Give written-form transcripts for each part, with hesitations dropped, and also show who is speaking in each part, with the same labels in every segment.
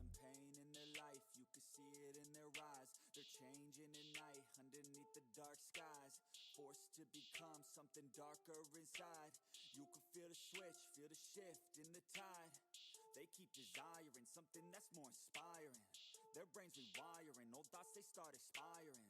Speaker 1: some pain in their life, you can see it in their eyes. They're changing at night, underneath the dark skies. Forced to become something darker inside. You can feel the switch, feel the shift in the tide. They keep desiring something that's more inspiring. Their brains rewiring, old thoughts they start expiring.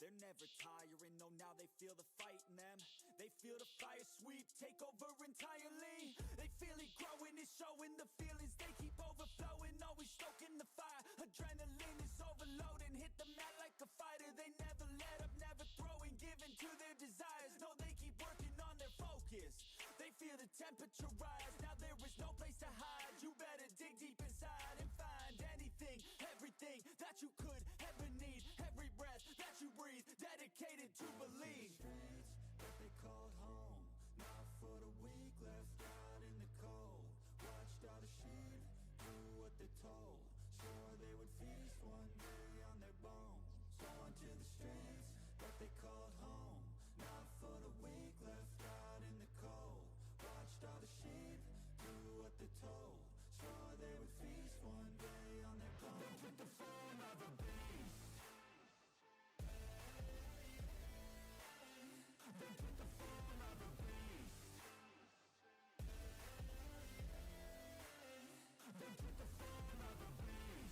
Speaker 1: They're never tiring, no, now they feel the fight in them. They feel the fire sweep, take over entirely. They feel it growing, it's showing the feelings. They keep overflowing, always stoking the fire. Adrenaline is overloading, hit the mat like a fighter. They never let up, never throwing, giving to their desires. No, they keep working on their focus. They feel the temperature rise, now there is no place to hide. You better dig deep inside and find anything, everything that you could ever need. Every breath that you breathe, dedicated to believe. Streets that they called home, not for the weak, left out in the cold. Watched all the sheep do what they're told, swore they would feast one day on their bones. Going to the streets that they called home, not for the weak, left out in the cold. Watched all the sheep do what they're told, swore they would feast one day on their bones. They took the form of a beast. They took the form of a beast. They took the form of a beast.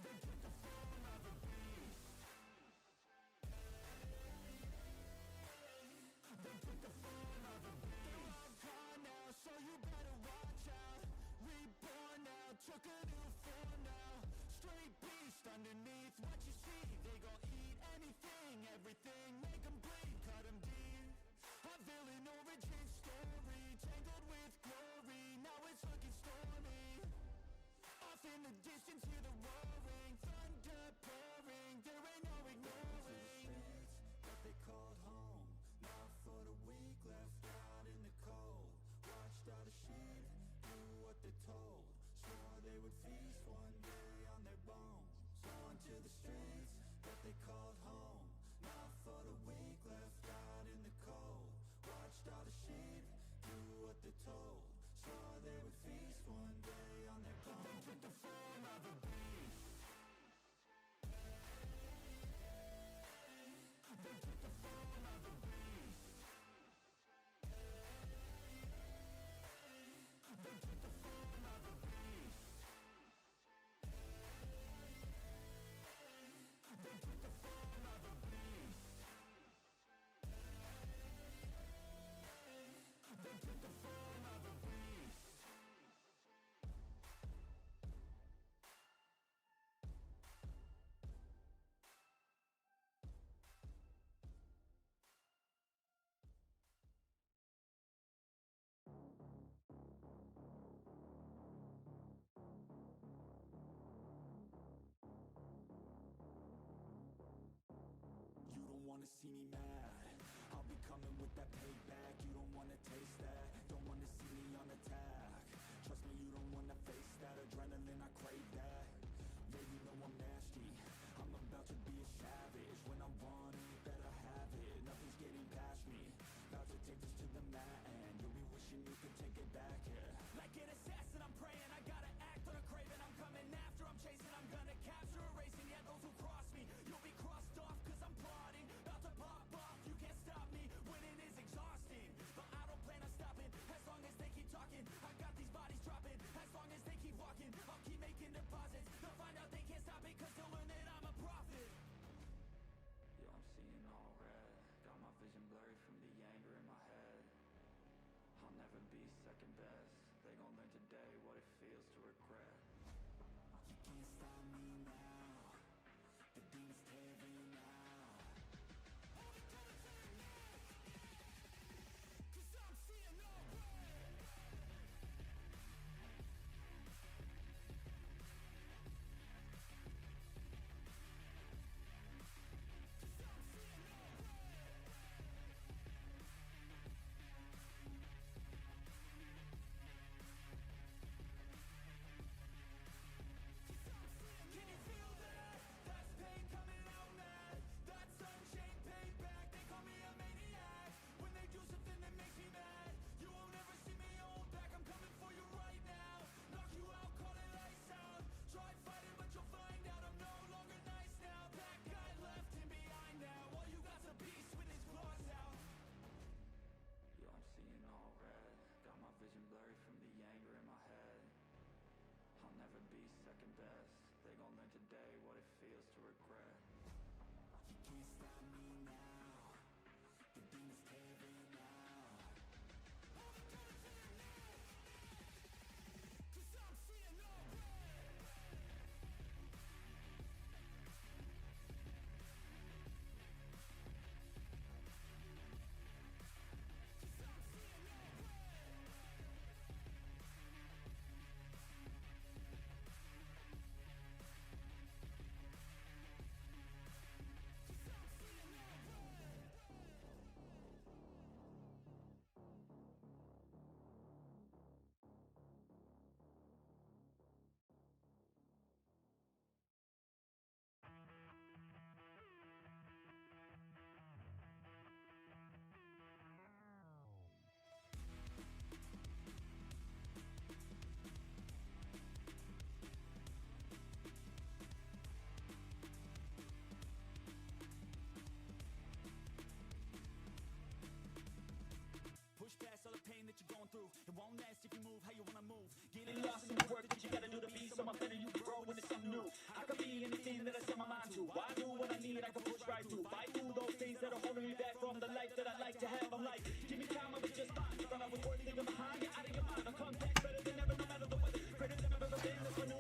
Speaker 1: They took the form of a beast. They took the form of a beast. They're all gone now, so you better watch out. Reborn now, took a new form now. Straight beast underneath what you see. They gon' eat anything, everything, make them bleed, cut them deep. A villain origin story, tangled with glory. Now it's looking stormy. Off in the distance, hear the roaring, thunder pouring. There ain't no ignoring. Streets that they called home, not for the weak, left out in the cold. Watched all the sheep do what they're told, swore they would feast one day on their bones. Going to the streets that they called home, not for the weak, left out in the cold. Watched all the sheep do what they're told, swore they would feast one day on their bones. They took the form of a beast. They took the form of a beast. They took the form of a beast. They took the form of a beast. They took the form of a beast. You don't wanna see me mad, I'll be coming with that payback. You don't wanna taste that, don't wanna see me on attack. Trust me, you don't wanna face that adrenaline, I crave that. Yeah, you know I'm nasty, I'm about to be a savage. When I want it, better have it, nothing's getting past me. About to take this to the mat and you'll be wishing you could take it back, yeah. Like an assassin, I'm praying, I gotta act on a craving. I'm coming after, I'm chasing, I'm gonna capture, erasing. Yeah, those who cross me, you'll be crossed off, cause I'm plotting. About to pop off, you can't stop me, winning is exhausting.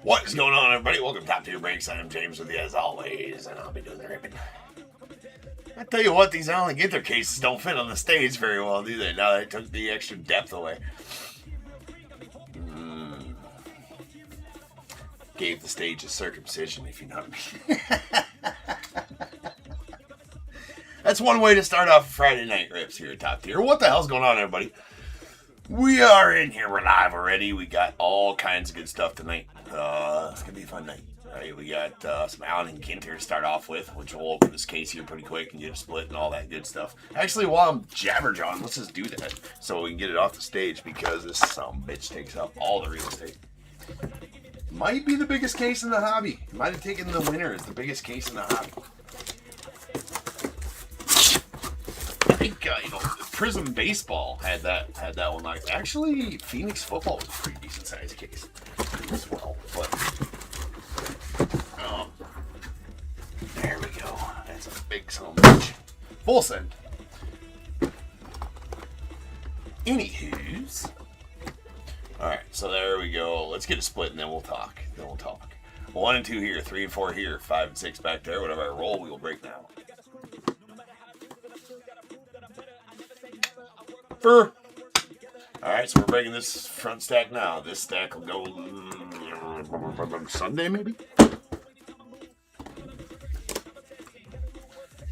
Speaker 2: What is going on, everybody? Welcome to Top Tier Breaks. I'm James with you as always, and I'll be doing the ripping. I tell you what, these Allen Ginter cases don't fit on the stage very well, do they? Now they took the extra depth away. Gave the stage a circumcision, if you know what I mean. That's one way to start off Friday night rips here at Top Tier. What the hell's going on, everybody? We are in here. We're live already. We got all kinds of good stuff tonight. It's going to be a fun night. All right, we got some Allen and Ginter to start off with, which will open this case here pretty quick and get a split and all that good stuff. Actually, while I'm jabberjawing, let's just do that so we can get it off the stage because this bitch takes up all the real estate. Might be the biggest case in the hobby. Might have taken the winner as the biggest case in the hobby. I think, Prism Baseball had that one locked. Actually, Phoenix Football was a pretty decent sized case as well. But there we go. That's a big son of a bitch. Full send. Anywho's. Alright, so there we go. Let's get a split and then we'll talk. 1 and 2 here, 3 and 4 here, 5 and 6 back there. Whatever I roll, we will break now. Alright, so we're breaking this front stack now. This stack will go Sunday, maybe?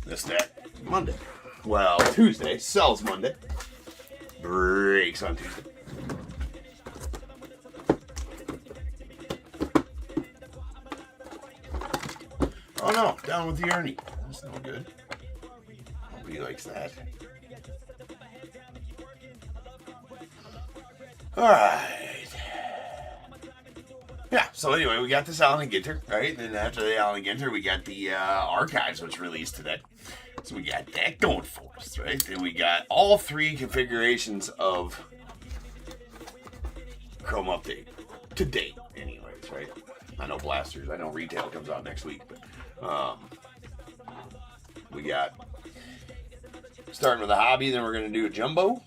Speaker 2: This stack, Monday. Well, Tuesday. Sells Monday. Breaks on Tuesday. Oh no, down with the Ernie. That's no good. Nobody likes that. Alright. Yeah, so anyway, we got this Allen and Ginter, right? And then after the Allen and Ginter, we got the archives, which released today. So we got that going for us, right? Then we got all 3 configurations of Chrome Update. To date, anyways, right? I know Blasters, I know Retail comes out next week, but we got, starting with a hobby, then we're going to do a jumbo.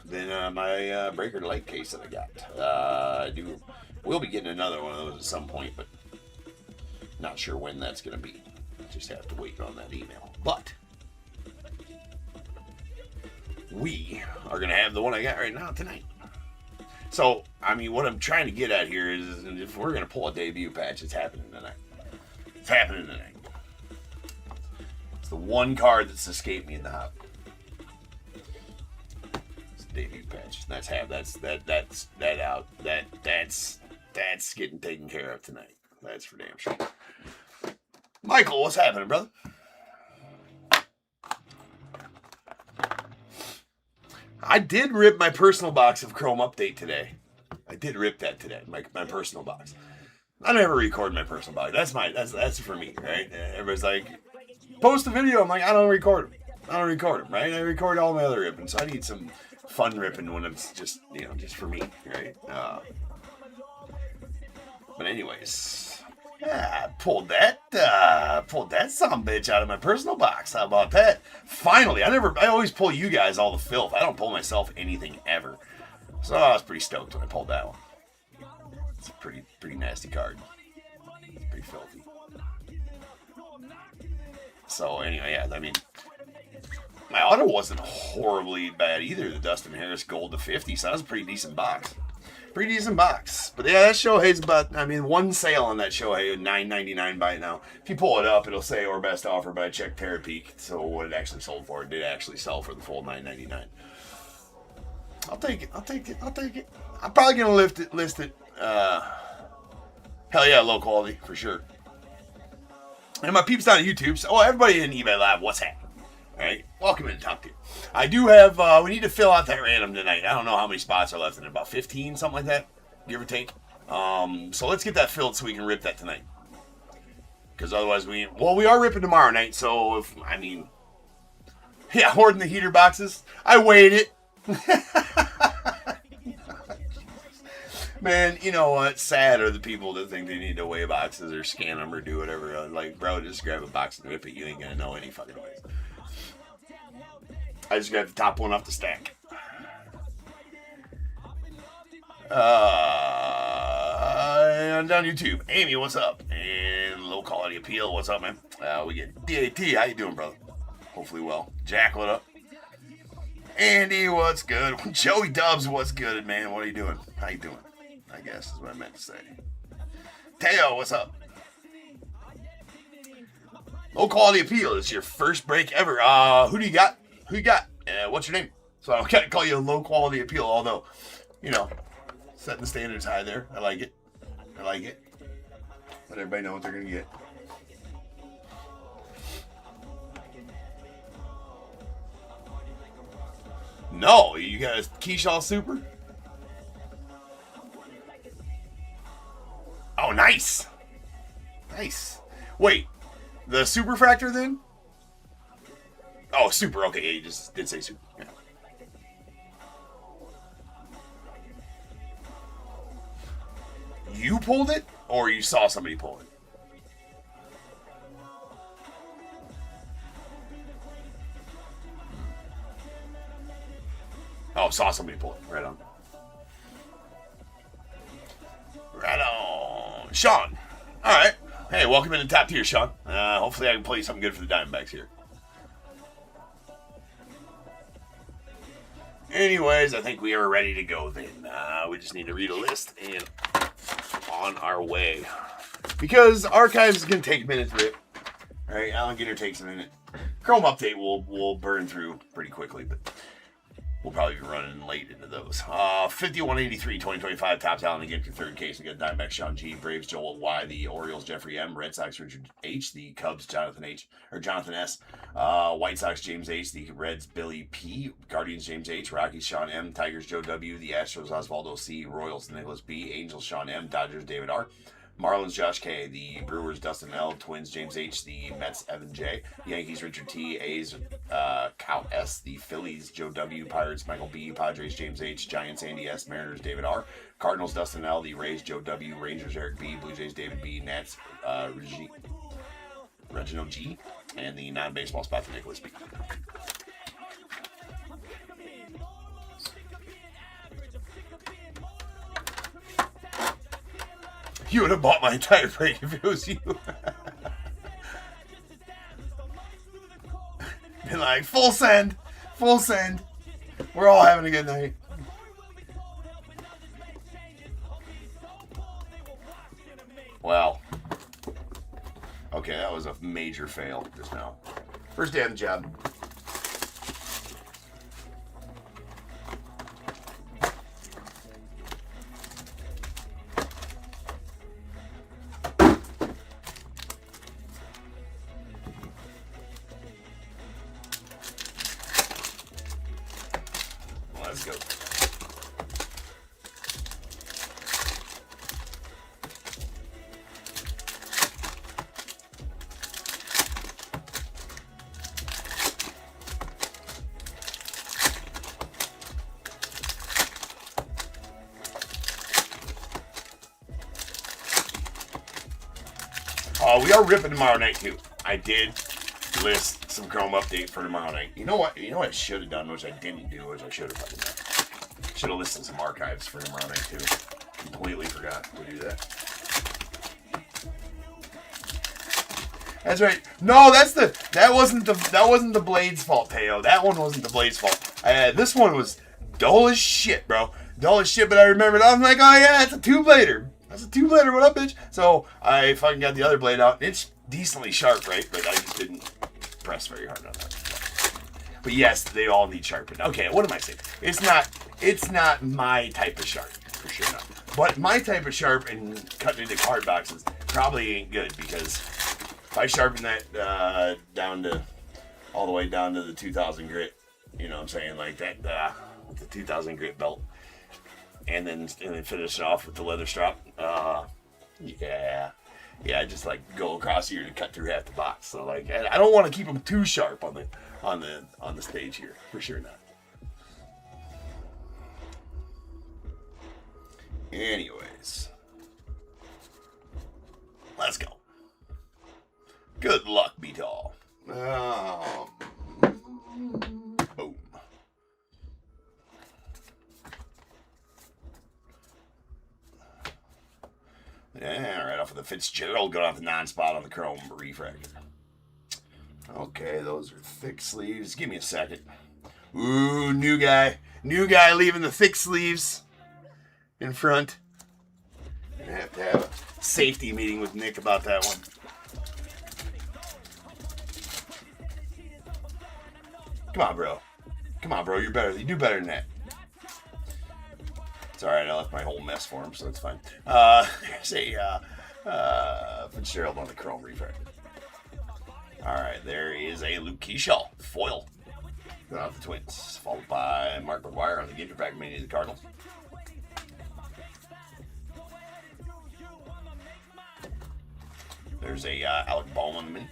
Speaker 2: Then my breaker light case that I got. We'll be getting another one of those at some point, but not sure when that's going to be. Just have to wait on that email. But we are going to have the one I got right now tonight. So, I mean, what I'm trying to get at here is if we're going to pull a debut patch, it's happening tonight. It's happening tonight. It's the one card that's escaped me in the hobby. Debut patch. That's getting taken care of tonight. That's for damn sure. Michael, what's happening, brother? I did rip my personal box of Chrome Update today. I did rip that today, my personal box. I never record my personal box. That's for me, right? Everybody's like, post a video. I'm like, I don't record them, right? I record all my other ripping, so I need some fun ripping when it's just, just for me, right? But anyways, Pulled that sumbitch out of my personal box. How about that? Finally, I always pull you guys all the filth. I don't pull myself anything ever. So I was pretty stoked when I pulled that one. It's a pretty nasty card. It's pretty filthy. So anyway, yeah, I mean, my auto wasn't horribly bad either. The Dustin Harris Gold to 50, so that was a pretty decent box. Pretty decent box. But yeah, that Shohei's about, I mean, one sale on that Shohei, $9.99 by now. If you pull it up, it'll say or best offer, but I checked Terapeak, so what it actually sold for, it did actually sell for the full $9.99. I'll take it. I'm probably going to list it. Hell yeah, low quality, for sure. And my peeps down on YouTube, so everybody in eBay Live, what's happening? Alright, welcome in Top Tier. I do have, we need to fill out that random tonight. I don't know how many spots are left in it, about 15, something like that, give or take. So let's get that filled so we can rip that tonight. Because otherwise we are ripping tomorrow night, so hoarding the heater boxes. I weighed it. Man, you know what? Sad are the people that think they need to weigh boxes or scan them or do whatever. Like, bro, just grab a box and rip it. You ain't gonna know any fucking ways. I just got the top one off the stack. And on YouTube, Amy, what's up? And Low Quality Appeal, what's up, man? We get DAT, how you doing, brother? Hopefully well. Jack, what up? Andy, what's good? Joey Dubs, what's good, man? What are you doing? How you doing? I guess is what I meant to say. Teo, what's up? Low Quality Appeal is your first break ever. Who do you got? What's your name? So I can't call you a Low Quality Appeal, although, you know, setting the standards high there. I like it. Let everybody know what they're going to get. No, you got a Keyshaw Super? Oh, nice. Wait, the Superfractor then? Oh, Super. Okay, yeah, you just did say Super. Yeah. You pulled it, or you saw somebody pull it? Oh, saw somebody pull it. Right on. Sean. All right. Hey, welcome into Top Tier, Sean. Hopefully I can play you something good for the Diamondbacks here. Anyways, I think we are ready to go then. We just need to read a list and on our way. Because archives can take a minute to rip. All right, Alan Ginter takes a minute. Chrome update will burn through pretty quickly, but we'll probably be running late into those. 5183, 2025, Topps Allen again for third case. We got Diamondbacks Sean G, Braves Joel Y, the Orioles Jeffrey M, Red Sox Richard H, the Cubs Jonathan S, White Sox James H, the Reds Billy P, Guardians James H, Rockies Sean M, Tigers Joe W, the Astros Osvaldo C, Royals Nicholas B, Angels Sean M, Dodgers David R, Marlins Josh K, the Brewers Dustin L, Twins James H, the Mets Evan J, Yankees Richard T, A's Cal S, the Phillies Joe W, Pirates Michael B, Padres James H, Giants Andy S, Mariners David R, Cardinals Dustin L, the Rays Joe W, Rangers Eric B, Blue Jays David B, Nats Reginald G, and the non-baseball spot for Nicholas B. You would have bought my entire break if it was you. Been like, full send. We're all having a good night. Wow. Okay, that was a major fail just now. First day on the job. Let's go. We are ripping tomorrow night too. I did list some Chrome update for tomorrow night. You know what? I should have done, which I didn't do, which I should have fucking done. Should have listed some archives for tomorrow night too. Completely forgot to do that. That's right. No, that wasn't the Blade's fault, Teo. That one wasn't the Blade's fault. This one was dull as shit, bro. Dull as shit, but I remembered. I was like, oh yeah, it's a 2-blader. That's a 2-blader. What up, bitch? So I fucking got the other blade out. It's decently sharp, right? But I just didn't press very hard on that. But yes, they all need sharpened. Okay, what am I saying? It's not my type of sharp, for sure not. But my type of sharp and cutting into card boxes probably ain't good, because if I sharpen that all the way down to the 2000 grit, you know what I'm saying, like that, the 2000 grit belt, and then finish it off with the leather strap. Yeah, just like go across here to cut through half the box. So like, I don't want to keep them too sharp on the stage here, for sure not. Anyways, let's go. Good luck, Beatall. Boom. Yeah, right off of the Fitzgerald, going off the non-spot on the chrome refractor. Okay, those are thick sleeves. Give me a second. Ooh, new guy leaving the thick sleeves in front. Gonna have to have a safety meeting with Nick about that one. Come on, bro. You're better. You do better than that. It's all right. I left my whole mess for him, so it's fine. There's a Fitzgerald on the chrome refractor. All right, there is a Luke Keyshaw foil. Going off the Twins, followed by Mark McGuire on the Ginter back mini of the Cardinals. There's a Alec Bohm on the mini.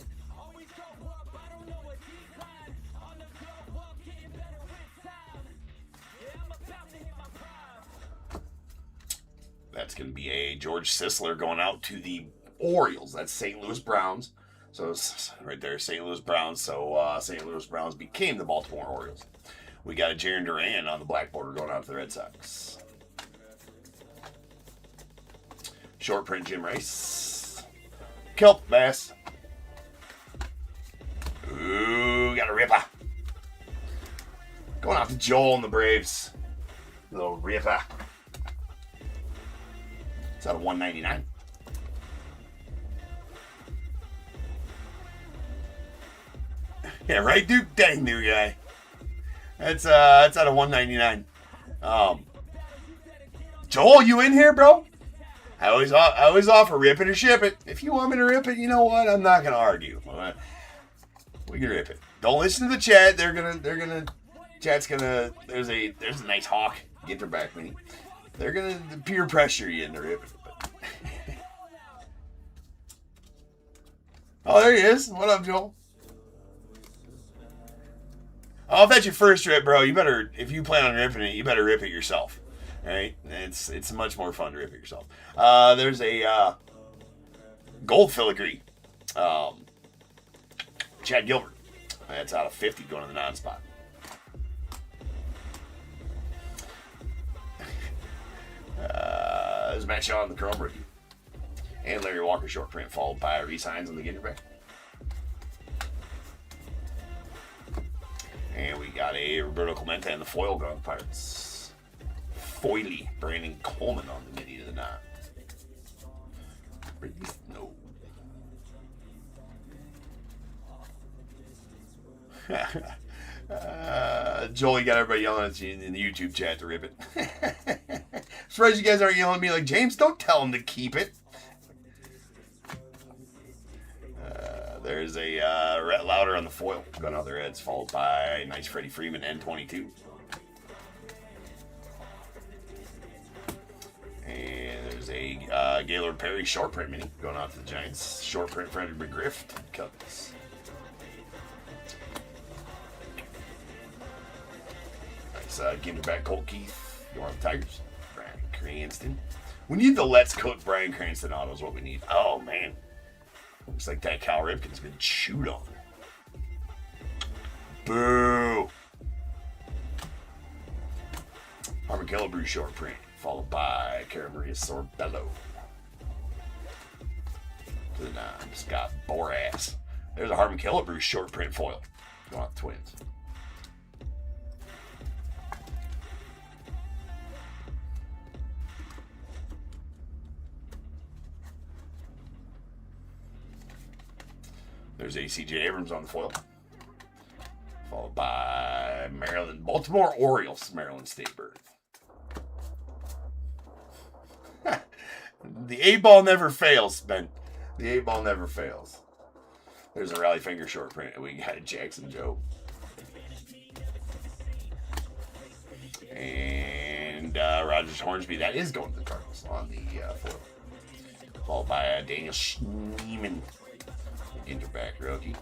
Speaker 2: That's going to be a George Sisler going out to the Orioles. That's St. Louis Browns. So it's right there, St. Louis Browns. So St. Louis Browns became the Baltimore Orioles. We got a Jarren Duran on the black border going out to the Red Sox. Short print Jim Rice. Kelp Bass. Ooh, got a ripper. Going out to Joel and the Braves. Little ripper. It's out of 199. Yeah, right, Duke? Dang, new guy. That's out of 199. Joel, you in here, bro? I always offer rip it or ship it. If you want me to rip it, you know what? I'm not gonna argue. We can rip it. Don't listen to the chat. Chat's gonna. There's a nice hawk. Get their back mini. They're gonna peer pressure you into ripping it. Oh, there he is. What up, Joel? Oh, if that's your first rip, bro, you better, if you plan on ripping it, you better rip it yourself. Right? It's much more fun to rip it yourself. There's a gold filigree. Chad Gilbert. That's out of 50 going to the non-spot. There's Matt Shaw on the chrome rookie. And Larry Walker short print, followed by Reese Hines on the Ginter back. And we got a Roberto Clemente and the foil going Pirates. Foily, Brandon Coleman on the mini to the knot. No. Joel, you got everybody yelling at you in the YouTube chat to rip it. Surprised you guys aren't yelling at me like, James, don't tell him to keep it. There's a Rhett Lauder on the foil. Going out the Reds, followed by nice Freddie Freeman, N22. And there's a Gaylord Perry short print mini going out to the Giants. Short print Freddie McGriff. Cubs. Nice Ginter back Colt Keith going on the Tigers. Brian Cranston. We need the Let's Cook Brian Cranston autos. What we need. Oh man. Looks like that Cal Ripken's been chewed on. Boo! Impeccable short print, followed by Cara Maria Sorbello. To the 9, Scott Boras. There's a Harmon Killebrew short print foil. Going off the Twins. There's A.C.J. Abrams on the foil. Followed by Baltimore Orioles, Maryland State birth. The 8-ball never fails, Ben. The 8-ball never fails. There's a Rally Finger short print. We got a Jackson Joe. And Rogers Hornsby. That is going to the Cardinals on the foil. Followed by Daniel Schneemann. Interback rookie.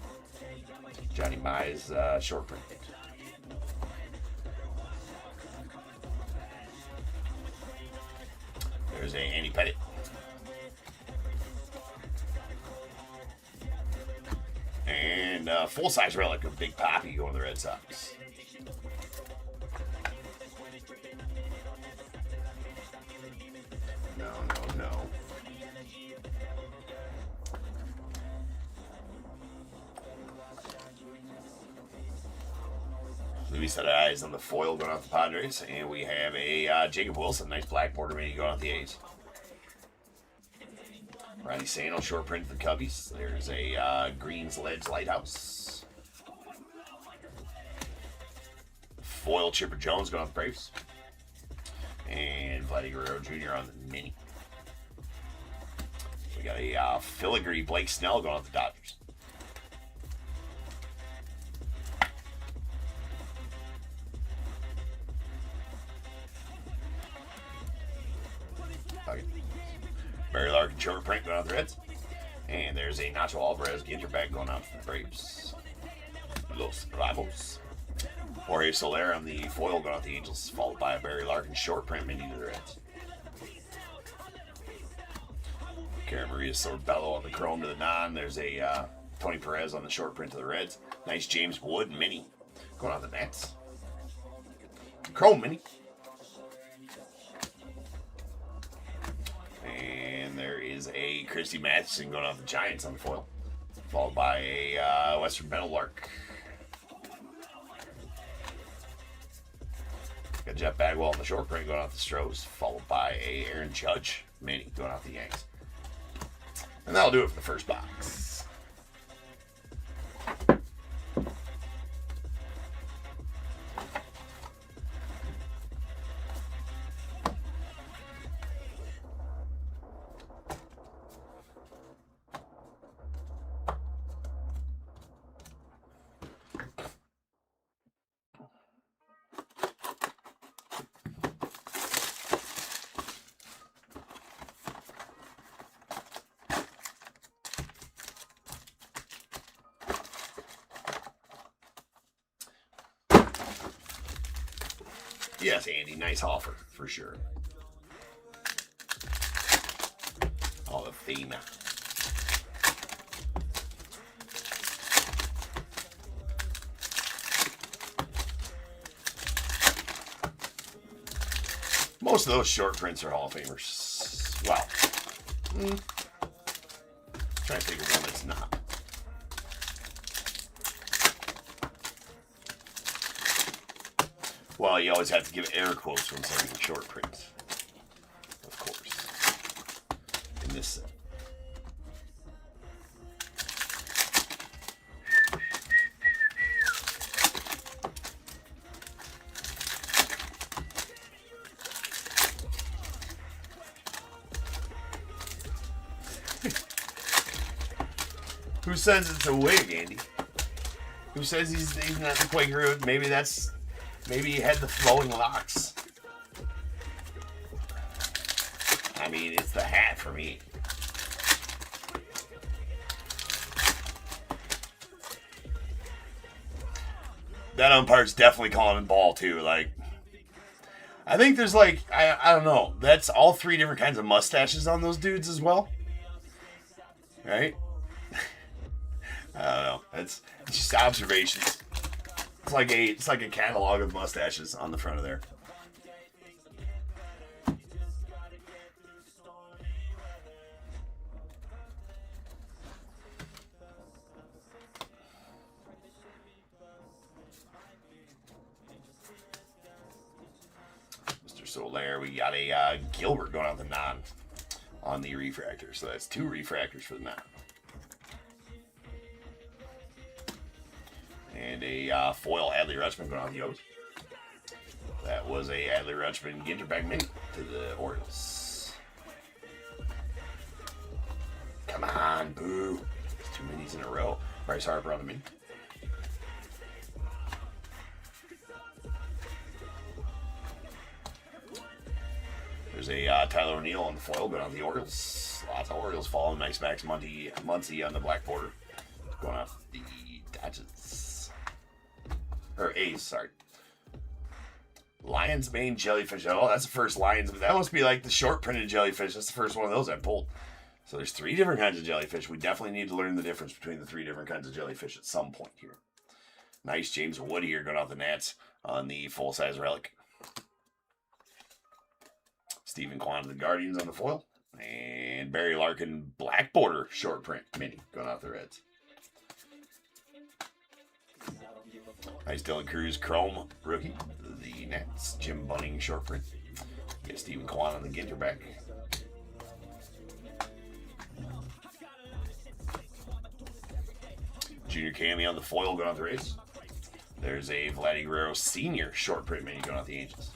Speaker 2: Johnny Mize short print. There's a Andy Pettit. And full-size relic of Big Papi going to the Red Sox. No. Luis set eyes on the foil going off the Padres. And we have a Jacob Wilson, nice black border mini going off the A's. Ronnie Sano, short print for the Cubbies. There's a Green's Ledge Lighthouse. Foil Chipper Jones going off the Braves. And Vladdy Guerrero Jr. on the mini. We got a filigree Blake Snell going off the Dodgers. Barry Larkin short print going off the Reds. And there's a Nacho Alvarez Ginter bag going off the Braves. Los Bravos. Jorge Soler on the foil going off the Angels, followed by a Barry Larkin short print mini to the Reds. Cara Maria Sorbello on the chrome to the 9. There's a Tony Perez on the short print to the Reds. Nice James Wood mini going off the Nets. Chrome mini. And there is a Christy Matheson going off the Giants on the foil, followed by a Western Meadowlark. Got Jeff Bagwell on the short print going off the Stros, followed by a Aaron Judge mini going off the Yanks. And that'll do it for the first box. Yes, Andy, nice offer, for sure. All the theme. Most of those short prints are Hall of Famers. Well, trying to think of one that's not. Well, you always have to give air quotes when saying short prints, of course, in this set. Who says it's a wig, Andy? Who says he's not the Quaker? Maybe he had the flowing locks. I mean, it's the hat for me. That umpire's definitely calling it ball, too. Like, I think there's I don't know. That's all 3 different kinds of mustaches on those dudes as well. Right? I don't know. It's just observations. It's like a catalog of mustaches on the front of there. Mr. Solaire, we got a Gilbert going out the non on the refractor. So that's 2 refractors for the non. And a foil Adley Rutschman going on the O's. That was a Adley Rutschman Ginter back mini to the Orioles. Come on, boo. There's 2 minis in a row. Bryce Harper on the mini. There's a Tyler O'Neill on the foil going on the Orioles. Lots of Orioles following. Nice Max Muncy on the black border. Going off the Dodgers. Or A's, sorry. Lion's Mane Jellyfish. Oh, that's the first Lion's. That must be like the short printed jellyfish. That's the first one of those I pulled. So there's 3 different kinds of jellyfish. We definitely need to learn the difference between the 3 different kinds of jellyfish at some point here. Nice James Wood here going off the Nats on the full-size relic. Stephen Kwan of the Guardians on the foil. And Barry Larkin black border short print mini going off the Reds. Nice Dylan Cruz Chrome rookie. The Nats. Jim Bunning short print. Get Stephen Kwan on the Ginter back. Junior Cammy on the foil going off the Rays. There's a Vladdy Guerrero Sr. short print mini going off the Angels.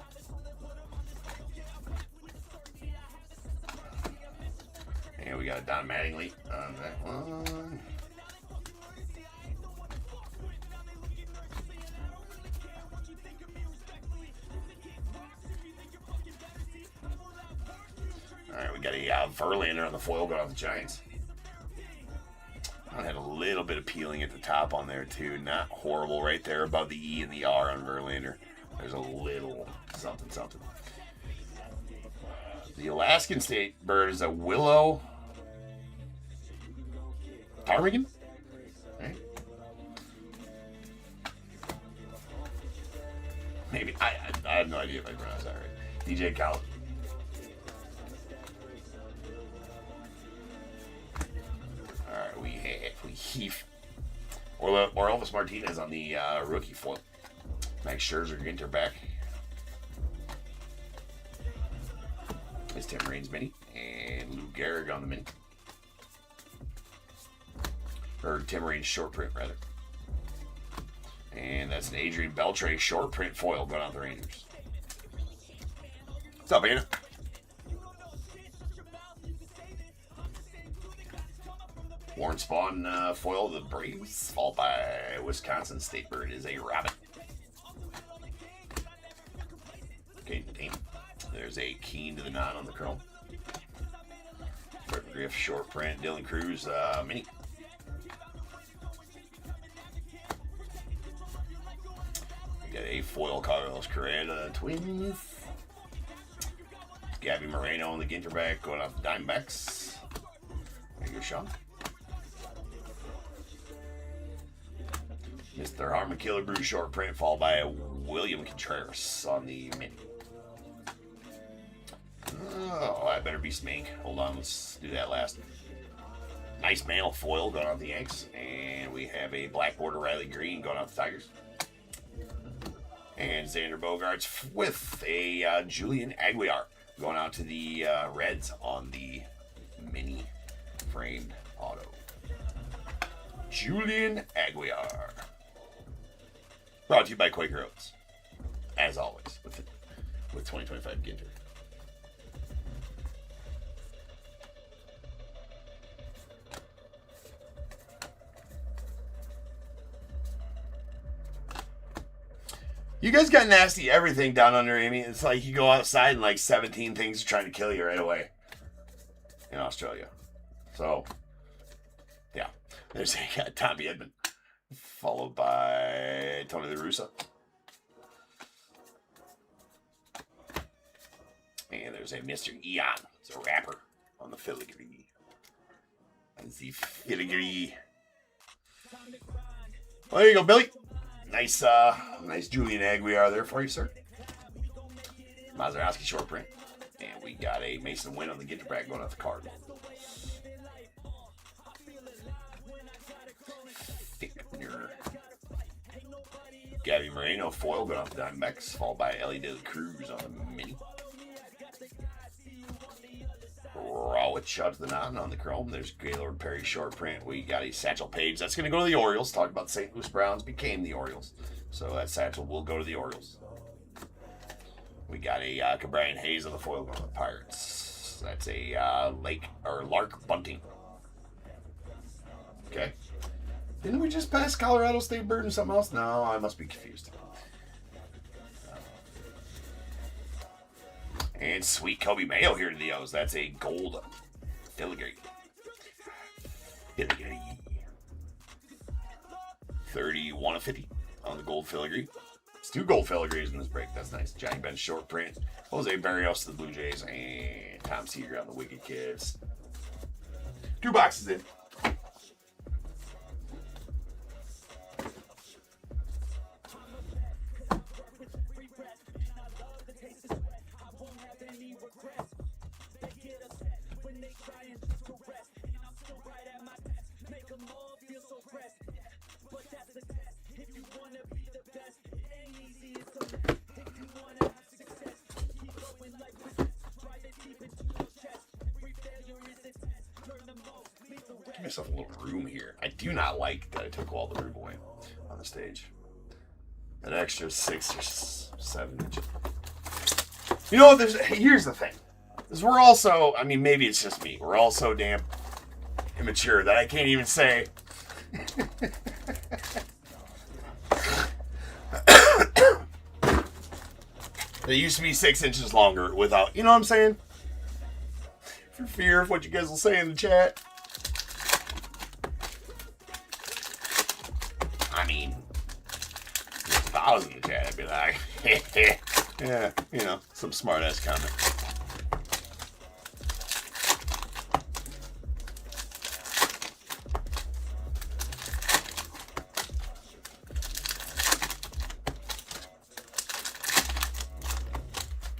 Speaker 2: And we got a Don Mattingly on that one. Alright, we got a Verlander on the foil going off the Giants. I had a little bit of peeling at the top on there too. Not horrible right there above the E and the R on Verlander. There's a little something. The Alaskan State bird is a Willow Ptarmigan? Right? Maybe. I have no idea if I pronounced that right. DJ Khaled. Alright, we heave. Or Elvis Martinez on the rookie foil. Max Scherzer, Ginter back. It's Tim Raines mini. And Lou Gehrig on the mini. Or Tim Raines short print, rather. And that's an Adrian Beltre short print foil going out the Rangers. What's up, Anna? Warren Spahn foil the Braves, followed by Wisconsin State bird is a Robin. Okay, there's a Keen to the non on the chrome. Fred Griff short print, Dylan Cruz mini. We got a foil Carlos Correa Twins. Gabby Moreno on the Ginter back going off the Diamondbacks. There you go, Sean. Mr. Harmon Killebrew short print, followed by a William Contreras on the mini. Oh, that better be Smink. Hold on, let's do that last. Nice Mantle foil going off the Yanks. And we have a black border Riley Green going off the Tigers. And Xander Bogaerts with a Julian Aguilar going out to the Reds on the mini framed auto. Julian Aguilar. Brought to you by Quaker Oats, as always, with 2025 Ginter. You guys got nasty everything down under Amy. It's like you go outside and like 17 things are trying to kill you right away in Australia. So, yeah. There's a Tommy Edman, followed by Tony La Russa. And there's a Mr. Eon. It's a rapper on the filigree. That's the filigree. Well, there you go, Billy. Nice Julian Aguilar there for you, sir. Mazeroski short print. And we got a Mason Wynn on the Ginter back going off the card. Thickner. Gabby Moreno foil going off the Diamondbacks, followed by Ellie De La Cruz on the mini. Rawitz out to the 9 on the chrome. There's Gaylord Perry short print. We got a Satchel Paige. That's going to go to the Orioles. Talked about St. Louis Browns became the Orioles. So that Satchel will go to the Orioles. We got a Cabrian Hayes on the foil going to the Pirates. That's a Lark Bunting. Okay. Didn't we just pass Colorado State Bird and something else? No, I must be confused. And sweet Kobe Mayo here to the O's. That's a gold filigree. 31 of 50 on the gold filigree. It's 2 gold filigrees in this break. That's nice. Johnny Bench short print. Jose Barrios to the Blue Jays. And Tom Seager on the Wicked Kids. 2 boxes in. Give myself a little room here. I do not like that I took all the room away on the stage. An extra 6 or 7 inches. You know, here's the thing. Is we're also, I mean, maybe it's just me. We're all so damn immature that I can't even say. They used to be 6 inches longer without, you know what I'm saying? For fear of what you guys will say in the chat. I mean, if I was in the chat, I'd be like, yeah, you know, some smart ass comment.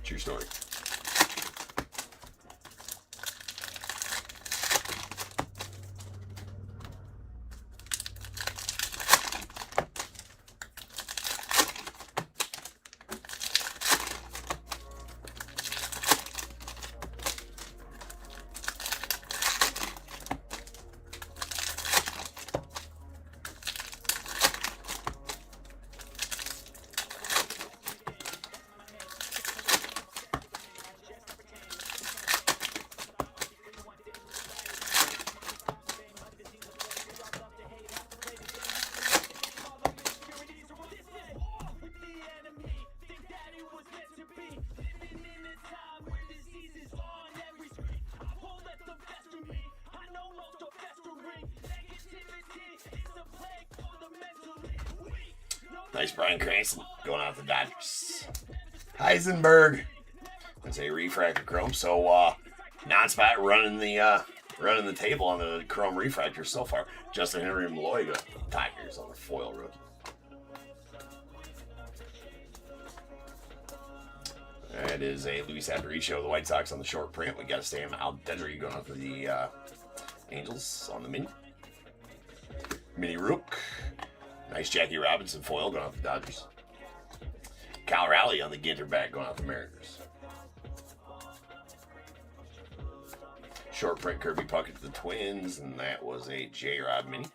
Speaker 2: True story. Nice Brian Cranston going out the Dodgers. Heisenberg. That's a refractor chrome. So non-spot running the table on the chrome refractor so far. Justin Henry and Malloy got Tigers on the foil rookie. That is a Luis Aparicio of the White Sox on the short print. We got a Sam Aldedri going out for the Angels on the mini. Mini Rook. Nice Jackie Robinson foil going off the Dodgers. Cal Raleigh on the Ginter back going off the Mariners. Short print Kirby Puckett to the Twins, and that was a J-Rod mini.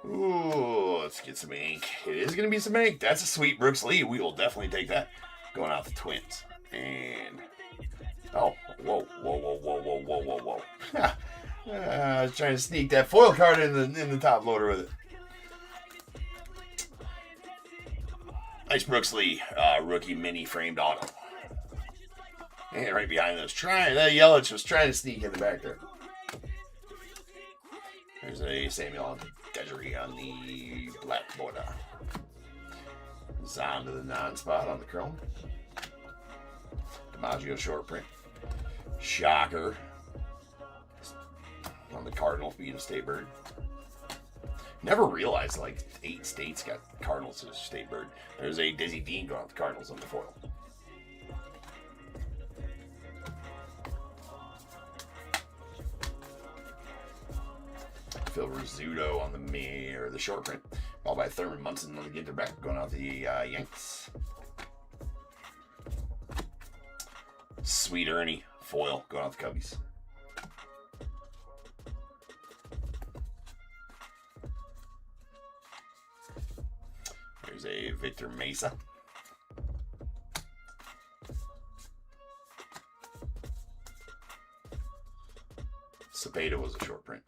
Speaker 2: Ooh, let's get some ink. It is going to be some ink. That's a sweet Brooks Lee. We will definitely take that. Going out the Twins. And... oh, whoa. I was trying to sneak that foil card in the top loader with it. Nice Brooks Lee, rookie mini framed auto. And right behind those, that Yelich was trying to sneak in the back there. There's a Samuel Aldedri on the black border. Zon to the non-spot on the chrome. DiMaggio short print. Shocker. On the Cardinals being a state bird. Never realized like 8 states got Cardinals as a state bird. There's a Dizzy Dean going with the Cardinals on the foil. Phil Rizzuto on the short print. Followed by Thurman Munson on the Ginter back going out the Yanks. Sweet Ernie foil going out the Cubbies. There's a Victor Mesa. Cepeda was a short print.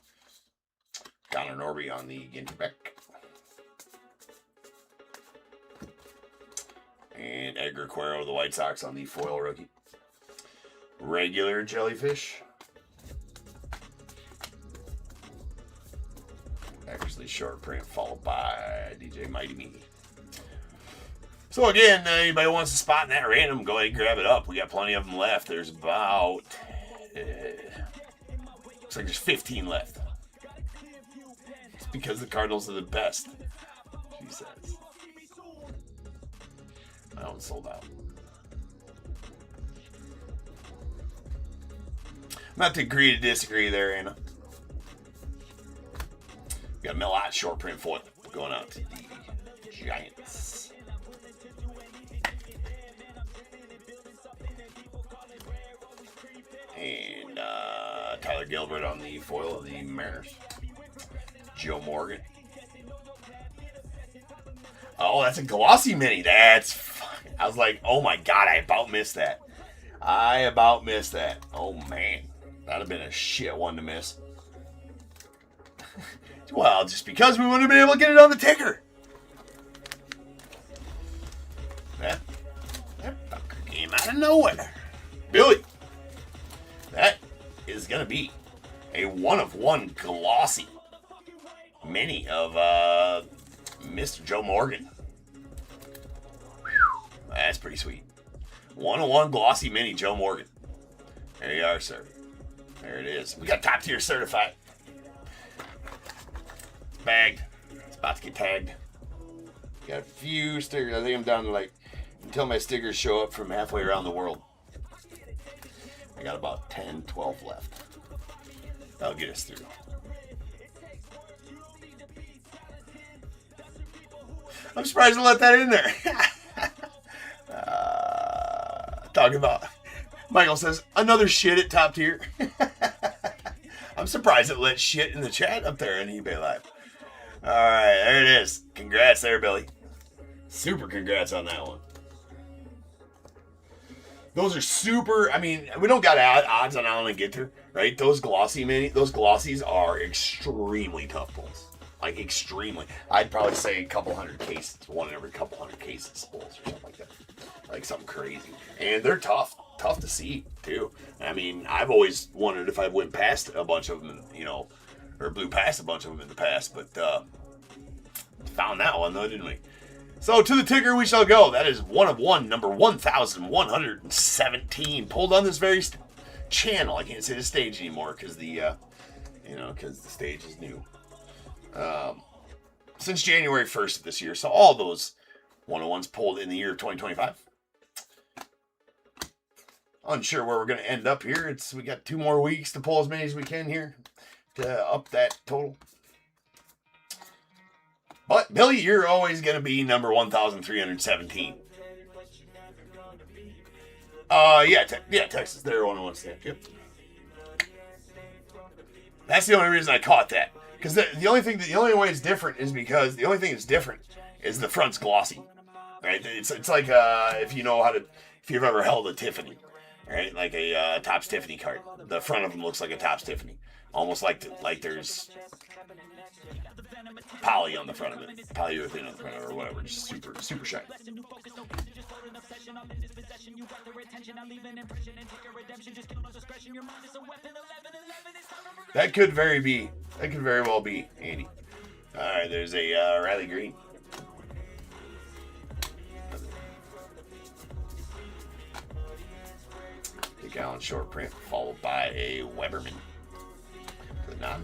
Speaker 2: Connor Norby on the Ginter back. And Edgar Cuero of the White Sox on the foil rookie. Regular jellyfish. Actually short print followed by DJ Mighty Me. So again, anybody wants a spot in that random, go ahead and grab it up. We got plenty of them left. There's about, looks like there's 15 left. It's because the Cardinals are the best, she says. That one sold out. Not to agree to disagree there, Anna. We got Millot short print foil going out to the Giants. And Tyler Gilbert on the foil of the Mariners. Joe Morgan. Oh, that's a glossy mini. That's fun. I was like, oh my God, I about missed that. Oh man, that'd have been a shit one to miss. Well, just because we wouldn't have been able to get it on the ticker. That fucker came out of nowhere. Billy, that is going to be a 1-of-1 glossy mini of Mr. Joe Morgan. Whew, that's pretty sweet. 1-of-1 glossy mini Joe Morgan. There you are, sir. There it is. We got top tier certified. Bagged. It's about to get tagged. Got a few stickers. I think I'm down to like, until my stickers show up from halfway around the world. I got about 10, 12 left. That'll get us through. I'm surprised I let that in there. Talking about, Michael says, another shit at top tier. I'm surprised it let shit in the chat up there in eBay Live. All right, there it is. Congrats there, Billy. Super congrats on that one. Those are super, I mean, we don't got odds on Allen and Ginter, right? Those glossies are extremely tough pulls. Like, extremely. I'd probably say a couple hundred cases. One in every couple hundred cases pulls or something like that. Like, something crazy. And they're tough. Tough to see, too. I mean, I've always wondered if I went past a bunch of them, you know, or blew past a bunch of them in the past. But, found that one, though, didn't we? So, to the ticker we shall go. That is 1-of-1, number 1,117. Pulled on this very channel. I can't say the stage anymore because the stage is new. Since January 1st of this year. So, all those 1-of-1s pulled in the year of 2025. Unsure where we're going to end up here. We got 2 more weeks to pull as many as we can here to up that total. But, Billy, you're always going to be number 1,317. Texas. They're 1-of-1 stamp. Yep. That's the only reason I caught that. Because the only way it's different is because the only thing that's different is the front's glossy. Right? It's like if you've ever held a Tiffany. Right? Like a Topps Tiffany card. The front of them looks like a Topps Tiffany. Almost like there's poly on the front of it. Polyurethane on the front of it or whatever. Just super, super shiny. That could very well be, Andy. Alright, there's a Riley Green. gallon short print, followed by a Weberman for the non.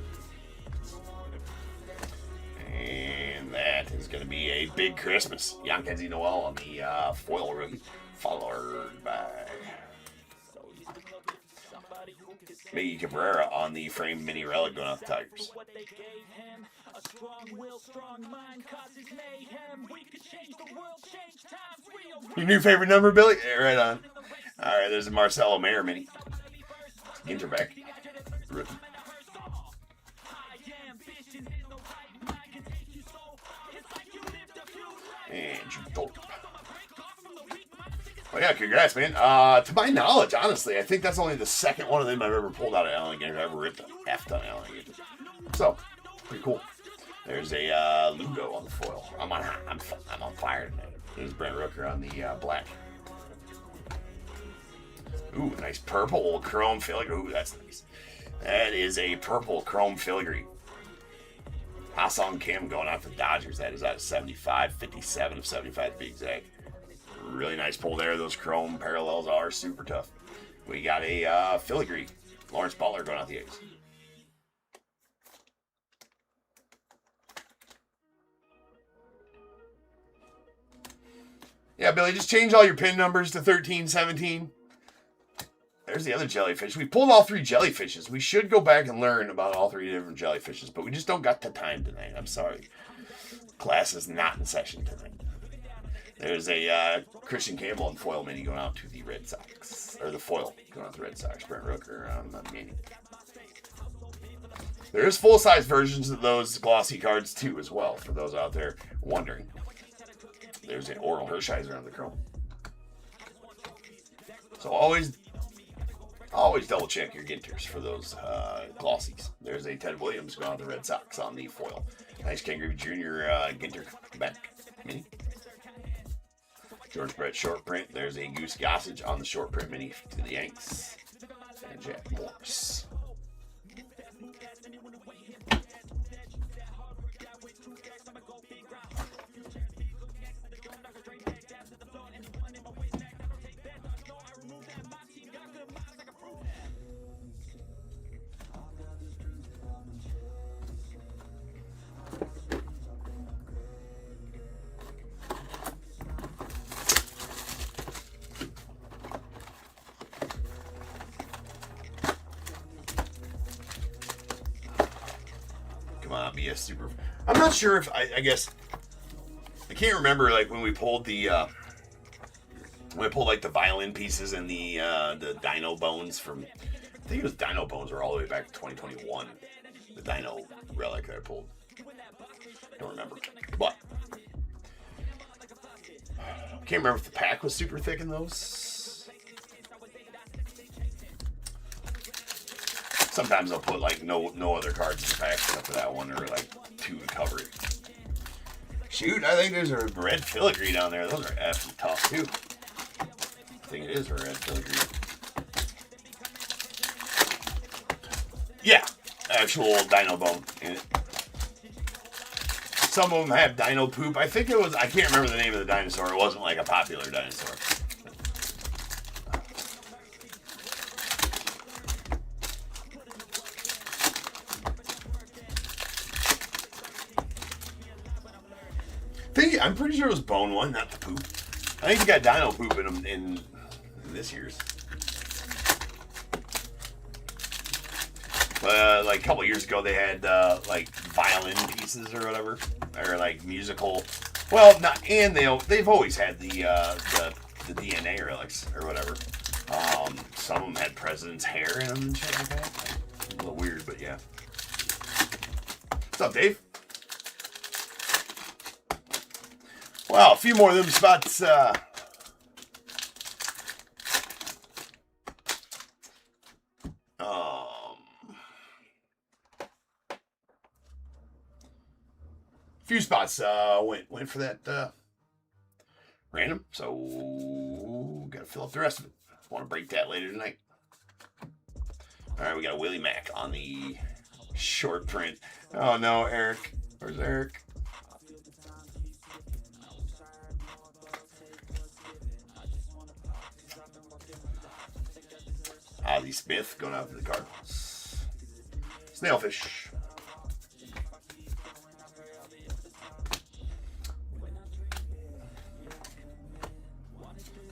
Speaker 2: And that is going to be a big Christmas. Yankenzi Noel on the foil rookie, followed by Miggy Cabrera on the framed mini relic going out the Tigers. Your new favorite number, Billy? Yeah, right on. All right, there's a Marcelo Mayer mini. Ginter back. Rookie. And Ginter. Well, yeah, congrats, man. To my knowledge, honestly, I think that's only the second one of them I've ever pulled out of Allen Ginter. I've ever ripped a half-ton Allen Ginter. So, pretty cool. There's a Lugo on the foil. I'm on fire tonight. There's Brent Rooker on the black. Ooh, nice purple chrome filigree. Ooh, that's nice. That is a purple chrome filigree. Ha-Sung Kim going out to Dodgers. That is out of 75, 57 of 75 to be exact. Really nice pull there. Those chrome parallels are super tough. We got a filigree. Lawrence Butler going out the A's. Yeah, Billy, just change all your pin numbers to 13, 17. There's the other jellyfish. We pulled all 3 jellyfishes. We should go back and learn about all 3 different jellyfishes, but we just don't got the time tonight. I'm sorry. Class is not in session tonight. There's a Christian Campbell and foil mini going out to the Red Sox. Or the foil going out to the Red Sox. Brent Rooker on the mini. There is full-size versions of those glossy cards, too, as well, for those out there wondering. There's an Oral Hershiser on the chrome. So always double check your Ginters for those glossies. There's a Ted Williams going on the Red Sox on the foil. Nice Ken Griffey Jr. Ginter back mini. George Brett short print. There's a Goose Gossage on the short print mini to the Yanks. And Jack Morris. Be a super. I'm not sure if I guess I can't remember like when we pulled the like the violin pieces and the Dino Bones from. I think it was Dino Bones or all the way back to 2021. The Dino relic that I pulled. Don't remember, but can't remember if the pack was super thick in those. Sometimes I'll put like no other cards in the pack except for that one or like 2 to cover it. Shoot, I think there's a red filigree down there. Those are effing tough too. I think it is a red filigree. Yeah, actual dino bone in it. Some of them have dino poop. I think it was, I can't remember the name of the dinosaur. It wasn't like a popular dinosaur. I'm pretty sure it was bone one, not the poop. I think you got dino poop in them in this year's. But like a couple years ago, they had like violin pieces or whatever, or like musical. Well, not and they've always had the DNA relics or whatever. Some of them had president's hair in them and shit like that. A little weird, but yeah. What's up, Dave? Wow, a few more of them spots. Few spots went for that random, so gotta fill up the rest of it. Want to break that later tonight. All right, we got a Willie Mack on the short print. Oh no, Eric. Where's Eric? Ozzie Smith going out to the Cardinals. Snailfish.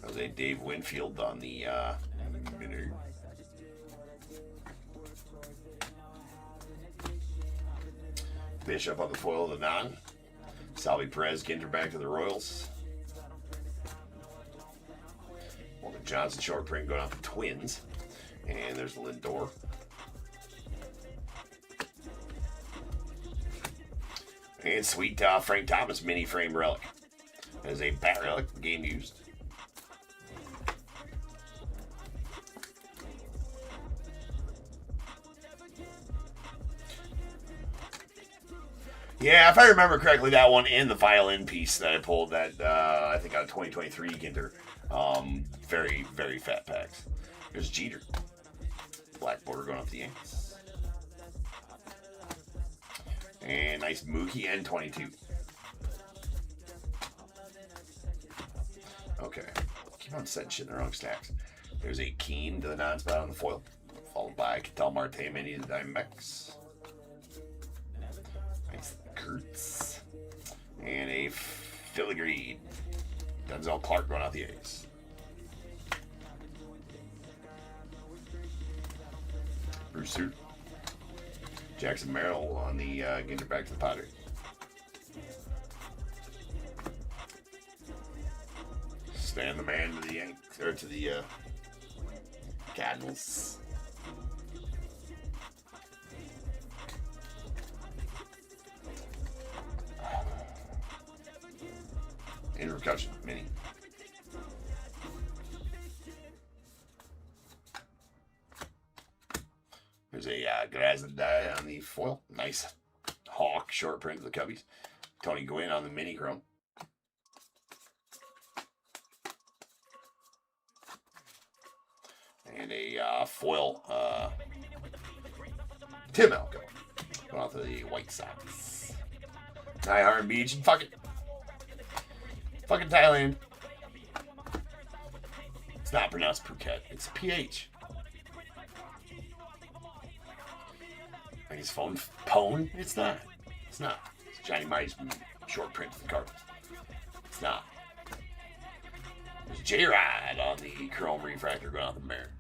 Speaker 2: That was a Dave Winfield on the mini. Bishop on the foil of the non. Salvi Perez, Ginter back to the Royals. Walter Johnson short print going out the Twins. And there's Lindor. And sweet Frank Thomas mini frame relic. That is a bat relic, game used. Yeah, if I remember correctly, that one and the violin piece that I pulled that I think out of 2023 Ginter. Very, very fat packs. There's Ginter. Black border going up the Yankees. And nice Mookie N22. Okay. Keep on setting shit in the wrong stacks. There's a Keen to the non-spot on the foil. Followed by Ketel Marte Mini to the Diamondbacks. Nice Kurtz. And a Filigree. Denzel Clark going out the A's. Bruce Suit. Jackson Merrill on the Ginter back to the Padres. Stan the Man to the Yankees, or to the Cardinals. Andrew McCutcheon, mini. There's a Grazadai on the foil. Nice Hawk short print of the Cubbies. Tony Gwynn on the mini chrome. And a foil Tim Elko. Going out to the White Sox. Nyharn Beach and fucking Thailand. It's not pronounced Phuket. It's PH. Like his phone Pone? It's not. It's not. It's Johnny Mize short print for the Cardinals. It's not. There's J-Rod on the chrome refractor going out the Mariners.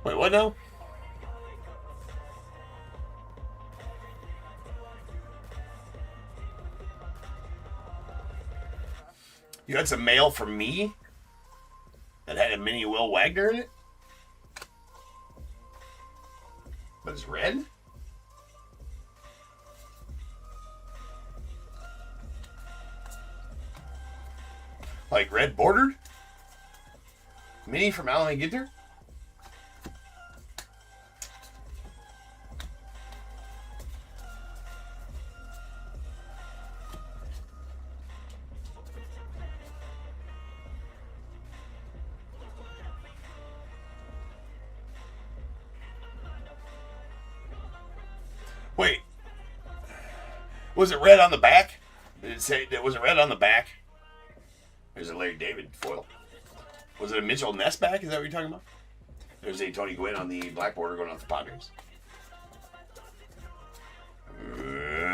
Speaker 2: Wait, what now? You had some mail from me that had a mini Will Wagner in it? But it's red? Like red bordered? Mini from Alan Ginter? Wait, was it red on the back? Did it say, was it red on the back? There's a Larry David foil. Was it a Mitchell Ness back? Is that what you're talking about? There's a Tony Gwynn on the black border going off the Padres.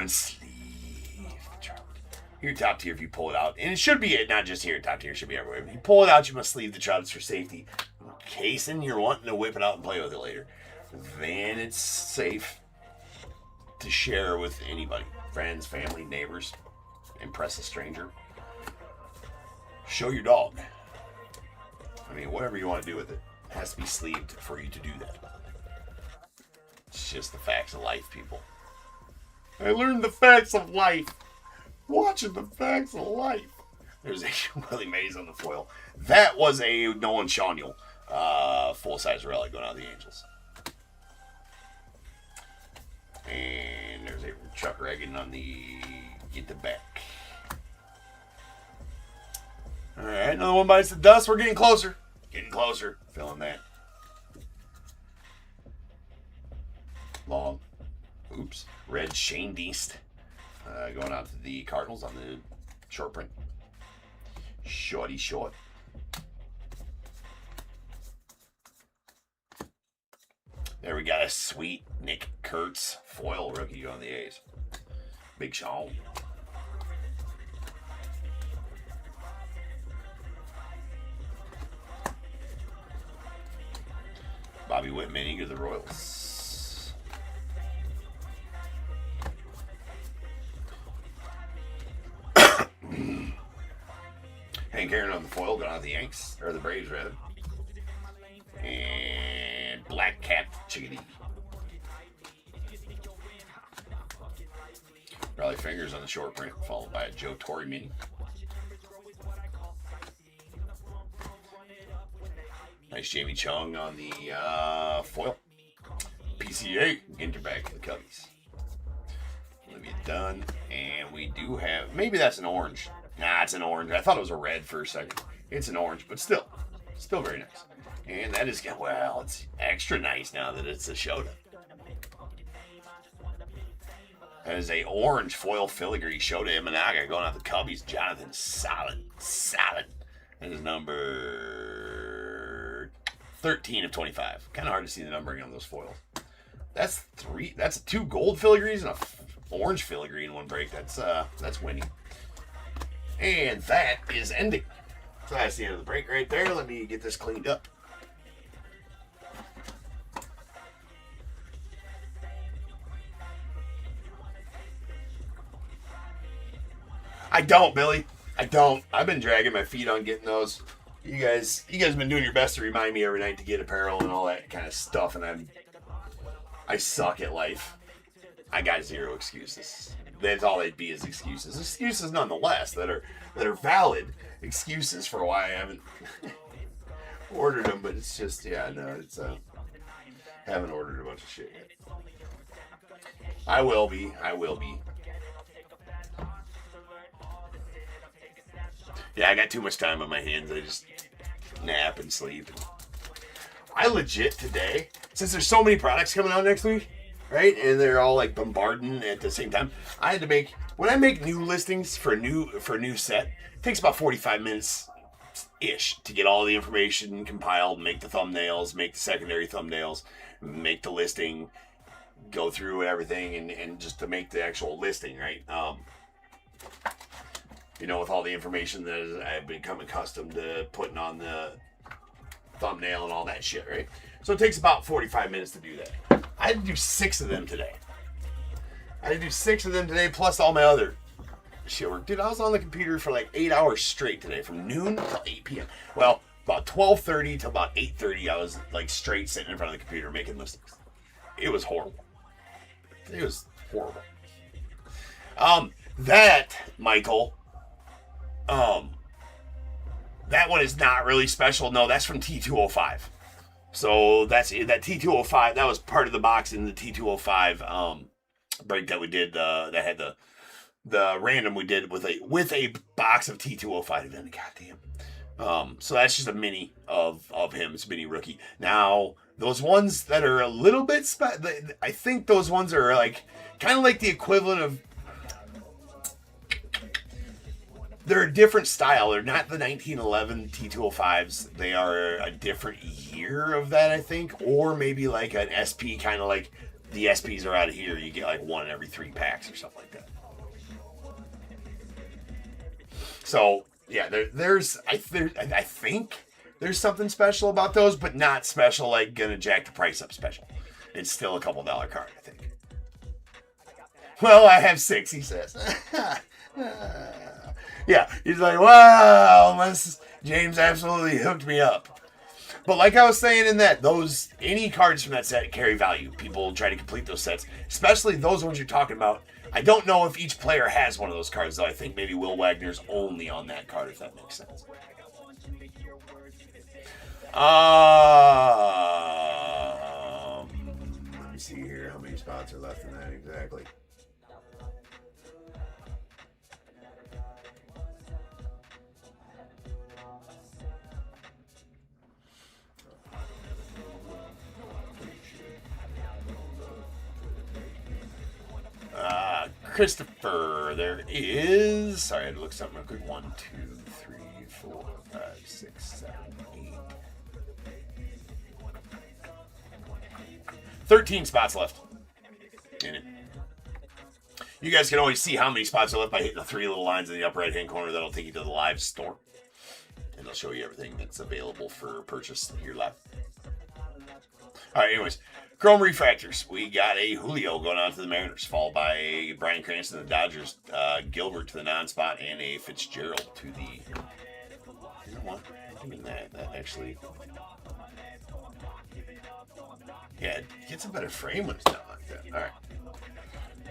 Speaker 2: Sleeve trout. Here, top tier, if you pull it out, and it should be not just here, top tier, it should be everywhere. If you pull it out, you must sleeve the trouts for safety. In case you're wanting to whip it out and play with it later, then it's safe to share with anybody, friends, family, neighbors. Impress a stranger. Show your dog. I mean, whatever you want to do with it, it has to be sleeved for you to do that. It's just the facts of life, people. I learned the facts of life watching the facts of life. There's a Willie Mays on the foil. That was a Nolan Shawniel full-size relic going out of the Angels. And there's a Chuck Reagan on the Get the Back. Alright, another one bites the dust. We're getting closer. Getting closer. Feeling that. Oops. Red Shane Deist. Going out to the Cardinals on the short print. Shorty short. There we got a sweet Nick Kurtz foil rookie on the A's. Big Sean. Bobby Witt Mini to the Royals. Hank Aaron on the foil, going out the Yanks, or the Braves rather. And Black Capped Chickadee. Raleigh Fingers on the short print, followed by a Joe Torre Mini. Nice Jamie Chung on the foil. PCA, Ginter back to the Cubbies. Olivia Dunn. And we do have, maybe that's an orange. Nah, it's an orange. I thought it was a red for a second. It's an orange, but still very nice. And that is, well, it's extra nice now that it's a Shota. That is a orange foil filigree Shota Imanaga going out the Cubbies. Jonathan, solid. That is number 13 of 25. Kind of hard to see the numbering on those foils. That's 2 gold filigrees and a orange filigree in one break. That's winning. And that is ending. So that's the end of the break right there. Let me get this cleaned up. I don't, Billy. I don't. I've been dragging my feet on getting those. You guys have been doing your best to remind me every night to get apparel and all that kind of stuff, and I suck at life. I got 0 excuses. That's all they'd be is excuses. Excuses nonetheless that are valid excuses for why I haven't ordered them, but it's just, haven't ordered a bunch of shit yet. I will be. Yeah, I got too much time on my hands. I just nap and sleep. I legit today, since there's so many products coming out next week, right? And they're all like bombarding at the same time. I had to make, when I make new listings for a new set, it takes about 45 minutes ish to get all the information compiled, make the thumbnails, make the secondary thumbnails, make the listing, go through everything, and just to make the actual listing, right? With all the information that I've become accustomed to putting on the thumbnail and all that shit, right? So it takes about 45 minutes to do that. I had to do 6 of them today. Plus all my other shit work. Dude, I was on the computer for like 8 hours straight today, from noon till 8 p.m. Well, about 12:30 to about 8:30, I was like straight sitting in front of the computer making listings. It was horrible. That, Michael, that one is not really special. No, that's from T205. So that T205, that was part of the box in the T205 break that we did. That had the random we did with a box of T205 event. Goddamn. So that's just a mini of him. It's a mini rookie. Now those ones that are a little bit I think those ones are like kind of like the equivalent of. They're a different style. They're not the 1911 T205s. They are a different year of that, I think. Or maybe like an SP, kind of like the SPs are out of here. You get like 1 in every 3 packs or something like that. So, yeah, I think there's something special about those, but not special like gonna jack the price up special. It's still a $couple card, I think. Well, I have 6, he says. Yeah, he's like, wow, unless James absolutely hooked me up. But like I was saying in that, any cards from that set carry value. People try to complete those sets, especially those ones you're talking about. I don't know if each player has one of those cards, though. I think maybe Will Wagner's only on that card, if that makes sense. Let me see here how many spots are left in that exactly. Christopher. There is. Sorry, I had to look something real quick. 1, 2, 3, 4, 5, 6, 7, 8. 13 spots left in it. You guys can always see how many spots are left by hitting the 3 little lines in the upper right-hand corner. That'll take you to the live store. And they'll show you everything that's available for purchase here live. All right, anyways. Chrome Refractors. We got a Julio going on to the Mariners, followed by a Brian Cranston to the Dodgers, Gilbert to the non-spot, and a Fitzgerald to the... You know what? I mean, that actually... Yeah, it gets a better frame when it's done like that. All right.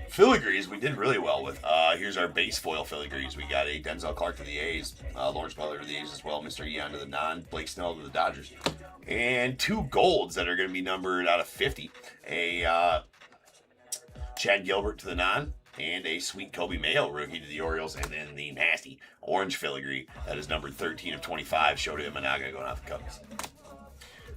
Speaker 2: Filigrees, we did really well with. Here's our base foil filigrees. We got a Denzel Clark to the A's, Lawrence Butler to the A's as well, Mr. Eon to the non, Blake Snell to the Dodgers. And 2 golds that are going to be numbered out of 50. A Chad Gilbert to the non, and a sweet Kobe Mayo rookie to the Orioles, and then the nasty orange filigree that is numbered 13 of 25, Shota Imanaga going off the Cubs.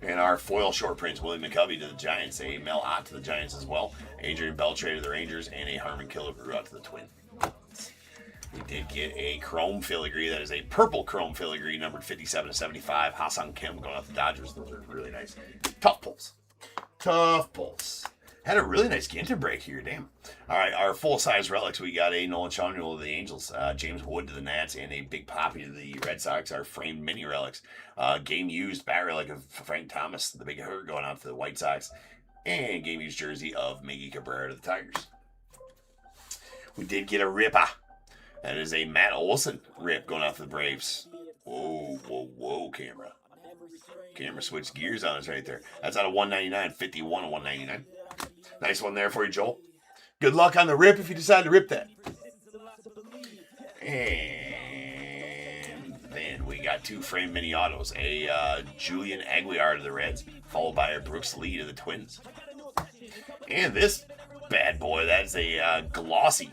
Speaker 2: And our foil short prints, Willie McCovey to the Giants, a Mel Ott to the Giants as well, Adrian Beltre to the Rangers, and a Harmon Killebrew out to the Twins. We did get a chrome filigree. That is a purple chrome filigree, numbered 57 of 75. Ha-Seong Kim going off the Dodgers. Those are really nice. Tough pulls. Tough pulls. Had a really nice Ginter break here, damn. All right, our full-size relics, we got a Nolan Schanuel to the Angels, James Wood to the Nats, and a Big Poppy to the Red Sox. Our framed mini relics, game-used bat relic of Frank Thomas, the Big Hurt, going out to the White Sox, and game-used jersey of Miggy Cabrera to the Tigers. We did get a Ripper. That is a Matt Olson rip going out to the Braves. Whoa, whoa, whoa, camera. Camera switched gears on us right there. That's out of 199, 51 of 199. Nice one there for you, Joel. Good luck on the rip if you decide to rip that. And then we got 2 frame mini autos. A Julian Aguilar to the Reds, followed by a Brooks Lee to the Twins. And this bad boy, that's a glossy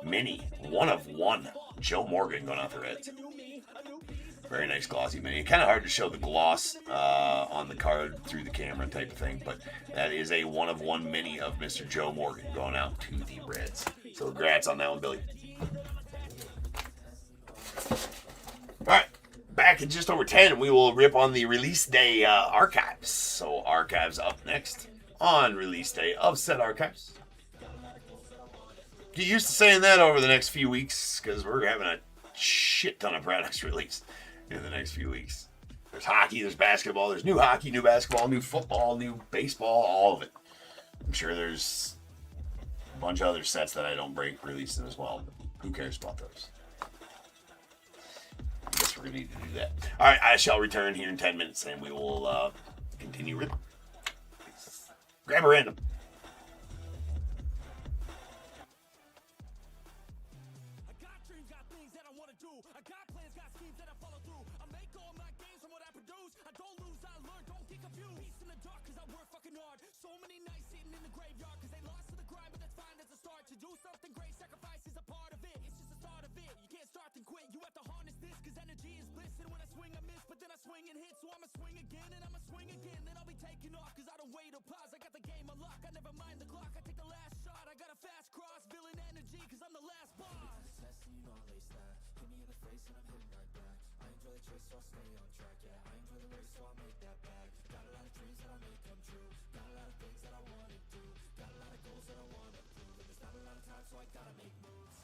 Speaker 2: mini, 1 of 1. Joe Morgan going off the Reds. Very nice glossy mini. Kind of hard to show the gloss on the card through the camera type of thing, but that is a 1 of 1 mini of Mr. Joe Morgan going out to the Reds. So congrats on that one, Billy. All right, back in just over 10, we will rip on the release day archives. So archives up next on release day of said archives. Get used to saying that over the next few weeks because we're having a shit ton of products released in the next few weeks. There's hockey, there's basketball, there's new hockey, new basketball, new football, new baseball, all of it. I'm sure there's a bunch of other sets that I don't break releasing as well, but who cares about those? I guess we're going to need to do that. All right, I shall return here in 10 minutes and we will continue ripping. Grab a random.
Speaker 1: So many nights sitting in the graveyard cause they lost to the grind, but that's fine as a start. To do something great, sacrifice is a part of it. It's just the start of it. You can't start then quit. You have to harness this cause energy is bliss. And when I swing I miss, but then I swing and hit. So I'ma swing again and I'ma swing again. Then I'll be taking off cause I don't wait or pause. I got the game unlocked, I never mind the clock. I take the last shot, I got a fast cross. Villain energy cause I'm the last boss. Hit me in the face and I'm hitting right back. I enjoy the chase so I'll stay on track. Yeah, I enjoy the race so I'll make that bag. Got a lot of dreams that I'll make come true. Got a lot of things that I wanna do. Got a lot of goals that I wanna prove. And there's not a lot of time so I gotta make moves.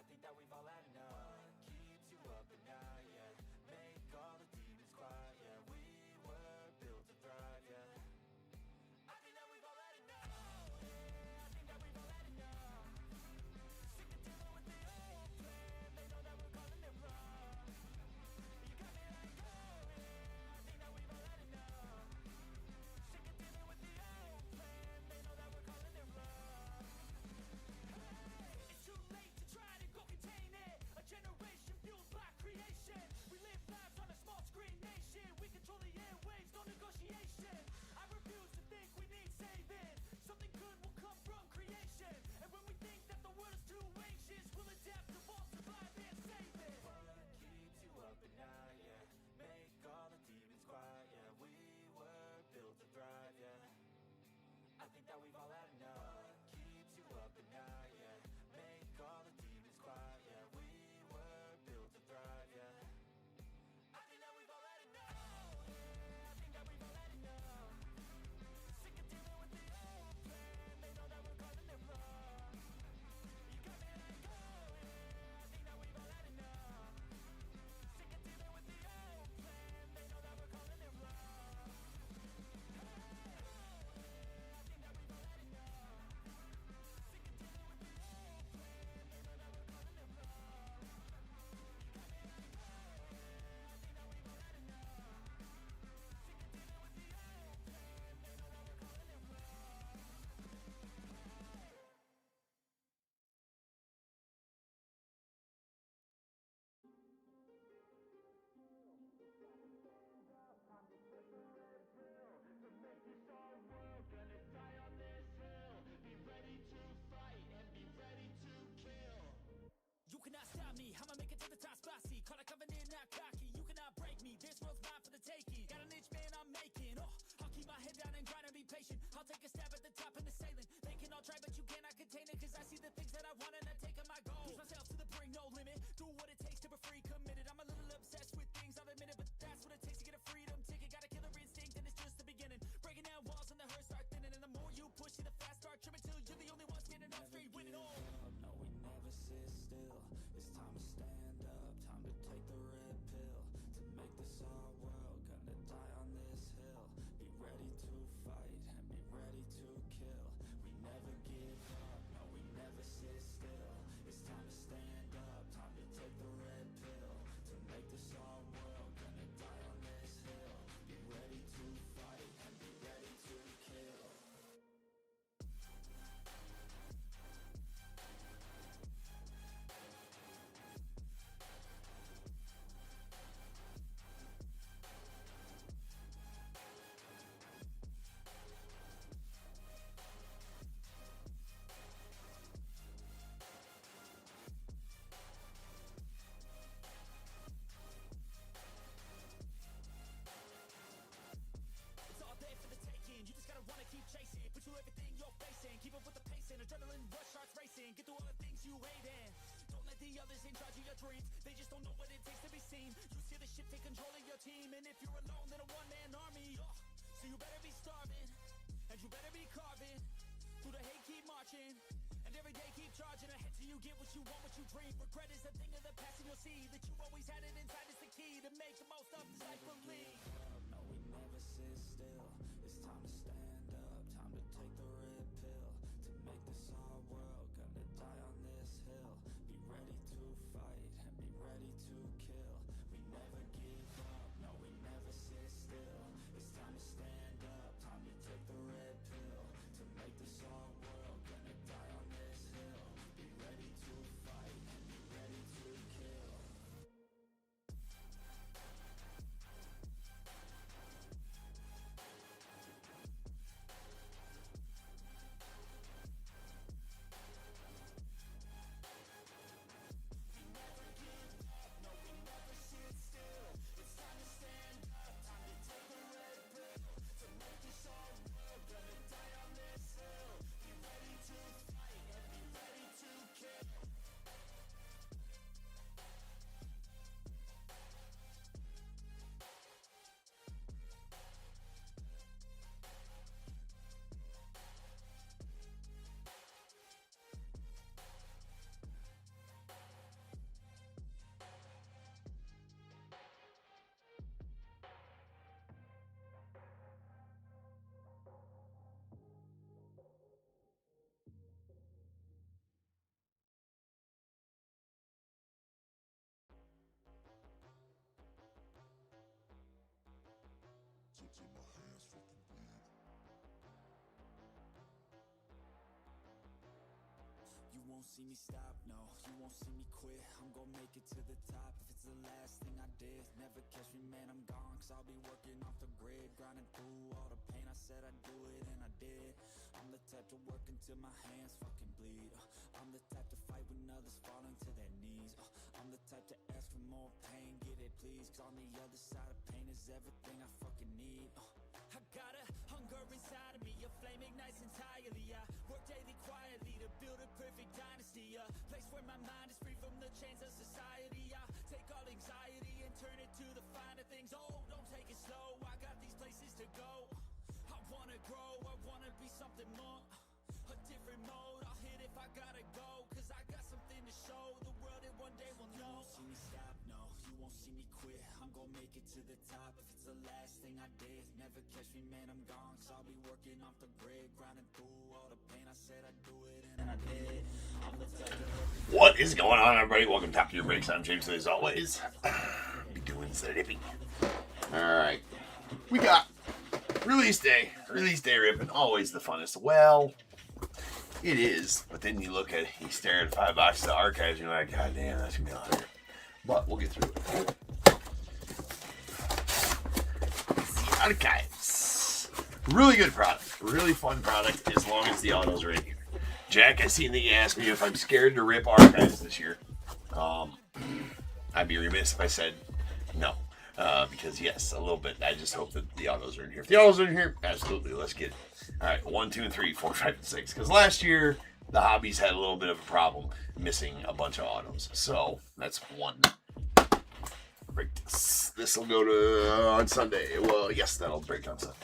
Speaker 1: think that we've all had enough. What keeps you up at night, yeah? Make all the demons quiet, yeah. We were built to thrive, yeah. I think that we've all had enough. Oh, yeah, I think that we've all had enough. Sick of dealing with the old plan. They know that we're calling it wrong. You got me like, oh, yeah, I think that we've all had enough. Sick of dealing with the old plan. They know that we're calling it wrong. Hey, it's too late to try to go contain it. A generation fueled by creation. We live lives on a small screen nation. We control the airwaves, no negotiation. I refuse to think we need saving. Something good will come from creation. And when we think that the world is too anxious, we'll adapt, evolve, survive, and save it. What keeps you up at night, yeah? Make all the demons quiet, yeah. We were built to thrive, yeah. I think that we've all had enough. What keeps you up at night, yeah? Make all the demons quiet, yeah. We were built to thrive, yeah. I think that we've all had enough. Oh, yeah, I think that we've all had enough. Sick of dealing with the old plan. They know that we're calling it wrong. You got me like, oh, yeah, I think that we've all had enough. Sick of dealing with the old plan. They know that we're calling it wrong. Hey, oh, yeah, I think that we've all had enough. Sick of dealing with the old plan. They know that we're calling it wrong. You got me like, oh, yeah, I think that we've all had enough. Sick of dealing with the old plan. They know that we're calling it wrong. You cannot stop me, I'ma make it to the top spicy. Call a covenant, not cocky. You cannot break me, this world's mine for the taking. Got an itch, man, I'm making. Oh, I'll keep my head down and grind and be patient. I'll take a stab at the top and the sailing. They can all try, but you cannot contain it. Cause I see the things that I want and I take on my goal. Push myself to the brink, no limit. Do what it takes to be free, committed. I'm a little obsessed with things, I'll admit it. But that's what it takes to get a freedom ticket. Got a killer instinct and it's just the beginning. Breaking down walls and the hurt start thinning. And the more you push, see the fast start trimming. Till you're the only one standing up straight, winning all. No, we never sit still. It's time to stand up, time to take the red pill. To make this our world, gonna die on this hill. Be ready to fight and be ready to kill. We never give up, no, we never sit still. It's time to stand up, time to take the red pill. To make this our world, gonna die on this hill. Be ready to fight and be ready to kill. You just gotta wanna keep chasing, put you everything you're facing. Keep up with the pace and adrenaline rush starts racing. Get through all the things you hate in. Don't let the others in charge of your dreams. They just don't know what it takes to be seen. You see the ship take control of your team. And if you're alone, then a one-man army. So you better be starving, and you better be carving. Through the hate, keep marching, and every day keep charging ahead till you get what you want, what you dream. Regret is a thing of the past, and you'll see that you always had it inside. Is the key to make the most of this life. Believe. No, we never sit still. It's time to stand up, time to take the red pill. To make this our world, gonna die on this hill. Be ready to fight and be ready to kill. We never give up, no, we never sit still. It's time to stand up, time to take the red pill. To make this our world, gonna die on this hill. Be ready to fight and be ready to kill. won't see me stop, no, you won't see me quit. I'm gonna make it to the top if it's the last thing I did. Never catch me, man, I'm gone, cause I'll be working off the grid, grinding through all the pain. I said I'd do it and I did. I'm the type to work until my hands fucking bleed. I'm the type to fight when others falling to their knees. I'm the type to ask for more pain, get it please, cause on the other side of pain is everything I fucking need. I got a hunger inside of me, a flame ignites entirely. I work daily quietly to build a perfect dynasty, a place where my mind is free from the chains of society. I take all anxiety and turn it to the finer things. Oh, don't take it slow, I got these places to go. I wanna grow, I wanna be something more, a different mode. I'll hit if I gotta go, cause I got something to show the world that one day will know. You won't see me stop, no, you won't see me quit. I'm gonna make it to the top if it's the last thing I did. Never catch me, man, I'm gone, cause I'll be working off the grid, grinding through all the pain. I said I'd do it and I did. I'm the type to...
Speaker 2: What is going on, everybody? Welcome to Top Tier Breaks. I'm James, as always. Be doing zippy. Alright. We got release day. Release day ripping. Always the funnest. Well, it is. But then you look at it, you stare at 5 boxes of archives, and you're like, God damn, that's gonna be a lot here. But we'll get through it. Archives. Really good product. Really fun product as long as the autos are in here. Jack, I seen that you asked me if I'm scared to rip archives this year. I'd be remiss if I said no. Because yes, a little bit. I just hope that the autos are in here. If the autos are in here, absolutely, let's get it. All right, 1, 2, and 3, 4, 5, and 6. Because last year the hobbies had a little bit of a problem missing a bunch of autos. So that's one. Break this. This will go to on Sunday. Well, yes, that'll break on Sunday.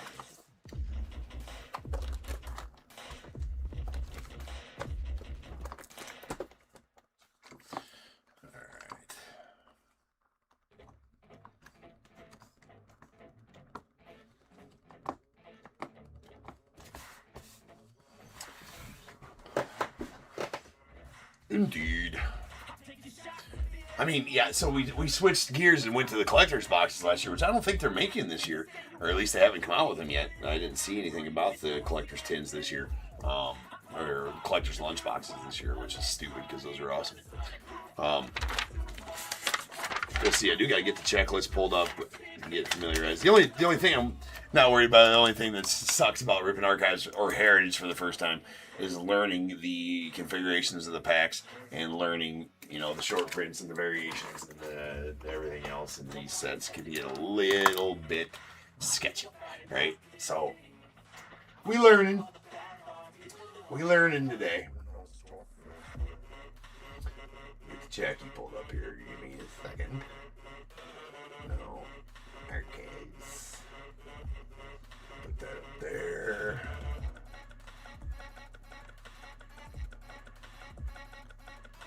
Speaker 2: Indeed. I mean, yeah, so we switched gears and went to the collector's boxes last year, which I don't think they're making this year, or at least they haven't come out with them yet. I didn't see anything about the collector's tins this year, or collector's lunch boxes this year, which is stupid because those are awesome. Let's see, I do got to get the checklist pulled up and get familiarized. The only thing I'm not worried about, the only thing that sucks about ripping archives or heritage for the first time is learning the configurations of the packs and learning, the short prints and the variations and everything else in these sets can get a little bit sketchy, right? So we learning today. Get the Jackie pulled up here. Give me a second. No, archives. Put that up there.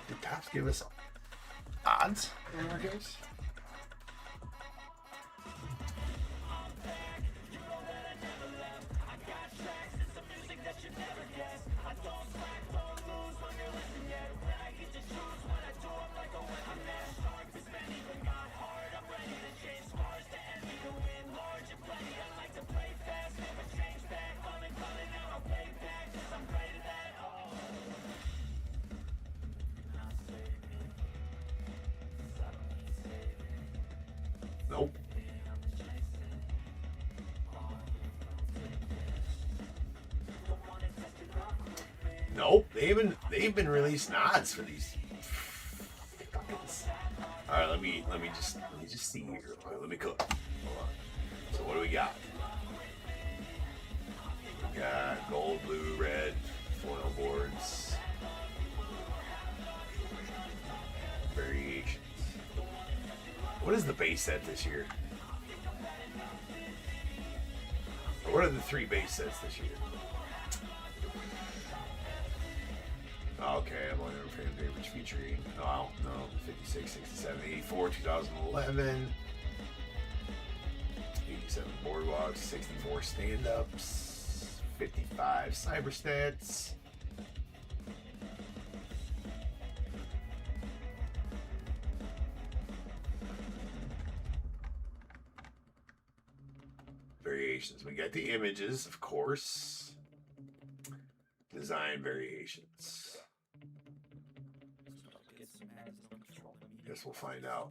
Speaker 2: Did TOPPs give us odds in our case? Nope. Nope. They've been releasing odds for these. All right, let me just see here. Let me cook. Hold on. So what do we got? We got gold, blue, red, foil boards, variations. What is the base set this year? Or what are the 3 base sets this year? Okay, I'm only on favorites featuring, no, 56, 67, 84, 2011, 87 boardwalks, 64 stand-ups, 55 cyber stats. Variations. We got the images, of course. Design variations. Guess we'll find out.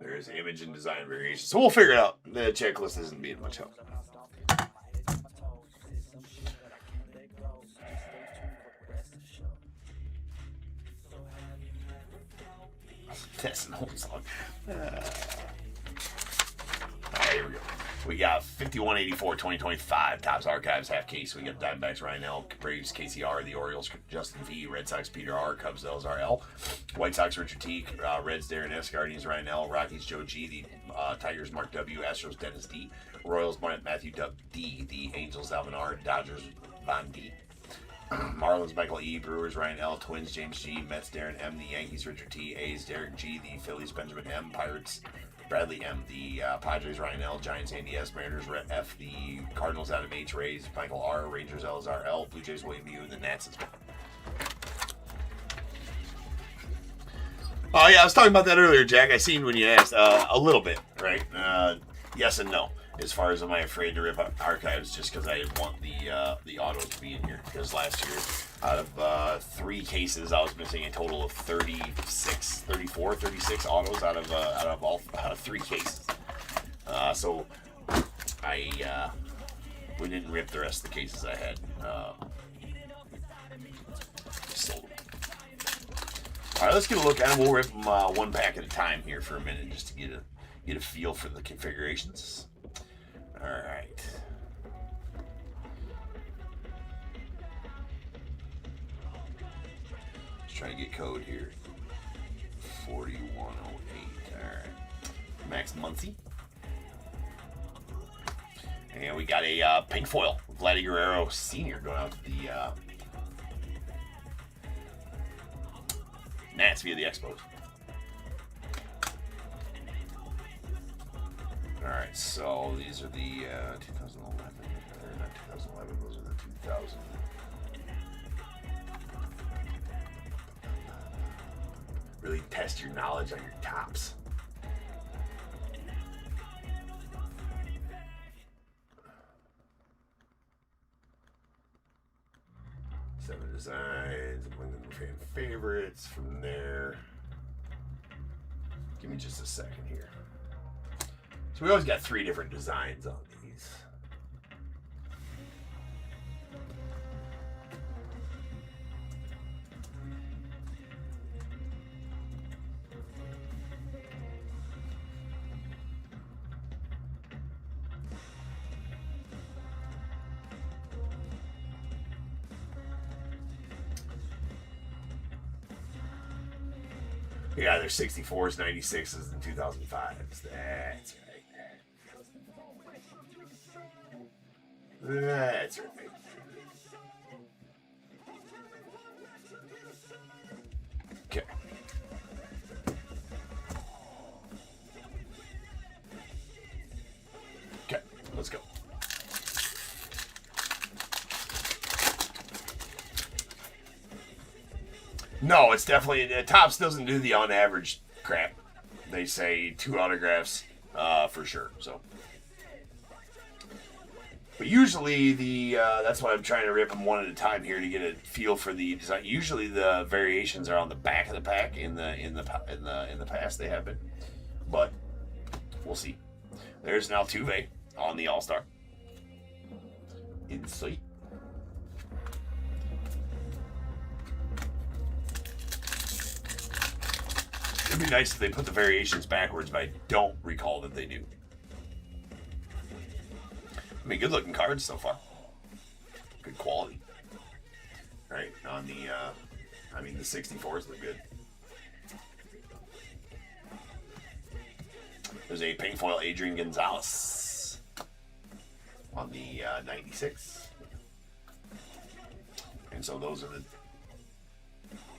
Speaker 2: There's image and design variations. So we'll figure it out. The checklist isn't being much help. That's an old song. All right, here we go. We got 5184 2025 Topps Archives half case. We got Diamondbacks Ryan L, Braves KCR, the Orioles Justin V, Red Sox Peter R, Cubs LZRL, White Sox Richard T, Reds Darren S, Guardians Ryan L, Rockies Joe G, the Tigers Mark W, Astros Dennis D, Royals Matthew D, the Angels Alvin R, Dodgers Von D, Marlins Michael E, Brewers Ryan L, Twins James G, Mets Darren M, the Yankees Richard T, A's Derek G, the Phillies Benjamin M, Pirates Bradley M, the Padres Ryan L, Giants Andy S, Mariners F, the Cardinals Adam H, Rays Michael R, Rangers LZR L, Blue Jays William U, and the Nats as well. Oh yeah, I was talking about that earlier, Jack. I seen when you asked a little bit, right? Yes and no. As far as am I afraid to rip archives just because I want the auto to be in here? Because last year, out of 3 cases, I was missing a total of 36 autos out of 3 cases. So we didn't rip the rest of the cases I had. Sold them. All right, let's get a look at them. We'll rip them one pack at a time here for a minute just to get a feel for the configurations. All right. Let's try to get code here. 4108. All right. Max Muncy. And we got a pink foil. Vladdy Guerrero Sr. going out to the Nats via the Expos. Alright, so these are the 2011. They're not 2011, those are the 2000. Really test your knowledge on your tops. Seven designs, among the fan favorites from there. Give me just a second here. So we always got 3 different designs on these. Yeah, there's 64s, 96s, and 2005s. That's right. That's right. Okay. Okay, let's go. No, it's definitely Topps doesn't do the on average crap. They say 2 autographs for sure. So, but usually that's why I'm trying to rip them one at a time here to get a feel for the design. Usually the variations are on the back of the pack in the past they have been, but we'll see. There's an Altuve on the All Star. Insight. It'd be nice if they put the variations backwards, but I don't recall that they do. I mean, good looking cards so far. Good quality. Right, on the, the 64s look good. There's a pink foil Adrian Gonzalez on the 96. And so those are the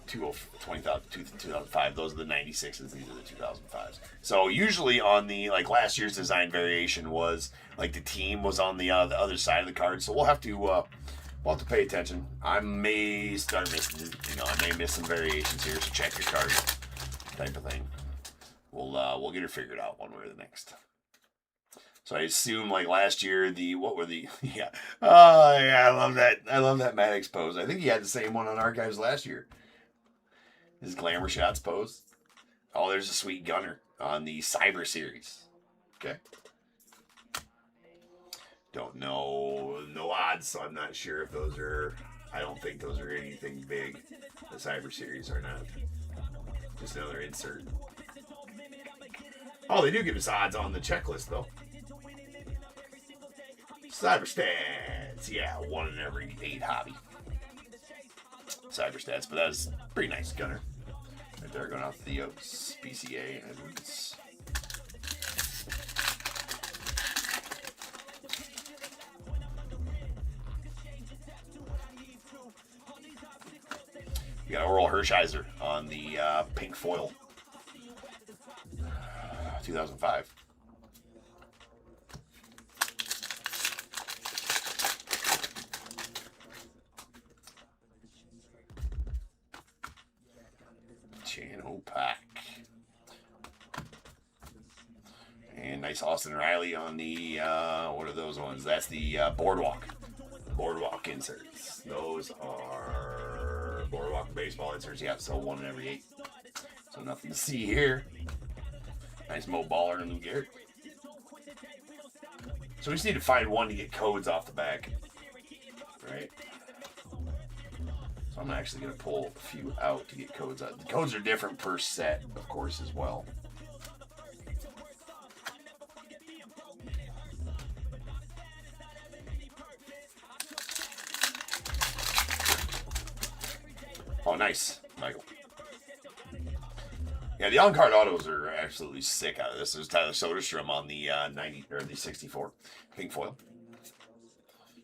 Speaker 2: 2005. Those are the 96s. These are the 2005s. So usually on the, like last year's design variation was like the team was on the other side of the card. So we'll have to pay attention. I may start missing, I may miss some variations here. So check your card type of thing. We'll get it figured out one way or the next. So I assume like last year yeah. Oh yeah, I love that Maddox pose. I think he had the same one on Archives last year. His Glamour Shots pose. Oh, there's a sweet Gunner on the Cyber Series. Okay. Don't know no odds, so I'm not sure if those are. I don't think those are anything big. The Cyber Series are not. Just another insert. Oh, they do give us odds on the checklist, though. Cyber Stats. Yeah, 1 in every 8 hobby. Cyber Stats, but that was pretty nice Gunner. Right there, going out to the Oaks, PCA, Edwards. You got Oral Hershiser on the pink foil. 2005. Channel Pack. And nice Austin Riley on the, what are those ones? That's the Boardwalk. Boardwalk inserts. Those are Boardwalk baseball inserts. Yeah, so 1 in every 8. So nothing to see here. Nice Mo Baller and Lou Gehrig. So we just need to find one to get codes off the back. Right? So I'm actually going to pull a few out to get codes out. The codes are different per set, of course, as well. Oh, nice, Michael. Yeah, the on-card autos are absolutely sick out of this. There's Tyler Soderstrom on the 90 or the 64 pink foil.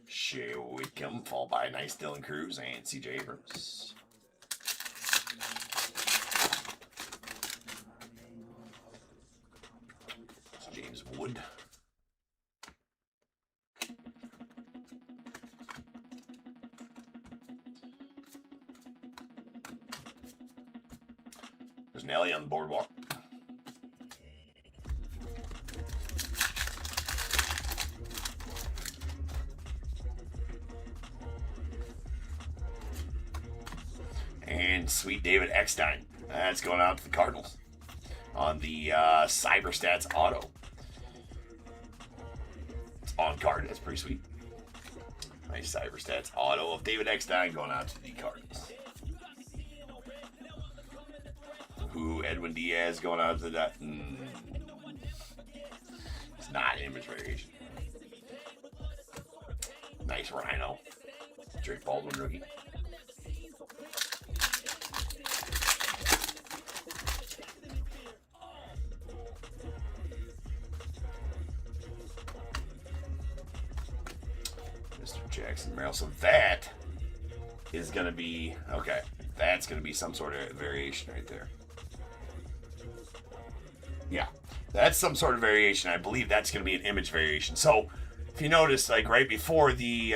Speaker 2: Shea Whitcomb, followed by nice Dylan Cruz and CJ Abrams. James Wood. There's Nelly on the Boardwalk. And sweet David Eckstein. That's going out to the Cardinals on the Cyber Stats auto. It's on card. That's pretty sweet. Nice Cyber Stats auto of David Eckstein going out to the Cardinals. Who Edwin Diaz going out to that? It's not image variation. Nice Rhino. Drake Baldwin rookie. Mr. Jackson Merrill. So that is going to be, okay, that's going to be some sort of variation right there. Yeah, that's some sort of variation. I believe that's going to be an image variation. So if you notice, like right before the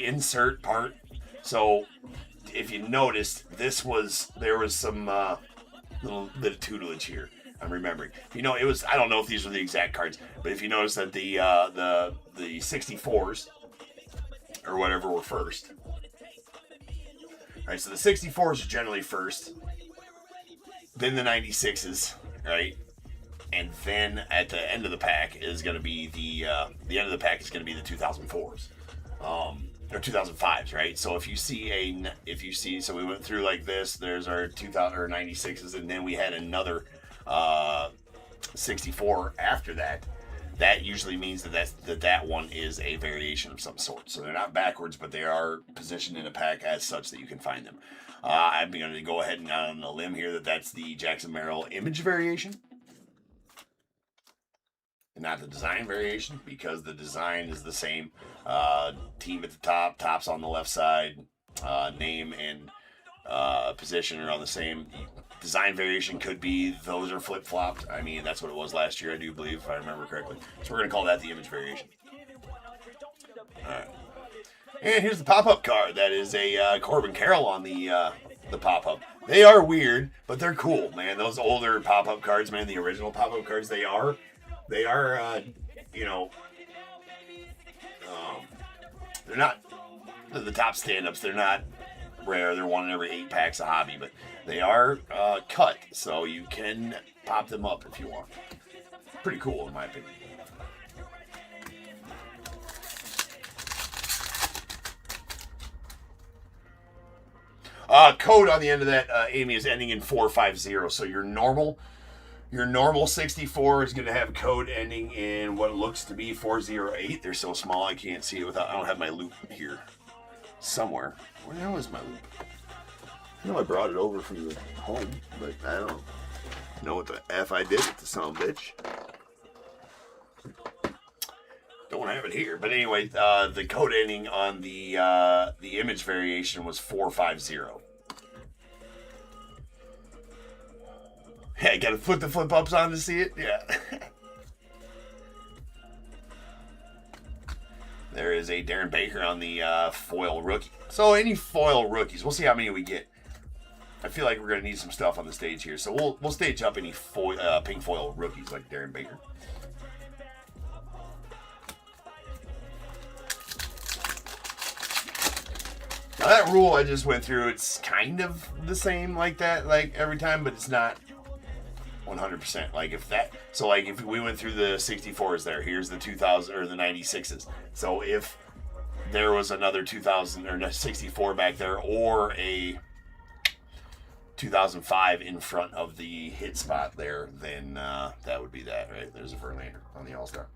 Speaker 2: insert part. So if you noticed, there was some little bit of tutelage here. I'm remembering. You know, it was. I don't know if these were the exact cards, but if you notice that the 64s or whatever were first. All right, so the 64s are generally first, then the 96s. Right, and then at the end of the pack is going to be the end of the pack is going to be the 2004s, or 2005s, right? So if you see, so we went through like this. There's our 2000 or 96s, and then we had another 64 after that. That usually means that one is a variation of some sort. So they're not backwards, but they are positioned in a pack as such that you can find them. I'm going to go ahead and on a limb here that's the Jackson Merrill image variation. And not the design variation, because the design is the same. Team at the top, tops on the left side, name and position are on the same. Design variation could be those are flip-flopped. I mean, that's what it was last year, I do believe, if I remember correctly. So we're going to call that the image variation. All right. And here's the pop-up card. That is a Corbin Carroll on the pop-up. They are weird, but they're cool, man. Those older pop-up cards, man, the original pop-up cards, they are, you know, they're not the top stand-ups. They're not rare. They're 1 in every 8 packs of hobby, but they are cut, so you can pop them up if you want. Pretty cool, in my opinion. Code on the end of that, Amy, is ending in 450. So your normal 64 is going to have code ending in what looks to be 408. They're so small I can't see it without. I don't have my loop here somewhere. Where the hell is my loop? I know I brought it over from the home, but I don't know what the F I did with the son of a bitch. Don't have it here, but anyway, the code ending on the image variation was 450. Hey, gotta put the flip ups on to see it. Yeah. There is a Darren Baker on the foil rookie. So any foil rookies, we'll see how many we get. I feel like we're gonna need some stuff on the stage here, so we'll stage up any pink foil rookies like Darren Baker. Now that rule I just went through, it's kind of the same like that, like every time, but it's not 100%. Like if we went through the 64s there, here's the 2000 or the 96s. So if there was another 2000 or 64 back there, or a 2005 in front of the hit spot there, then that would be that, right? There's a Verlander on the All-Star.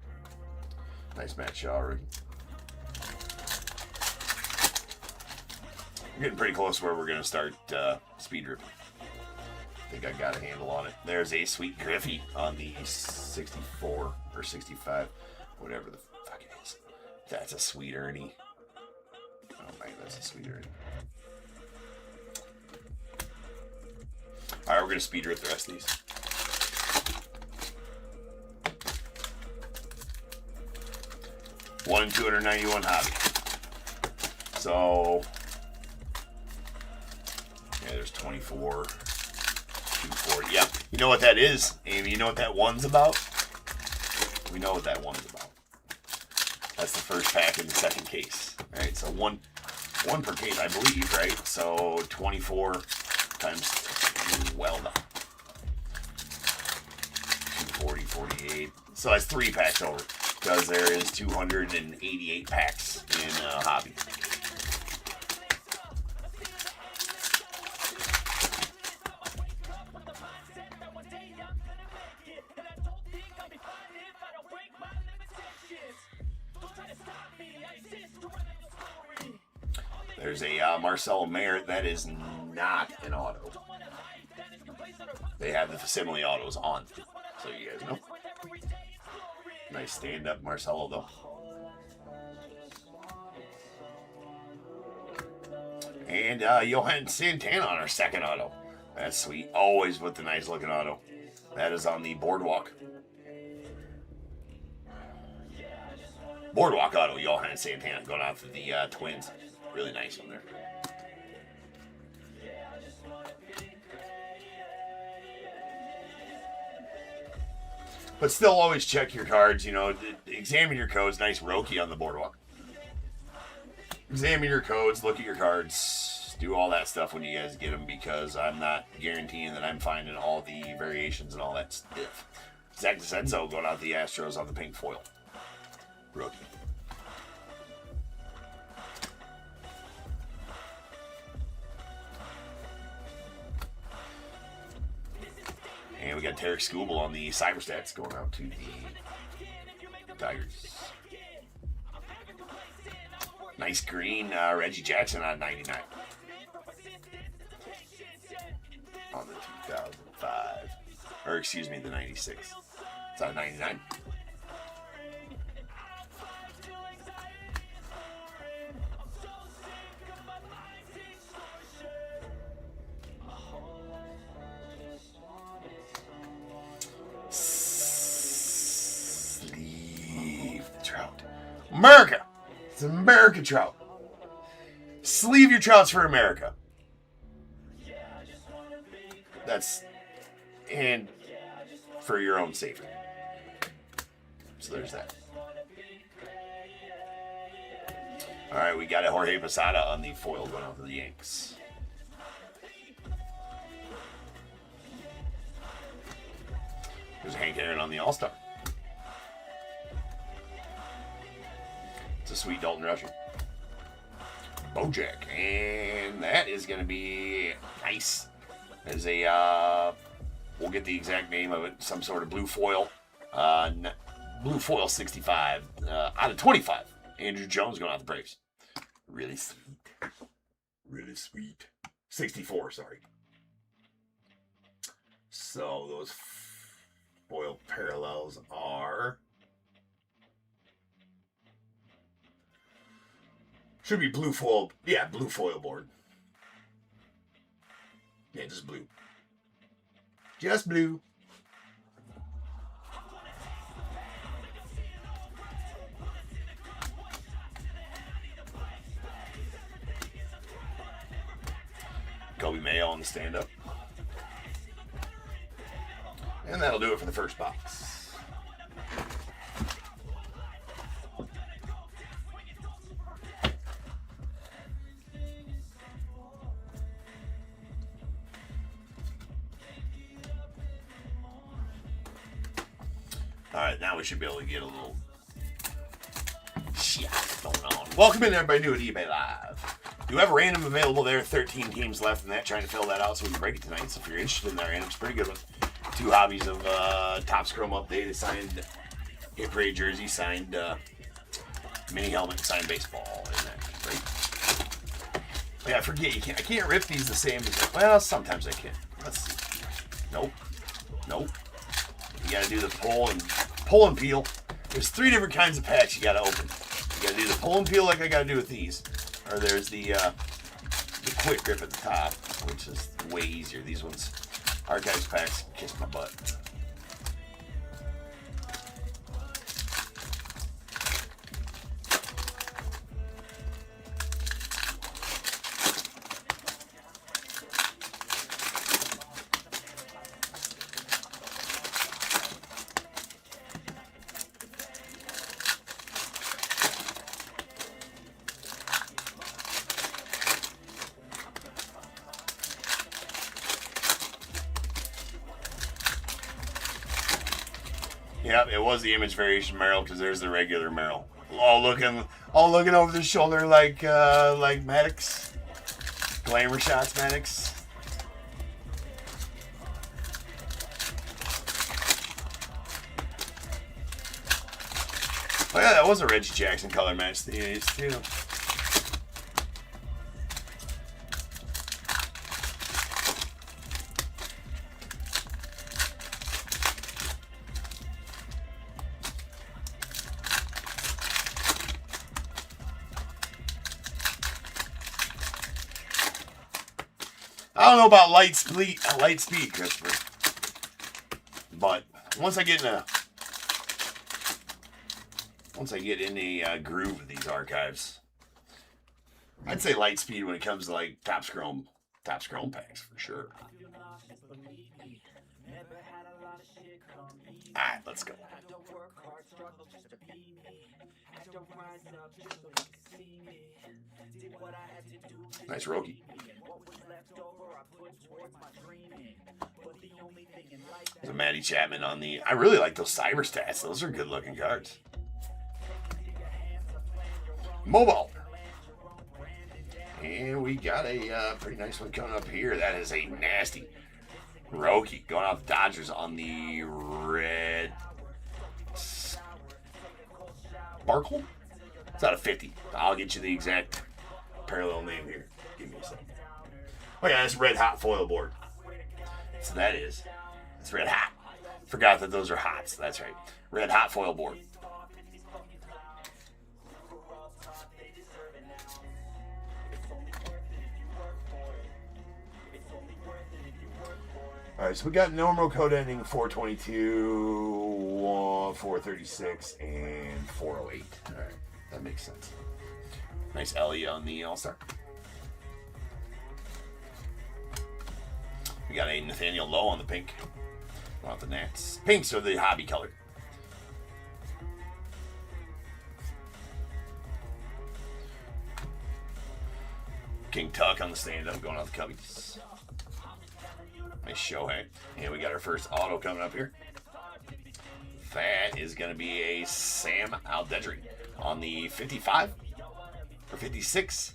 Speaker 2: Nice Matt Shaw rookie. We're getting pretty close to where we're going to start speed ripping. I think I got a handle on it. There's a sweet Griffey on the 64 or 65, whatever the fuck it is. That's a sweet Ernie. Oh man, that's a sweet Ernie. All right, we're going to speed rip the rest of these. One in 291 hobby. So, yeah, there's 24, 240. Yep. You know what that is, Amy? You know what that one's about? We know what that one's about. That's the first pack in the second case. All right, so one per case, I believe, right? So 24 times 12. 240, 48. So that's 3 packs over, because there is 288 packs in hobby. There's a Marcelo Merritt. That is not an auto. They have the facsimile autos on, so you guys know. Nice stand-up Marcelo, though. And Johan Santana on our second auto. That's sweet. Always with the nice-looking auto. That is on the Boardwalk. Boardwalk auto, Johan Santana, going out to the Twins. Really nice one there. But still always check your cards, you know, examine your codes. Nice Roki on the Boardwalk. Examine your codes, look at your cards, do all that stuff when you guys get them, because I'm not guaranteeing that I'm finding all the variations and all that stuff. Zach DeCenzo going out the Astros on the pink foil. Rookie. And we got Tarek Skubal on the Cyberstats going out to the Tigers. Nice green Reggie Jackson on 99. On the 2005. Or excuse me, the 96. It's on 99. America. It's America trout. Sleeve your trouts for America. That's, and for your own safety. So there's that. All right, we got a Jorge Posada on the foil going out to the Yanks. Hank Aaron on the All-Star. It's a sweet Dalton Rusher. Bojack. And that is going to be nice. There's a, we'll get the exact name of it, some sort of blue foil. Blue foil 65 out of 25. Andrew Jones going out the Braves. Really sweet. Really sweet. 64, sorry. So those foil parallels are... Should be blue foil. Yeah, blue foil board. Yeah, just blue. Just blue. Kobe Mayo on the stand-up. And that'll do it for the first box. Alright, now we should be able to get a little shit going on. Welcome in everybody new at eBay Live. You have a random available there, 13 teams left in that, trying to fill that out so we can break it tonight. So if you're interested in that random, it's a pretty good one. 2 hobbies of Topps Chrome Update, signed hit parade jersey, signed mini helmet, signed baseball. Isn't that great? Yeah, I forget, I can't rip these the same as, well, sometimes I can. Let's see. Nope. You gotta do the pull and peel. There's 3 different kinds of packs you gotta open. You gotta do the pull and peel like I gotta do with these. Or there's the quick grip at the top, which is way easier. These ones, archives packs, kiss my butt. Yep, it was the image variation Merrill because there's the regular Merrill. All looking over the shoulder like Maddox, glamour shots Maddox. Oh yeah, that was a Reggie Jackson color match these too. I don't know about light speed, Christopher. But once I get in a groove of these archives, I'd say light speed when it comes to like Topps Chrome packs for sure. Alright, let's go. Nice rookie. There's a Matty Chapman on the... I really like those cyber stats. Those are good looking cards. Mobile. And we got a pretty nice one coming up here. That is a nasty rookie going off Dodgers on the red Sparkle. It's out of 50. I'll get you the exact parallel name here. Give me a second. Oh yeah, that's red hot foil board. So that is. It's red hot. Forgot that those are hots. That's right. Red hot foil board. All right, so we got normal code ending 422, 436, and 408. All right, that makes sense. Nice Ellie on the All-Star. We got a Nathaniel Lowe on the pink. Not the Nats. Pinks are the hobby color. King Tuck on the stand-up going off the Cubbies. Nice Shohei. And we got our first auto coming up here. That is going to be a Sam Aldedri on the 55 or 56.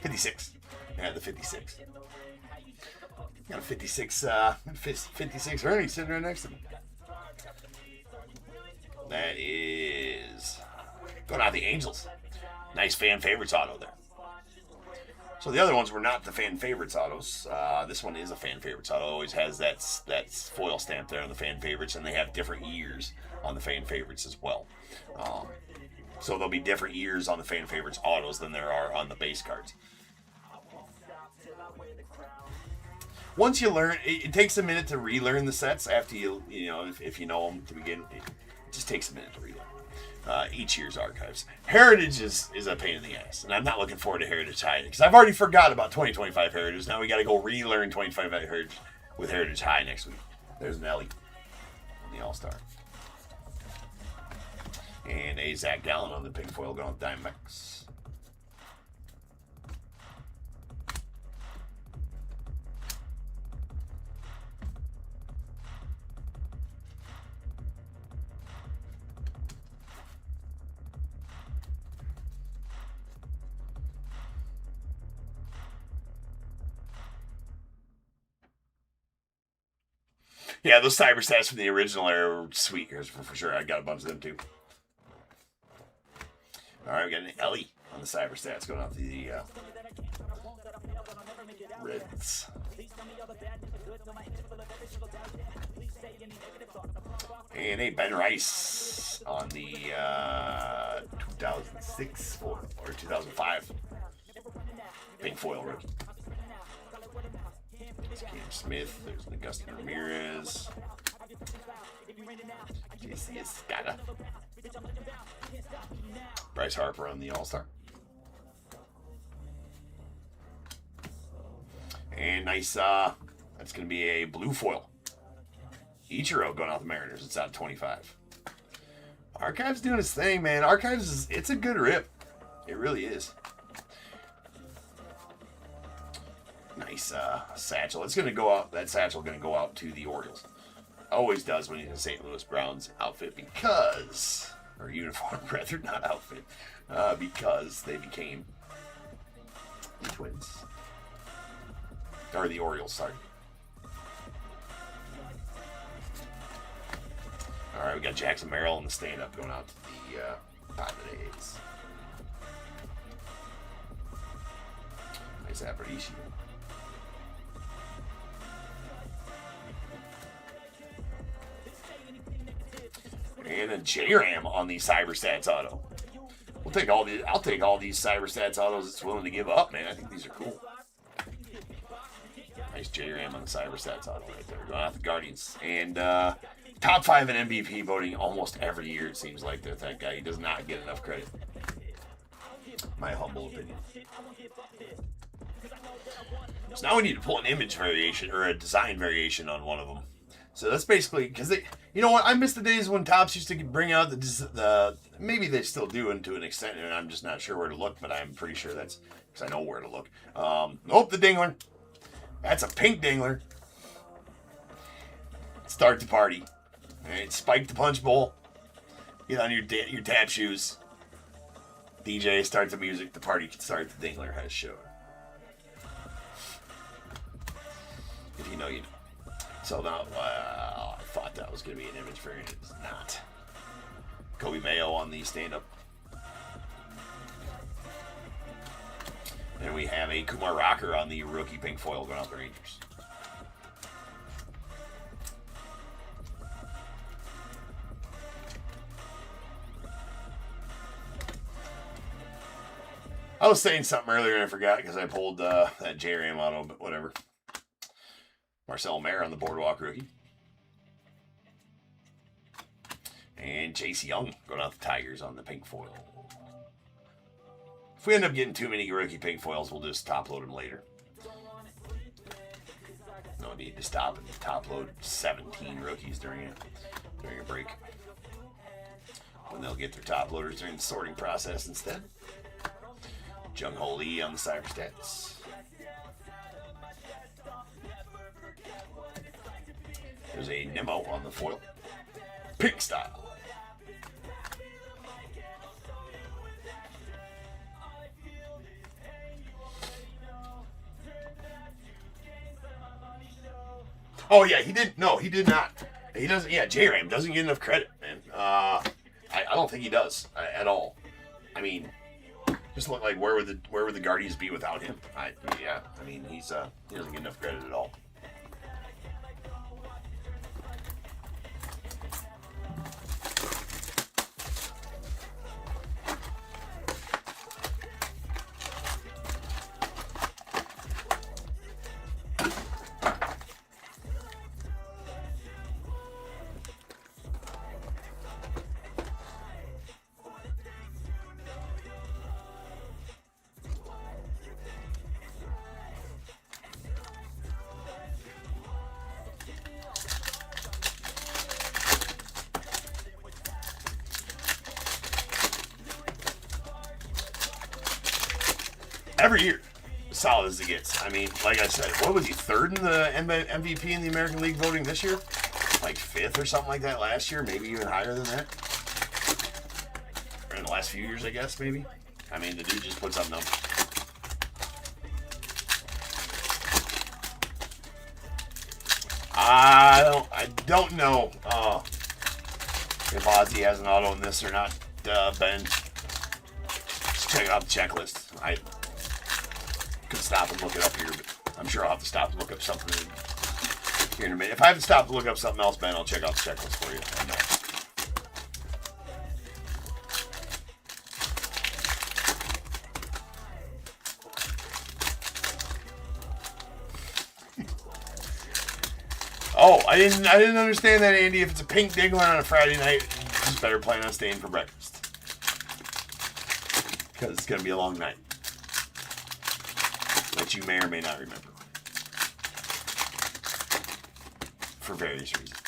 Speaker 2: 56. Yeah, the 56. Got a 56 Ernie sitting right next to me. That is going out the Angels. Nice fan favorites auto there. So the other ones were not the fan favorites autos. This one is a fan favorites auto. Always has that foil stamp there on the fan favorites, and they have different years on the fan favorites as well. So there'll be different years on the fan favorites autos than there are on the base cards. Once you learn, it takes a minute to relearn the sets after you know, if you know them to begin. It just takes a minute to relearn. Each year's archives. Heritage is a pain in the ass, and I'm not looking forward to Heritage High because I've already forgot about 2025 Heritage. Now we got to go relearn 2025 Heritage with Heritage High next week. There's an Ellie on the All-Star. And a Zach Gallen on the pink foil going with Diamondbacks. Yeah, those cyber stats from the original are sweet for sure. I got a bunch of them too. All right, we got an Ellie on the cyber stats going off the Reds. And a Ben Rice on the 2006 or 2005 pink foil rookie. There's Cam Smith. There's an Augustin Ramirez. JC Escada. Bryce Harper on the All-Star. And nice, that's going to be a blue foil. Ichiro going out the Mariners. It's out of 25. Archives doing its thing, man. Archives, it's a good rip. It really is. Nice satchel. It's going to go out. That satchel going to go out to the Orioles. Always does when he's in St. Louis Browns outfit because, or uniform rather, not outfit, because they became the Twins. Or the Orioles, sorry. All right, we got Jackson Merrill in the stand-up going out to the Padres. Nice Aparicio. And a J-Ram on the Cyber Stats auto. I'll take all these Cyber Stats autos it's willing to give up, man. I think these are cool. Nice J-Ram on the Cyber Stats auto right there. Going out the Guardians. And top 5 in MVP voting almost every year, it seems like that guy. He does not get enough credit. My humble opinion. So now we need to pull an image variation or a design variation on one of them. So that's basically because they, you know what? I miss the days when Topps used to bring out the maybe they still do to an extent, and I'm just not sure where to look. But I'm pretty sure that's because I know where to look. Nope, the Dingler. That's a pink Dingler. Start the party. All right, spike the punch bowl. Get on your tap shoes. DJ, start the music. The party can start. The Dingler has shown. If you know, you know. So now, I thought that was going to be an image variant. It's not. Kobe Mayo on the stand-up. And we have a Kumar Rocker on the rookie pink foil going out the Rangers. I was saying something earlier and I forgot because I pulled that J-Ram auto, but whatever. Marcel Mayer on the Boardwalk rookie. And Chase Young going out the Tigers on the pink foil. If we end up getting too many rookie pink foils, we'll just top load them later. No need to stop and top load 17 rookies during a break. When they'll get their top loaders during the sorting process instead. Jung Ho Lee on the Cyber Stats. There's a Nemo on the foil. Pink style. Oh yeah, he did. No, he did not. He doesn't. Yeah, J-Ram doesn't get enough credit, man. I don't think he does at all. I mean, just look like where would the Guardians be without him? I mean, he doesn't get enough credit at all. Every year, solid as it gets. I mean, like I said, what was he, third in the MVP in the American League voting this year? Like fifth or something like that last year, maybe even higher than that. Or in the last few years, I guess, maybe. I mean, the dude just puts up numbers. I don't know if Ozzy has an auto in this or not, Ben. Just check out the checklist. I could stop and look it up here, but I'm sure I'll have to stop and look up something here in a minute. If I have to stop to look up something else, Ben, I'll check out the checklist for you. Oh, I didn't understand that, Andy. If it's a pink dingler on a Friday night, you just better plan on staying for breakfast. Because it's going to be a long night. That you may or may not remember. For various reasons.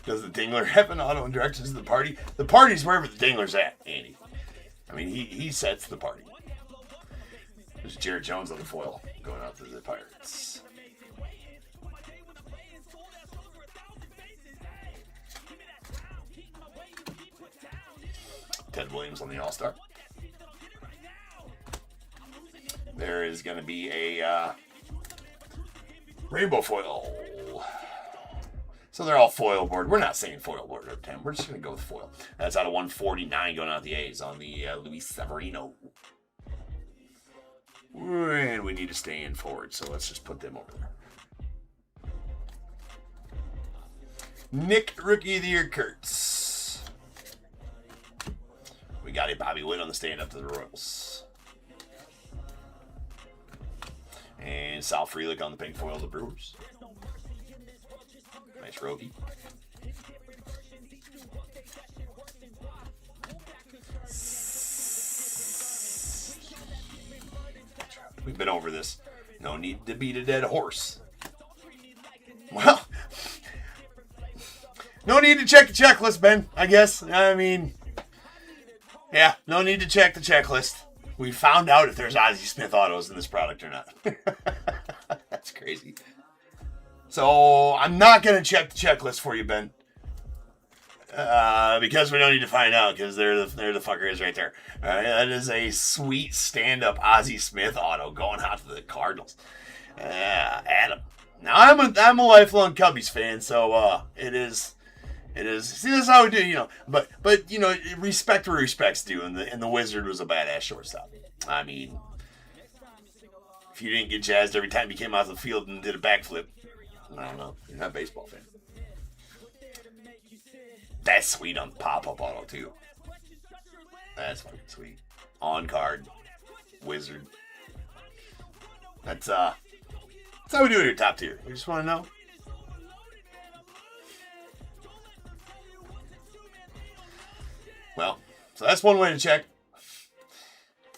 Speaker 2: Does the dingler have an auto and directions to the party? The party's wherever the dingler's at, Andy. I mean, he sets the party. There's Jared Jones on the foil going out to the Pirates. Ted Williams on the All-Star. There is going to be a rainbow foil. So they're all foil board. We're not saying foil board every time. We're just going to go with foil. That's out of 149 going out the A's on the Luis Severino. And we need to stay in forward, so let's just put them over there. Nick, Rookie of the Year, Kurtz. We got a Bobby Witt on the stand-up to the Royals. And Sal Frelick on the pink foil to the Brewers. Nice Rogie. We've been over this. No need to beat a dead horse. Well, no need to check the checklist, Ben, I guess. I mean, yeah, no need to check the checklist. We found out if there's Ozzie Smith autos in this product or not. That's crazy. So I'm not going to check the checklist for you, Ben. Because we don't need to find out, because there the fucker is right there. That is a sweet stand-up Ozzie Smith auto going out to the Cardinals. Adam. Now I'm a lifelong Cubbies fan, so it is. See, this is how we do, you know. But you know, respect where respect's due, and the Wizard was a badass shortstop. I mean, if you didn't get jazzed every time he came out of the field and did a backflip, I don't know. You're not a baseball fan. That's sweet on pop-up auto, too. That's fucking sweet. On card. Wizard. That's how we do it here, top tier. You just want to know? Well, So that's one way to check.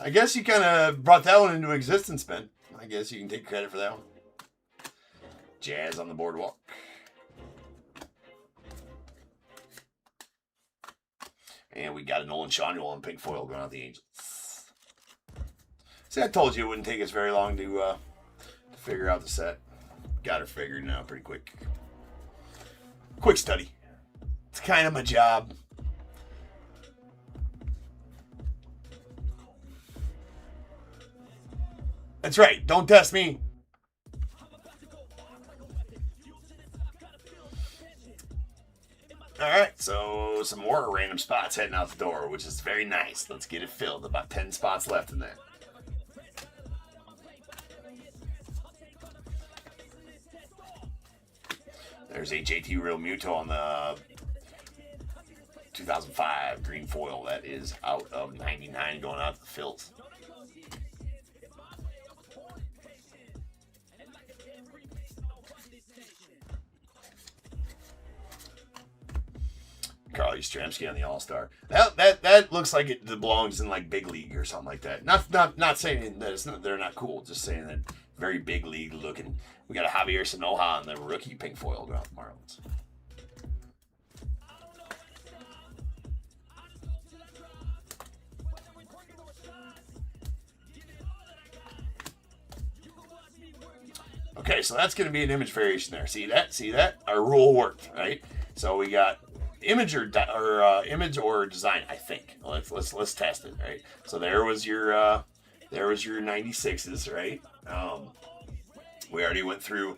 Speaker 2: I guess you kind of brought that one into existence, Ben. I guess you can take credit for that one. Jazz on the boardwalk. And we got a Nolan Shawnwell and pink foil going out the Angels. See, I told you it wouldn't take us very long to figure out the set. Got her figured now pretty quick. Quick study. It's kind of my job. That's right. Don't test me. All right, so some more random spots heading out the door, which is very nice. Let's get it filled. About 10 spots left in there. There's a JT Real Muto on the 2005 green foil. That is out of 99 going out to the fills. Carl Yastrzemski on the All-Star. That looks like it belongs in like big league or something like that. Not saying that they're not cool. Just saying that very big league looking. We got a Javier Sanoja on the rookie pink foil going out the Marlins. Okay, so that's going to be an image variation there. See that? See that? Our rule worked, right? So we got image or design, I think. Let's test it, right? So there was your 96s, right? We already went through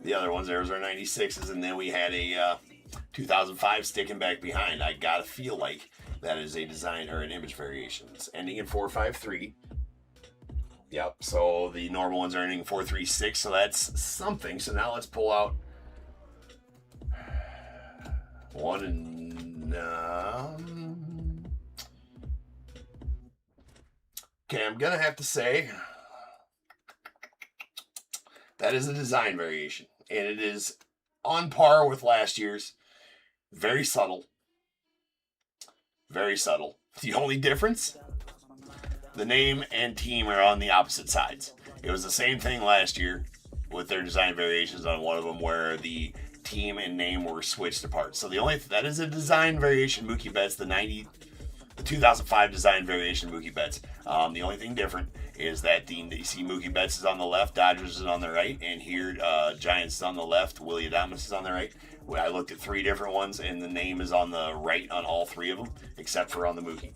Speaker 2: the other ones. There was our 96s, and then we had a 2005 sticking back behind. I gotta feel like that is a design or an image variation. It's ending in 453. Yep. So the normal ones are ending in 436. So that's something. So now let's pull out one and okay, I'm gonna have to say that is a design variation, and it is on par with last year's. Very subtle. Very subtle. The only difference, the name and team are on the opposite sides. It was the same thing last year with their design variations on one of them where the team and name were switched apart. So that is a design variation Mookie Betts, the 2005 design variation Mookie Betts. The only thing different is that you see Mookie Betts is on the left, Dodgers is on the right, and here Giants is on the left, Willie Adames is on the right. I looked at 3 different ones, and the name is on the right on all 3 of them, except for on the Mookie.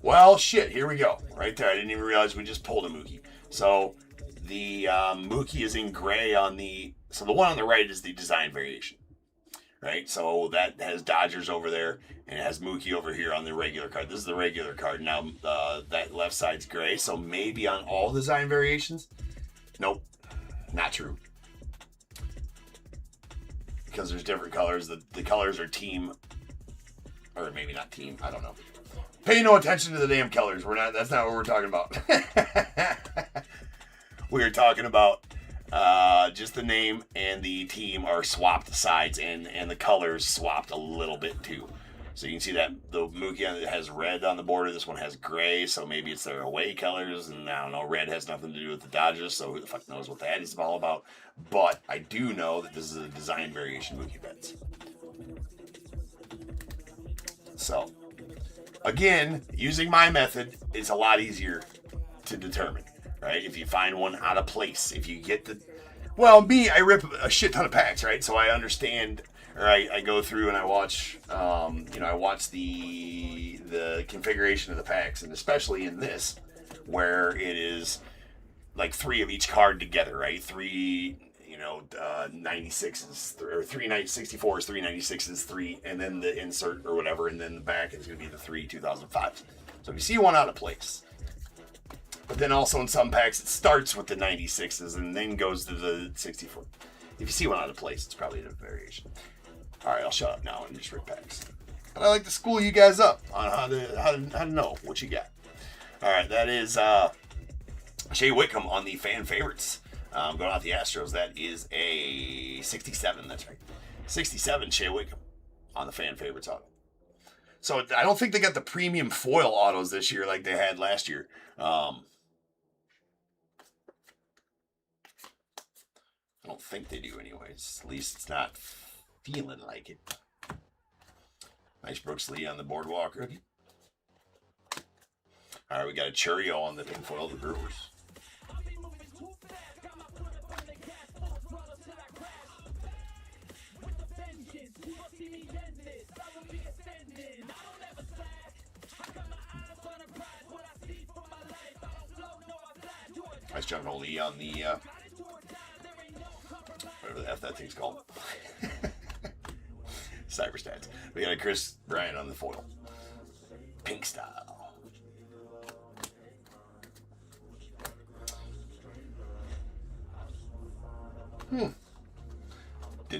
Speaker 2: Well, shit, here we go. Right there. I didn't even realize we just pulled a Mookie. So the Mookie is in gray on so the one on the right is the design variation. Right? So that has Dodgers over there, and it has Mookie over here on the regular card. This is the regular card. Now, that left side's gray, so maybe on all design variations? Nope. Not true. Because there's different colors. The colors are team, or maybe not team. I don't know. Pay no attention to the damn colors. That's not what we're talking about. We are talking about just the name and the team are swapped sides, and the colors swapped a little bit too. So you can see that the Mookie has red on the border. This one has gray, so maybe it's their away colors. And I don't know, red has nothing to do with the Dodgers, so who the fuck knows what that is all about. But I do know that this is a design variation Mookie Betts. So, again, using my method, it's a lot easier to determine, right? If you find one out of place, if you get I rip a shit ton of packs, right? So I understand, or I go through and I watch, I watch the configuration of the packs, and especially in this, where it is like 3 of each card together, right? 3, 96s, or 364s, 396s, 3, and then the insert or whatever, and then the back is going to be the 3 2005s. So if you see one out of place, but then also in some packs it starts with the 96s and then goes to the 64. If you see one out of place, it's probably a variation. All right, I'll shut up now and just rip packs. But I like to school you guys up on how to know what you got. All right, that is Shea Whitcomb on the fan favorites. Going out the Astros. That is a 67. That's right, 67 Shea Whitcomb on the fan favorites auto. So I don't think they got the premium foil autos this year like they had last year. I don't think they do anyways. At least it's not feeling like it. Nice Brooks Lee on the boardwalk rookie. All right, we got a Churio on the pink foil, the Brewers. Nice Jungle Lee on the, whatever the F that thing's called. Cyberstats. We got a Chris Bryant on the foil. Pink style. Didn't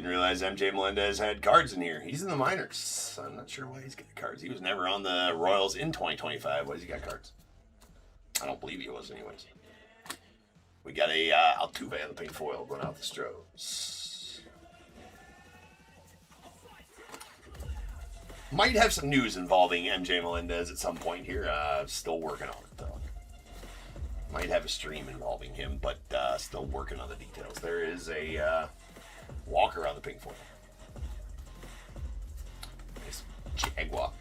Speaker 2: realize MJ Melendez had cards in here. He's in the minors. I'm not sure why he's got cards. He was never on the Royals in 2025. Why has he got cards? I don't believe he was anyways. We got a Altuve on the pink foil going out the Stros. Might have some news involving MJ Melendez at some point here. Still working on it, though. Might have a stream involving him, but still working on the details. There is a Walker on the pink foil. Nice Jaguar.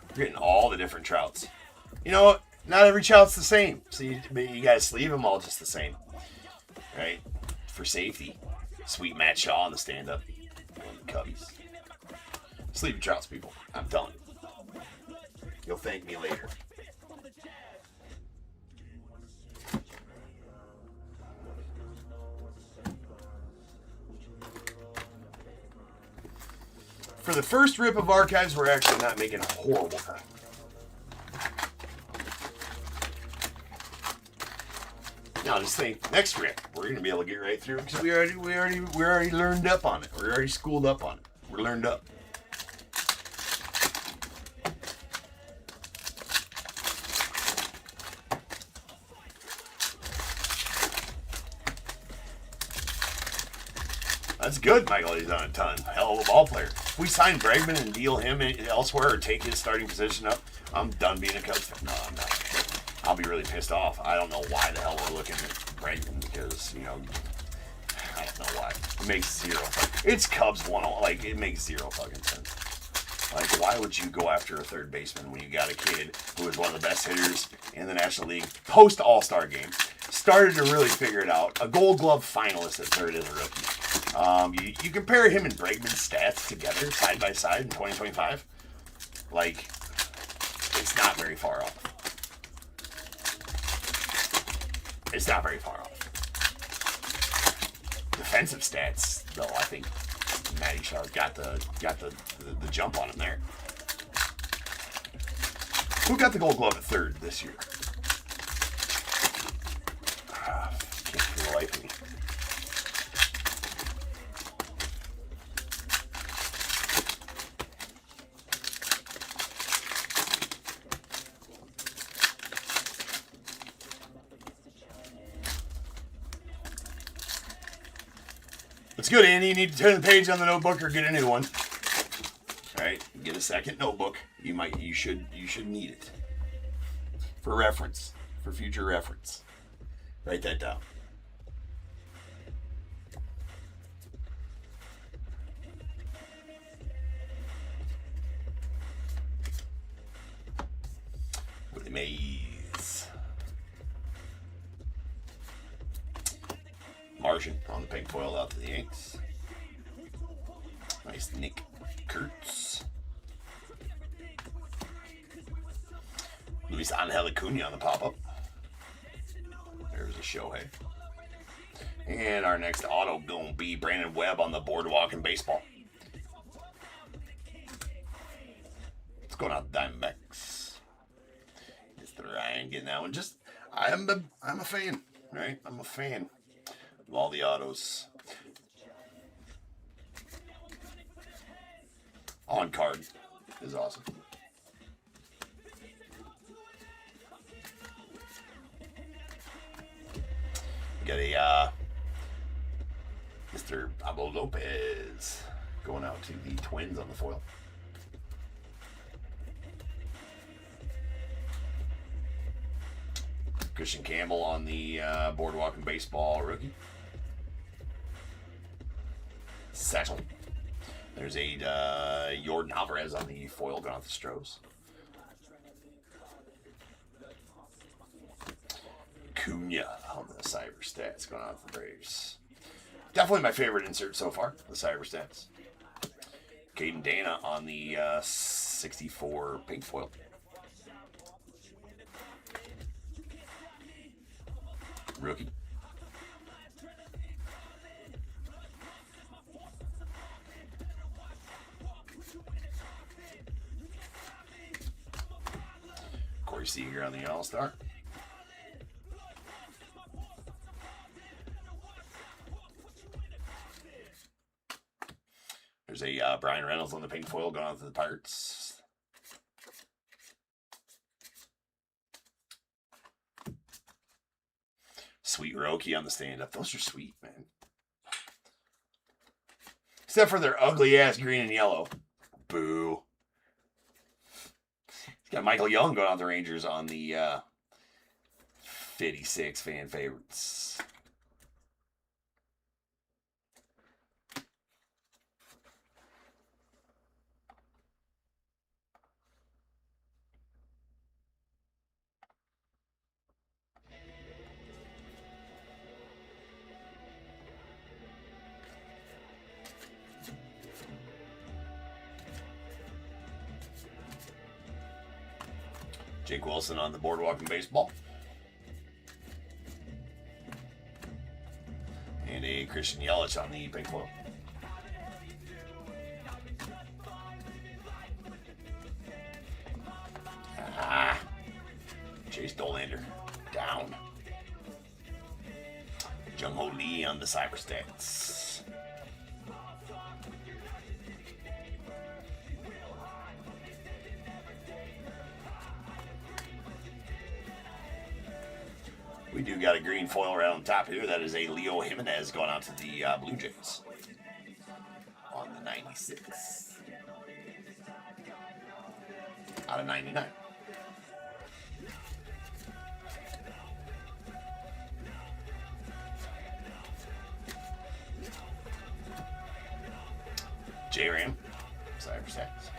Speaker 2: We're getting all the different trouts. You know, not every trout's the same. So you gotta sleeve them all just the same. Right? For safety. Sweet Matt Shaw on the stand-up. Cubbies. Sleeve your trouts, people. I'm telling you. You'll thank me later. For the first rip of archives, we're actually not making a horrible time. Now, just think, next rip, we're going to be able to get right through because we already learned up on it. We're already schooled up on it. We're learned up. That's good, Michael. He's done a ton. Hell of a ball player. If we sign Bregman and deal him elsewhere or take his starting position up, I'm done being a Cubs fan. No, I'm not. I'll be really pissed off. I don't know why the hell we're looking at Bregman because, you know, I don't know why. It makes zero. It's Cubs 101. Like, it makes zero fucking sense. Like, why would you go after a third baseman when you got a kid who is one of the best hitters in the National League post All-Star game? Started to really figure it out. A Gold Glove finalist at third as a rookie. You compare him and Bregman's stats together, side by side in 2025, like, it's not very far off. It's not very far off. Defensive stats, though, I think Matty Shaw got the jump on him there. Who got the Gold Glove at third this year? Can't for the life of me. It's good, Andy. You need to turn the page on the notebook or get a new one. All right, get a second notebook. You should need it for reference, for future reference. Write that down. Willie Mays. Martian on the pink foil out to the Yanks. Nice Nick Kurtz. Luis Angel Acuna on the pop-up. There's a Shohei. And our next auto gonna be Brandon Webb on the boardwalk in baseball. Let's go out Diamondbacks. It's the Ryan getting that one. Just I'm a fan, right? I'm a fan of all the autos. On card is awesome. We got a Mr. Pablo Lopez going out to the Twins on the foil. Christian Campbell on the Boardwalk and Baseball rookie. Settle. There's a Jordan Alvarez on the foil going out to Stros. Cunha on the Cyber Stats going out to the Braves. Definitely my favorite insert so far, the Cyber Stats. Caden Dana on the 64 pink foil. Rookie. Corey Seager on the All-Star. There's a Brian Reynolds on the pink foil going on to the Pirates. Sweet Roki on the stand-up. Those are sweet, man. Except for their ugly-ass green and yellow. Boo. He's got Michael Young going on the Rangers on the 56 fan favorites. Jake Wilson on the Boardwalk and Baseball. And a Christian Yelich on the pink foil. Chase Dolander down. Jung Ho Lee on the Cyber Stats. We do got a green foil around the top here. That is a Leo Jimenez going out to the Blue Jays on the 96 out of 99. J-Ram, Cyber Stats.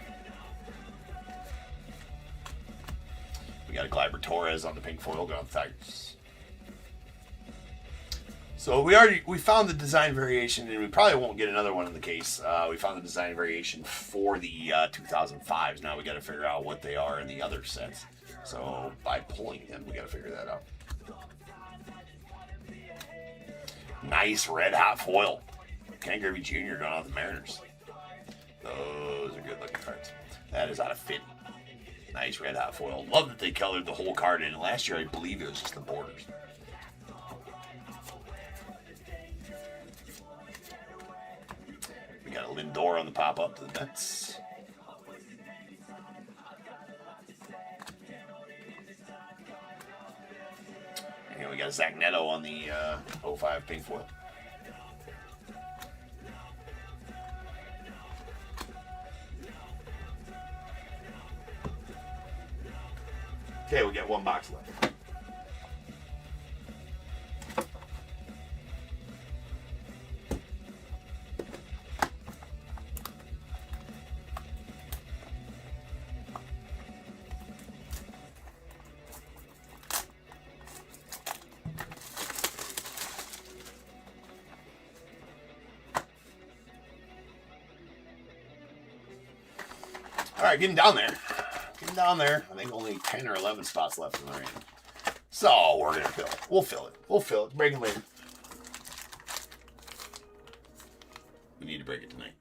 Speaker 2: We got a Gleyber Torres on the pink foil going to the Tigers. So we found the design variation, and we probably won't get another one in the case. We found the design variation for the 2005s. Now we got to figure out what they are in the other sets. So by pulling them, we got to figure that out. Nice red hot foil. Ken Griffey Jr. going out the Mariners. Those are good looking cards. That is out of 50. Nice red hot foil. Love that they colored the whole card in. Last year, I believe it was just the borders. We got a Lindor on the pop-up to the Mets. And we got Zach Neto on the 05 pink foil. Okay, we got one box left. All right, getting down there. Getting down there. I think only 10 or 11 spots left in the ring. So we're going to fill it. We'll fill it. We'll fill it. Break it later. We need to break it tonight.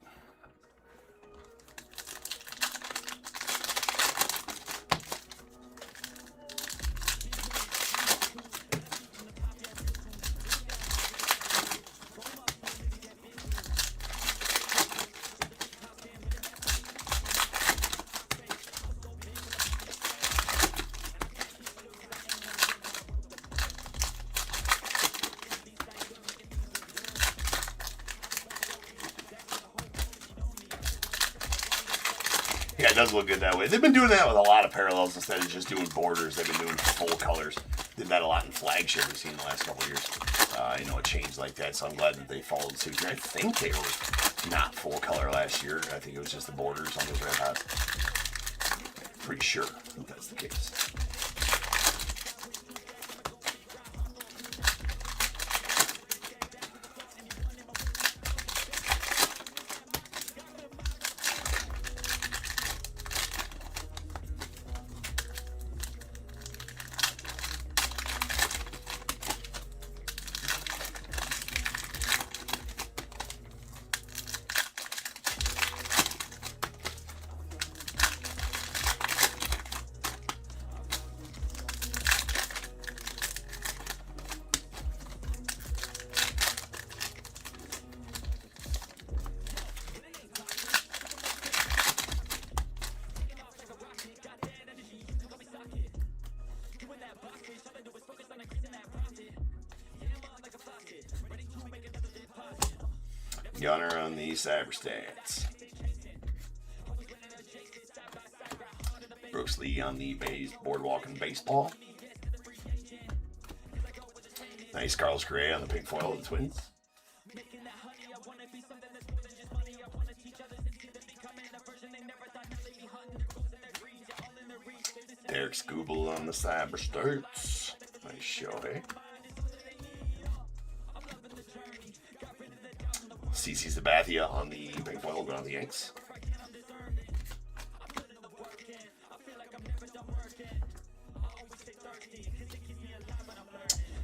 Speaker 2: Yeah, it does look good that way. They've been doing that with a lot of parallels instead of just doing borders. They've been doing full colors. Did that a lot in flagship we've seen in the last couple of years. You know, it changed like that, so I'm glad that they followed suit here. I think they were not full color last year. I think it was just the borders on those Red Hots. Pretty sure that that's the case. Gunner on the SuperChat. Brooks Lee on the Boardwalk and Baseball. Nice Carlos Correa on the pink foil of the Twins. Derek Scooble on the SuperChat. Nice show, hey? CC Sabathia on the pink foil going on the Yanks.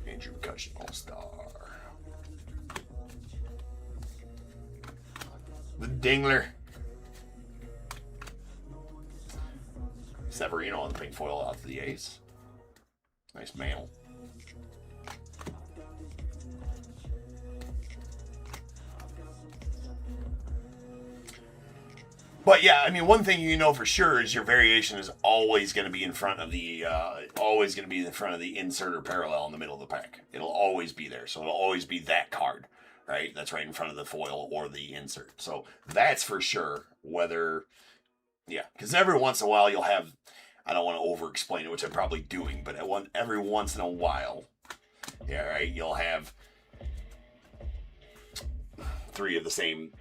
Speaker 2: Andrew McCutcheon All-Star. The Dingler. Severino on the pink foil out to the A's. Nice mantle. But yeah, I mean, one thing you know for sure is your variation is always going to be in front of the insert or parallel in the middle of the pack. It'll always be there, so it'll always be that card, right? That's right in front of the foil or the insert. So that's for sure. Whether, yeah, because every once in a while you'll have, I don't want to over-explain it, which I'm probably doing, but every once in a while, yeah, right, you'll have 3 of the same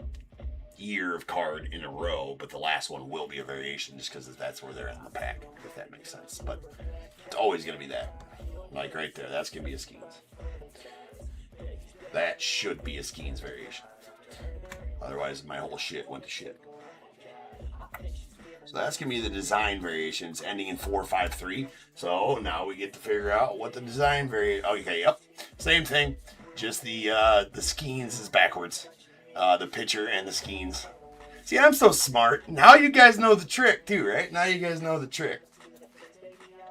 Speaker 2: year of card in a row, but the last one will be a variation just because that's where they're in the pack, if that makes sense. But it's always going to be that. Like right there, that's going to be a Skeens. That should be a Skeens variation. Otherwise, my whole shit went to shit. So that's going to be the design variations ending in 453. So now we get to figure out what the design variation... Okay, yep. Same thing. Just the Skeens is backwards. The pitcher and the Skeens. See, I'm so smart. Now you guys know the trick too, right? Now you guys know the trick.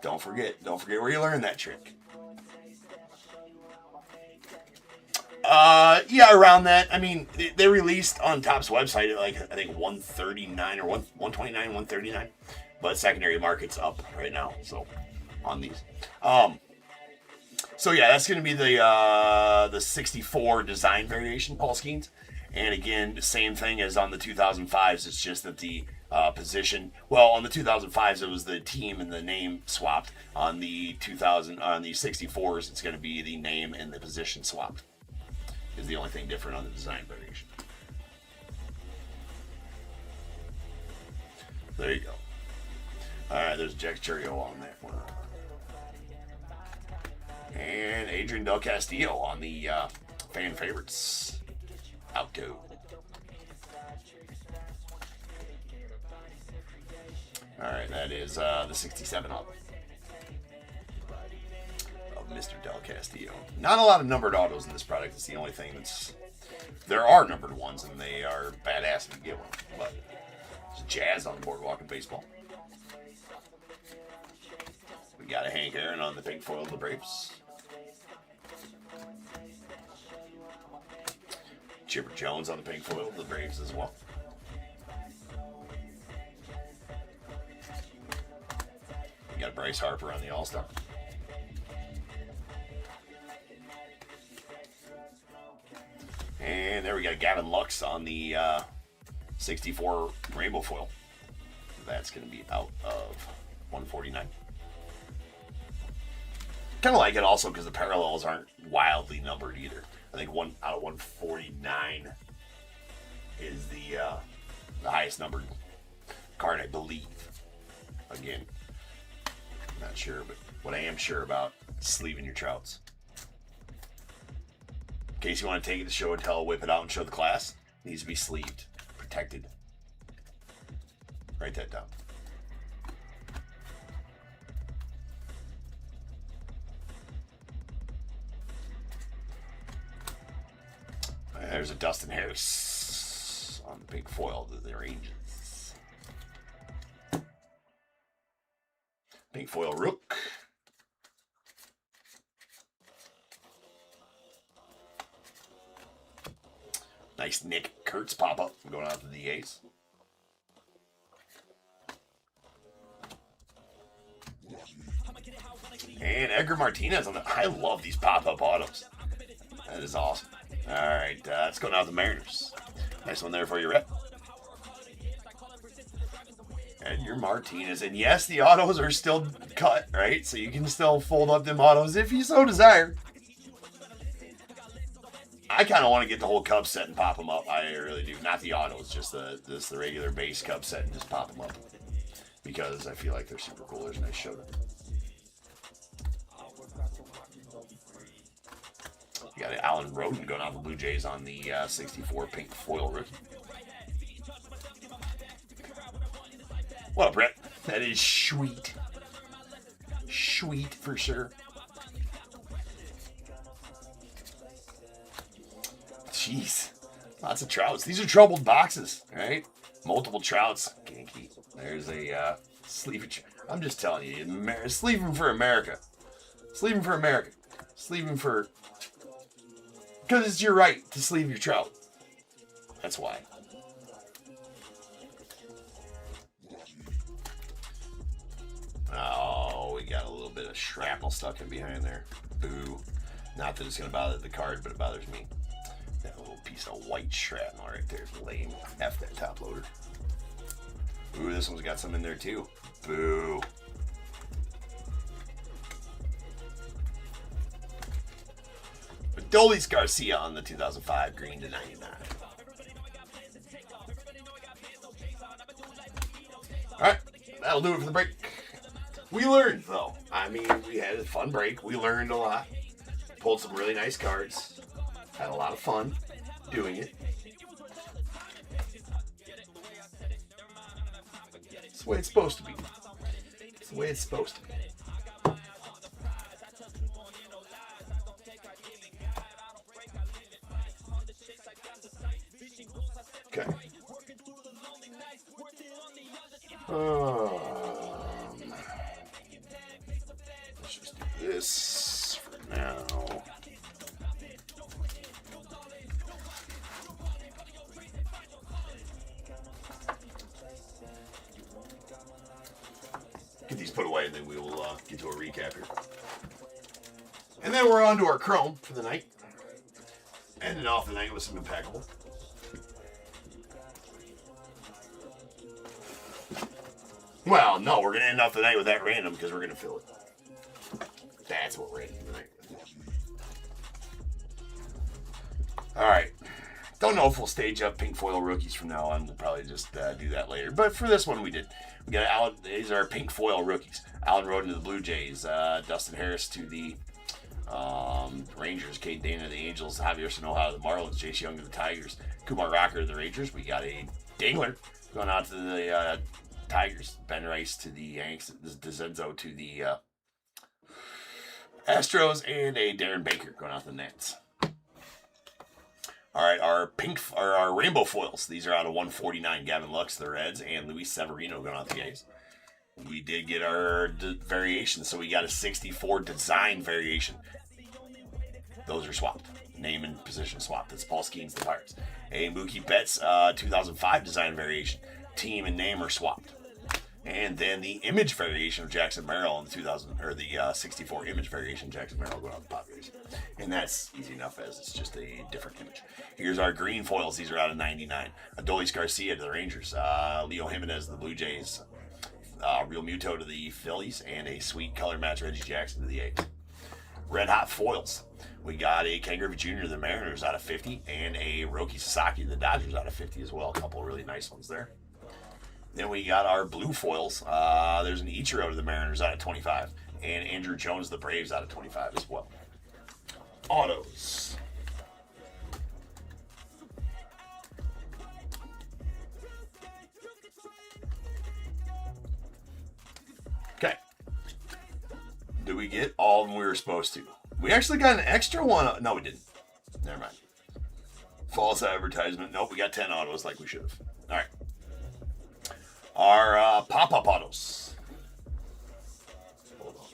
Speaker 2: Don't forget where you learned that trick. Yeah, around that. I mean, they released on TOPP's website at like, I think 139 or 129, 139. But secondary market's up right now, so on these. So yeah, that's going to be the 64 design variation, Paul Skeens. And again, the same thing as on the 2005s. It's just that the position. Well, on the 2005s, it was the team and the name swapped. On the 64s, it's going to be the name and the position swapped. Is the only thing different on the design variation. There you go. All right, there's Jack Churio on that one. And Adrian Del Castillo on the fan favorites. Outgo. All right, that is the 67 up of Mr. Del Castillo. Not a lot of numbered autos in this product. It's the only thing that's... There are numbered ones, and they are badass if you get one. But it's Jazz on the Boardwalk and Baseball. We got a Hank Aaron on the pink foil of the Braves. Chipper Jones on the pink foil of the Braves as well. We got Bryce Harper on the All-Star. And there we got Gavin Lux on the 64 rainbow foil. that's going to be out of 149. Kind of like it also because the parallels aren't wildly numbered either. I think 1 out of 149 is the highest numbered card, I believe. Again, I'm not sure, but what I am sure about is sleeving your trouts. In case you want to take it to show and tell, whip it out and show the class, it needs to be sleeved, protected. Write that down. There's a Dustin Harris on the pink foil to the Rangers. Pink foil Rook. Nice Nick Kurtz pop-up going out to the A's. And Edgar Martinez on the... I love these pop-up autos. That is awesome. All right, let's go now to the Mariners. Nice one there for you, Rep. Edgar Martinez. And yes, the autos are still cut, right? So you can still fold up them autos if you so desire. I kind of want to get the whole Cub set and pop them up. I really do. Not the autos, just the regular base Cub set and just pop them up. Because I feel like they're super cool. There's a nice show. You got Alan Roden going out the Blue Jays on the 64 pink foil rookie. What up, Brett? That is sweet. Sweet for sure. Jeez. Lots of trouts. These are troubled boxes, right? Multiple trouts. Ganky. There's a sleevage. I'm just telling you. Sleeving for America. Sleeving for America. Sleeving for... Because it's your right to sleeve your trout. That's why. Oh, we got a little bit of shrapnel stuck in behind there. Boo. Not that it's going to bother the card, but it bothers me. That little piece of white shrapnel right there is lame. F that top loader. Ooh, this one's got some in there too. Boo. Adolis Garcia on the 2005 green to 99. Alright, that'll do it for the break. We learned, though. I mean, we had a fun break. We learned a lot. Pulled some really nice cards. Had a lot of fun doing it. It's the way it's supposed to be. It's the way it's supposed to be. Okay. Let's just do this for now. Get these put away, and then we will get to a recap here. And then we're on to our Chrome for the night. Ending off the night with some Impeccable. Well, no, we're going to end off the night with that random because we're going to fill it. That's what we're ending the night with. Alright. Don't know if we'll stage up pink foil rookies from now on. We'll probably just do that later. But for this one, we did. We got Alan. These are pink foil rookies. Alan Roden to the Blue Jays. Dustin Harris to the Rangers. Cade Dana to the Angels. Javier Sanoja to the Marlins. Jace Young to the Tigers. Kumar Rocker to the Rangers. We got a Dingler going out to the Tigers. Ben Rice to the Yanks. DeZenzo to the Astros. And a Darren Baker going out to the Nats. All right, our rainbow foils. These are out of 149. Gavin Lux, the Reds, and Luis Severino going out the A's. We did get our variations, so we got a 64 design variation. Those are swapped. Name and position swapped. That's Paul Skeens, the Pirates. A Mookie Betts 2005 design variation. Team and name are swapped. And then the image variation of Jackson Merrill in the 64 image variation, Jackson Merrill going out the Padres. And that's easy enough as it's just a different image. Here's our green foils. These are out of 99. Adolis Garcia to the Rangers. Leo Jimenez to the Blue Jays. Real Muto to the Phillies, and a sweet color match Reggie Jackson to the A's. Red Hot Foils. We got a Ken Griffey Jr. to the Mariners out of 50, and a Roki Sasaki to the Dodgers out of 50 as well. A couple of really nice ones there. Then we got our blue foils. There's an Ichiro to the Mariners out of 25, and Andrew Jones to the Braves out of 25 as well. Autos. Okay. Did we get all of them we were supposed to? We actually got an extra one. No, we didn't. Never mind. False advertisement. Nope, we got 10 autos like we should have. All right. Our pop-up autos. Hold on.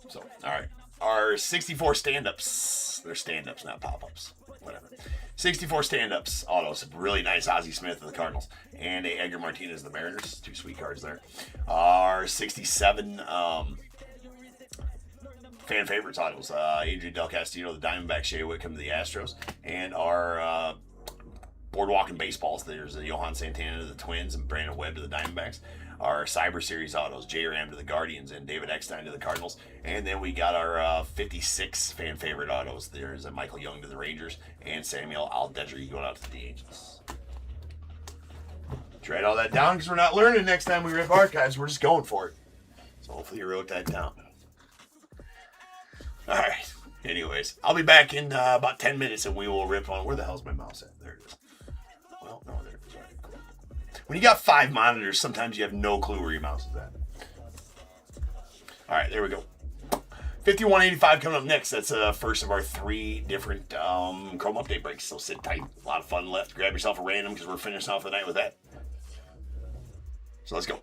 Speaker 2: So, all right. Our 64 stand-ups. They're stand-ups, not pop-ups. Whatever. 64 stand-ups autos. Really nice Ozzie Smith of the Cardinals. And a Edgar Martinez of the Mariners. 2 sweet cards there. Our 67 fan favorites autos. Adrian Del Castillo of the Diamondbacks. Shea Whitcomb of the Astros. And our Boardwalk and Baseballs. There's Johan Santana to the Twins and Brandon Webb to the Diamondbacks. Our Cyber Series autos, J. Ram to the Guardians and David Eckstein to the Cardinals. And then we got our 56 fan favorite autos. There's a Michael Young to the Rangers and Samuel Aldridge going out to the Angels. Write all that down because we're not learning next time we rip archives. We're just going for it. So hopefully you wrote that down. All right. Anyways, I'll be back in about 10 minutes and we will rip on... Where the hell's my mouse at? There it is. Well, no, there it is. All right, cool. When you got 5 monitors, sometimes you have no clue where your mouse is at. All right, there we go. 5185 coming up next. That's the first of our 3 different Chrome update breaks. So sit tight. A lot of fun left. Grab yourself a random because we're finishing off the night with that. So let's go.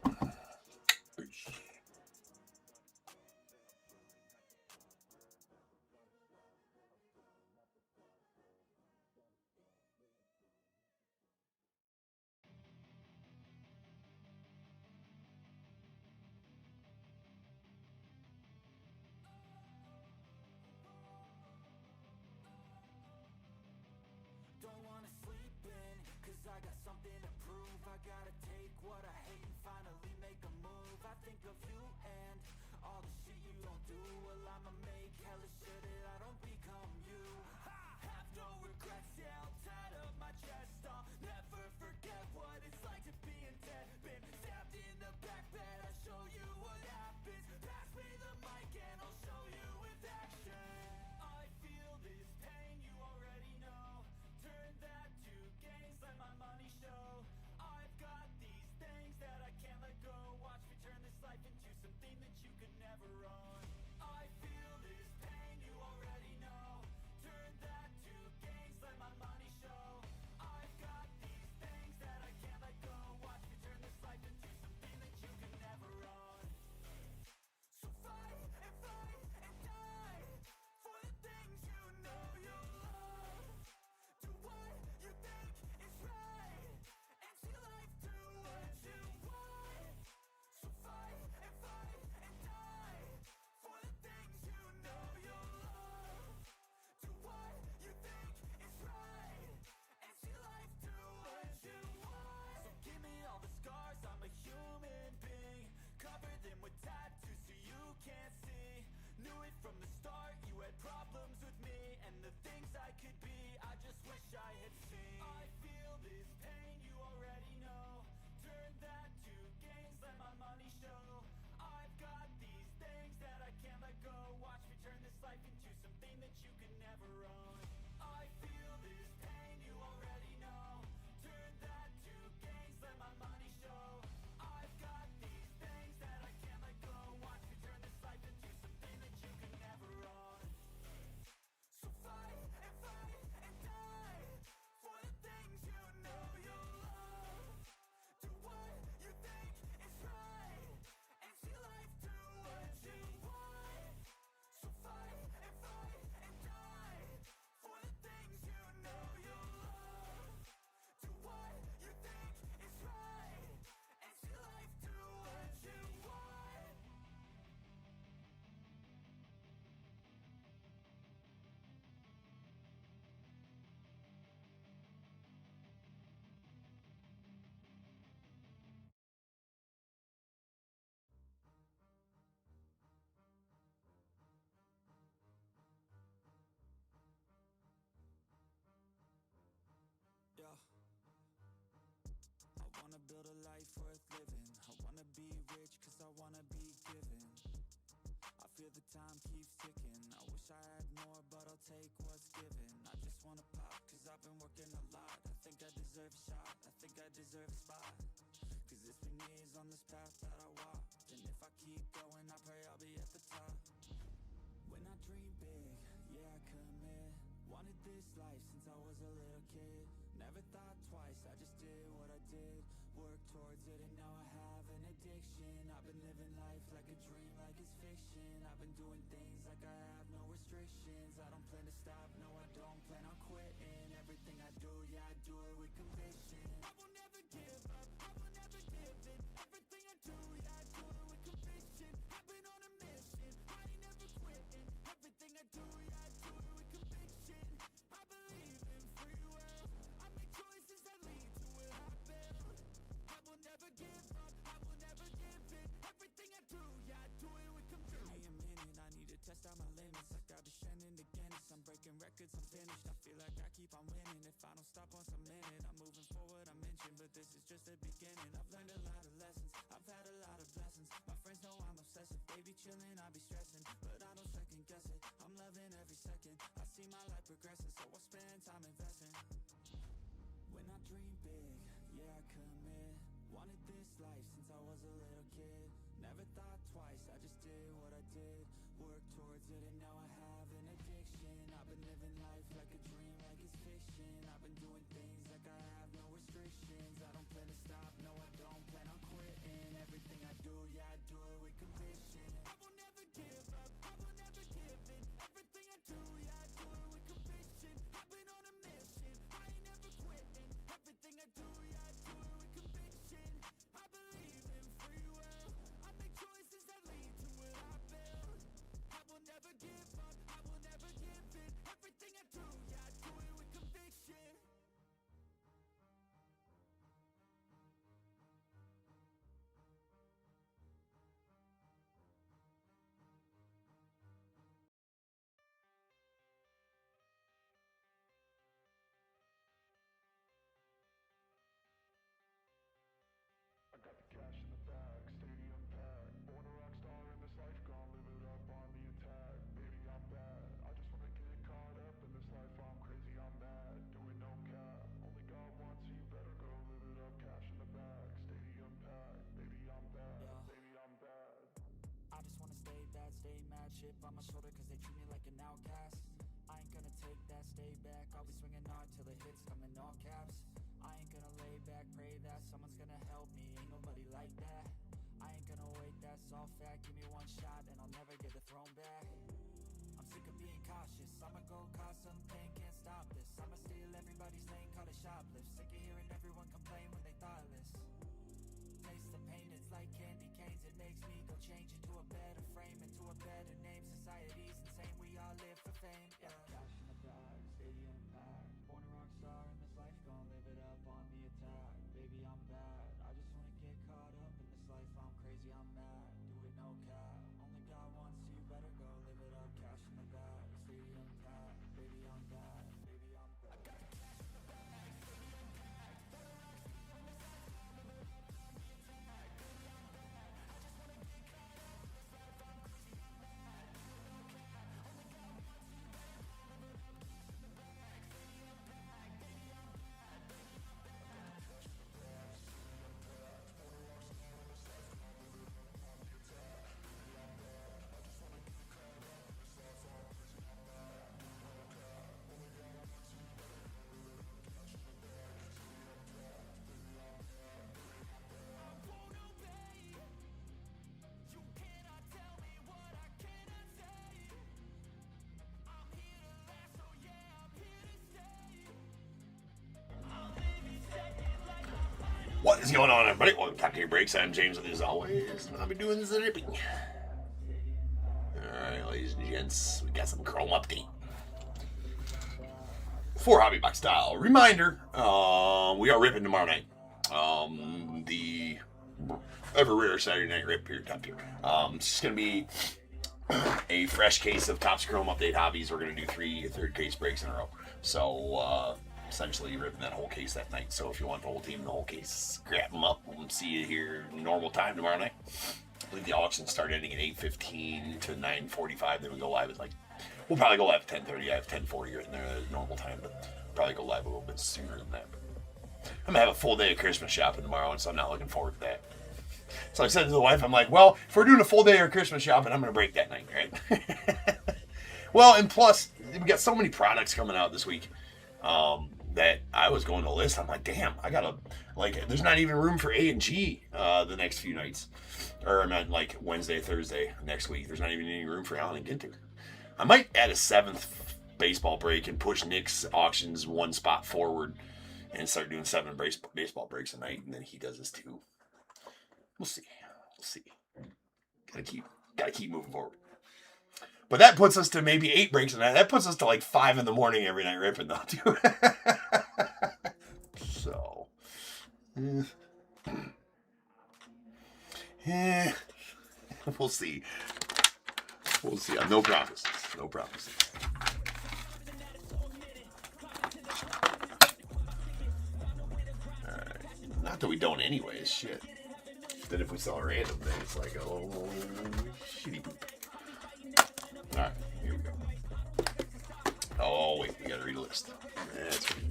Speaker 1: I got something to prove. I gotta take what I hate and finally make a move. I think of you and all the shit you don't do. Well, I'ma make hella sure that I don't become you. I have no regrets, yeah, I'll tie up my chest. I'll never forget what it's like to be in debt. Been stabbed in the back bed, I'll show you what happens. Pass me the mic and I'll show you with action. I feel this pain, you already know. Turn that to gains, let my money show. I've got these things that I can't let go. Watch me turn this life into something that you could never own. I feel this pain, you already know. Turn that to gains, let my money show. I've got these things that I can't let go. Watch me turn this life into something that you could never own. So fight and die for the things you know you love. Do what you think is right and see life do what you want. So fight and die for the things you know you love. Do what you think is right and see life do what you want. So give me all the scars, I'm a human being. Cover them with tattoos so you can't see. Knew it from the start, you had problems with me and the things I could be, I just wish I had seen. I feel this pain, you already know. Turn that to gains, let my money show. I've got these things that I can't let go. Watch me turn this life into something that you can never own. I feel this pain, you already know. Turn that to gains, let my money show. I've got these things that I can't let go. Watch me turn this life into something that you can never own. So fight and die for the things you know you love. Do what you think is right and see life do what you want. So fight and die I had more, but I'll take what's given. I just wanna pop, cause I've been working a lot. I think I deserve a shot, I think I deserve a spot. Cause it's been years on this path that I walked, and if I keep going, I pray I'll be at the top. When I dream big, yeah, I commit. Wanted this life since I was a little kid. Never thought twice, I just did what I did. Worked towards it and now I have an addiction. I've been living life like a dream, like it's fiction. I've been doing things like I have no restrictions. I don't plan to stop, no I don't plan on quitting. Everything I do, yeah, I do it with conviction. I will never give up, I will never give in. Everything I do, yeah, I do it with conviction. I've been on a mission, I ain't never quitting. Everything I do, yeah, I do it with conviction. I believe in free will, I make choices that lead to what I build. I will never give up, I will never give in. Everything I do, yeah, I do it with conviction. Give me a minute, I need to test out my limits. Like I'll be trending to Guinness, I'm breaking records, I'm finished. I feel like I keep on winning. If I don't stop once I'm in it, I'm moving forward, I'm inching. But this is just the beginning. I've learned a lot of lessons, I've had a lot of blessings. My friends know I'm obsessive, they be chilling, I be stressing. But I don't second guess it, I'm loving every second. I see my life progressing, so I spend time investing. When I dream big, yeah, I commit. Wanted this life since I was a little kid. Never thought twice, I just did what I did. Worked towards it and now I have an addiction. I've been living life like a dream, like it's fiction. I've been doing things like I have no restrictions. I don't plan to stop, no I don't plan on quitting. Everything I do, yeah, I do it with conviction. I will never give up, I will never give in. Everything I do, yeah, I do it with conviction. I've been on a mission, I ain't never quitting. Everything I do, yeah, I do it with conviction. I believe in free will, I make choices that lead to what I build. I will never give up, I will never give in. Everything I do, yeah, I do it with conviction.
Speaker 3: I got the cash in the bag, stadium packed. Born a rock star in this life, gon' live it up on the attack. Baby, I'm bad, I just wanna get caught up in this life. I'm crazy, I'm mad, doing no cap. Only God wants you, better go live it up. Cash in the bag, stadium packed. Baby, I'm bad, baby, I'm bad.
Speaker 1: I just wanna stay bad, stay mad. Chip on my shoulder cause they treat me like an outcast. I ain't gonna take that, stay back. I'll be swinging hard till the hits come in all caps. I ain't gonna lay back, pray that someone's gonna help me. Ain't nobody like that. I ain't gonna wait, that's all fact. Give me one shot and I'll never get the throne back. I'm sick of being cautious, I'ma go cause some pain, can't stop this. I'ma steal everybody's lane, call it shoplift. Sick of hearing everyone complain when they thoughtless. Taste the pain, it's like candy canes. It makes me go change into a better frame, into a better name. Society's insane, we all live for fame, yeah. Cash in the bag, stadium packed. Born a rock star in this life, gon' live it up on the attack. Baby, I'm bad, I just wanna get caught up in this life. I'm crazy, I'm mad, do it no cap. Only God wants you, better go live it up. Cash in the bag, stadium packed. Baby, I'm bad, baby, I'm bad. I got the cash in the bag, stadium packed. Born a rock star in this life, gon' live it up on the attack. Baby, I'm bad, I just wanna get caught up in this life. I'm crazy, I'm mad, do it no cap. Only God wants you, better go live it up. Cash in the bag, stadium packed. Baby, I'm bad, baby, I'm bad. I got the cash in the bag, stadium packed. Born a rock star in this life, gon' live it up on the attack. Baby, I'm bad, I just wanna get caught up in this life. I'm crazy, I'm mad, do it no cap. Only God wants you, better go live it up. Cash in the bag, stadium packed. Baby, I'm bad, baby, I'm bad. I won't obey. You cannot tell me what I cannot say. I'm here to last, so yeah, I'm here to stay. I'll leave you second like my final.
Speaker 2: What is going on, everybody? Welcome to Top Tier Breaks. I'm James with you as always, and I'll be doing the ripping. Alright, ladies and gents, we got some Chrome update. For Hobby Box style. Reminder, we are ripping tomorrow night. The ever rare Saturday night rip here, Top Tier. It's just going to be a fresh case of Topps Chrome Update Hobbies. We're going to do 3 third case breaks in a row. So, essentially ripping that whole case that night. So if you want the whole team, the whole case, grab them up. We'll see you here normal time tomorrow night. I believe the auction start ending at 8:15 to 9:45. Then we go live at like We'll probably go live at 10:30. I have 10:40 right in there at normal time, but probably go live a little bit sooner than that. I'm going to have a full day of Christmas shopping tomorrow, and so I'm not looking forward to that. So I said to the wife, I'm like, well, if we're doing a full day of Christmas shopping, I'm going to break that night, right? Well, and plus, we got so many products coming out this week that I was going to list. I'm like, damn, I got to, like, there's not even room for A and G the next few nights. Or I meant like Wednesday, Thursday next week. There's not even any room for Allen and Ginter. I might add a 7th baseball break and push Nick's auctions one spot forward and start doing 7 baseball breaks a night, and then he does this too. We'll see. Gotta keep moving forward. But that puts us to maybe 8 breaks a night. That puts us to like 5 in the morning every night ripping though too. So, we'll see. No promises. Not that we don't anyways, shit. Then if we sell a random thing, it's like, oh, shitty poop. Alright, here we go. Oh, wait, we gotta read a list. That's right.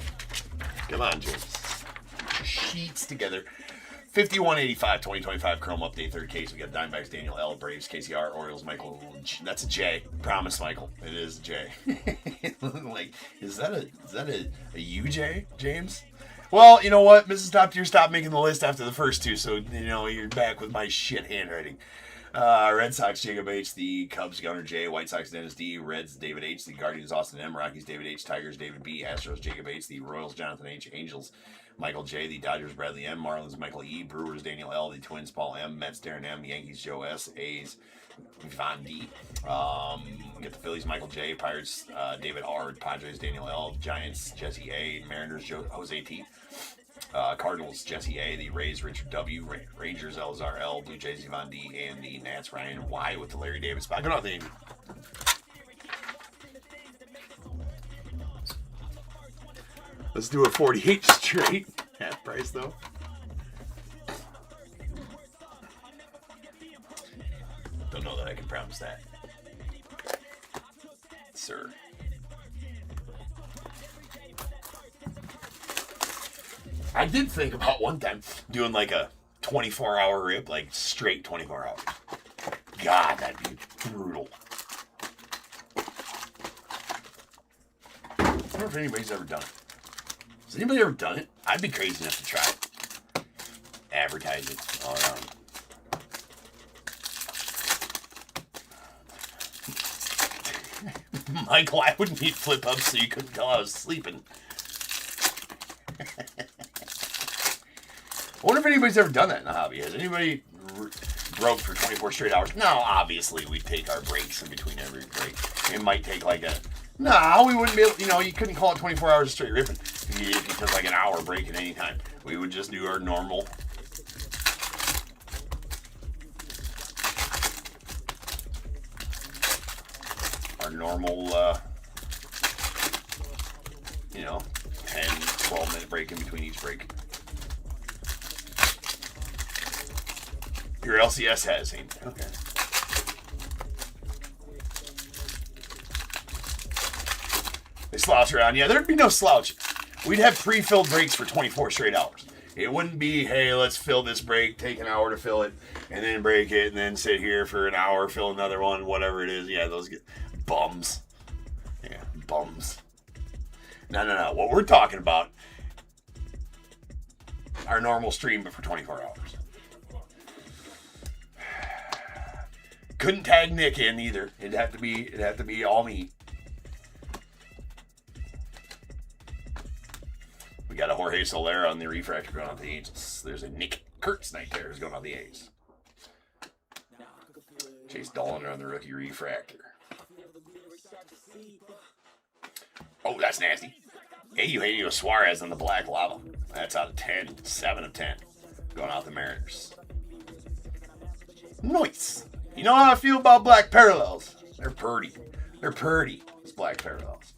Speaker 2: Come on, James. Sheets together. 5185, 2025 Chrome Update, 3rd case. We got Diamondbacks, Daniel L, Braves, KCR, Orioles, Michael. That's a J. Promise, Michael. It is a J. Like, is that a UJ, James? Well, you know what? Mrs. Top Tier stopped making the list after the first 2, so, you know, you're back with my shit handwriting. Red Sox, Jacob H. The Cubs, Gunnar J. White Sox, Dennis D. Reds, David H. The Guardians, Austin M. Rockies, David H. Tigers, David B. Astros, Jacob H. The Royals, Jonathan H. Angels, Michael J. The Dodgers, Bradley M. Marlins, Michael E. Brewers, Daniel L. The Twins, Paul M. Mets, Darren M. Yankees, Joe S. A's, Von D. Get the Phillies, Michael J. Pirates, David R. Padres, Daniel L. Giants, Jesse A. Mariners, Jose T. Cardinals, Jesse A. The Rays, Richard W. Rangers, Elzar L. Blue Jays, Yvonne D. And the Nats, Ryan Y. with the Larry David spot. Good on, Andy. Let's do a 48 straight. Half price, though. Don't know that I can promise that, sir. I did think about one time doing like a 24-hour rip, like straight 24 hours. God, that'd be brutal. I wonder if anybody's ever done it. Has anybody ever done it? I'd be crazy enough to try it. Advertise it all around. Michael, I wouldn't need flip ups so you couldn't tell I was sleeping. I wonder if anybody's ever done that in the hobby. Has anybody broke for 24 straight hours? No, obviously we take our breaks in between every break. It might take like a... No, we wouldn't be able... You know, you couldn't call it 24 hours straight ripping. If you took like an hour break at any time. We would just do our normal... you know, 10, 12-minute break in between each break. Your LCS has, ain't it? Okay. They slouch around. Yeah, there'd be no slouch. We'd have pre-filled breaks for 24 straight hours. It wouldn't be, hey, let's fill this break, take an hour to fill it, and then break it, and then sit here for an hour, fill another one, whatever it is. Yeah, those get bums. Yeah, bums. No. What we're talking about, our normal stream, but for 24 hours. Couldn't tag Nick in either. It'd have to be all me. We got a Jorge Solera on the refractor going on the Angels. There's a Nick Kurtz night there who's going on the A's. Chase Dollander on the rookie refractor. Oh, that's nasty. Eugenio Suarez on the black lava. That's out of 10. 7 of 10. Going out the Mariners. Nice. You know how I feel about black parallels? They're pretty. It's black parallels.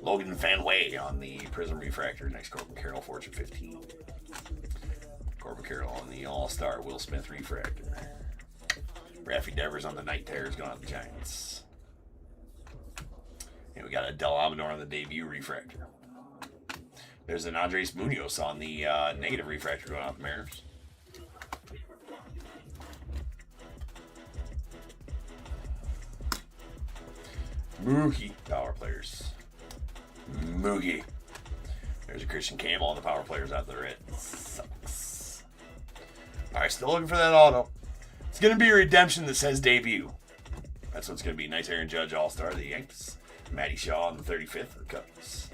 Speaker 2: Logan Van Way on the Prism Refractor. Next, Corbin Carroll, Fortune 15. Corbin Carroll on the All-Star Will Smith Refractor. Raffy Devers on the Night Terrors going on the Giants. And we got a Del Amador on the debut refractor. There's an Andres Munoz on the negative refractor going out the Mariners. Mookie, power players. Mookie. There's a Christian Campbell on the power players out there. It sucks. All right, still looking for that auto. It's going to be a redemption that says debut. That's what it's going to be. Nice Aaron Judge All-Star of the Yankees. Matty Shaw on the 35th for the Cubs.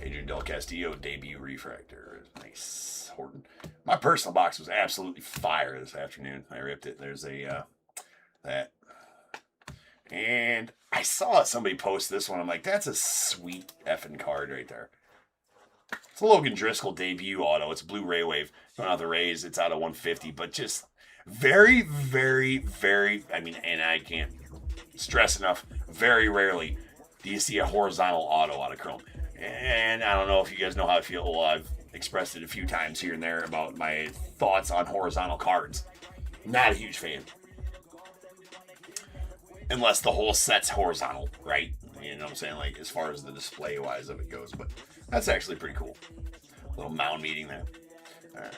Speaker 2: Adrian Del Castillo debut refractor. Nice. Horton. My personal box was absolutely fire this afternoon. I ripped it. There's a that. And I saw somebody post this one. I'm like, that's a sweet effing card right there. It's a Logan Driscoll debut auto. It's a blue Ray Wave. Going out the Rays. It's out of 150. But just very, very, very, I mean, and I can't stress enough, very rarely do you see a horizontal auto out of Chrome. And I don't know if you guys know how I feel. Well, I've expressed it a few times here and there about my thoughts on horizontal cards. Not a huge fan. Unless the whole set's horizontal, right? You know what I'm saying? Like, as far as the display-wise of it goes. But that's actually pretty cool. Little mound meeting there. All right.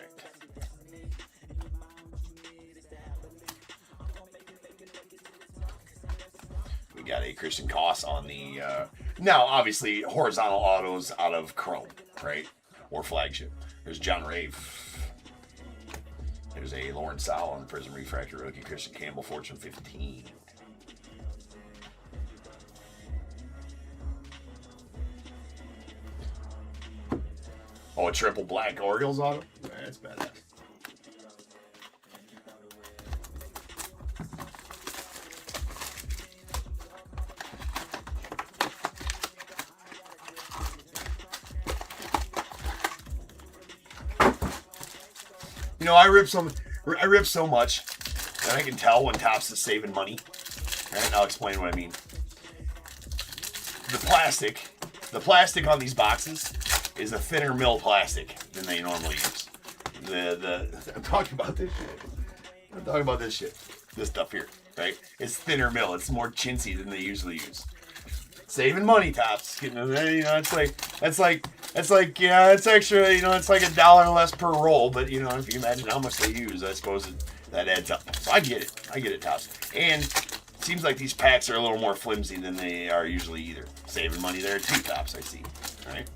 Speaker 2: We got a Christian Koss on the... now, obviously, horizontal autos out of Chrome, right? Or flagship. There's John Rave. There's a Lauren Sowell on the Prism Refractor rookie. Christian Campbell, Fortune 15. Oh, a triple black Orioles auto? That's badass. You know, I rip so much that I can tell when Topps is saving money. All right, I'll explain what I mean. The plastic on these boxes is a thinner mill plastic than they normally use. I'm talking about this shit. This stuff here, right? It's thinner mill. It's more chintzy than they usually use. Saving money, Topps. You know, it's like it's extra. You know, it's like $1 less per roll. But you know, if you imagine how much they use, I suppose that adds up. So I get it, Topps. And it seems like these packs are a little more flimsy than they are usually either. Saving money there too, Topps. I see. All right.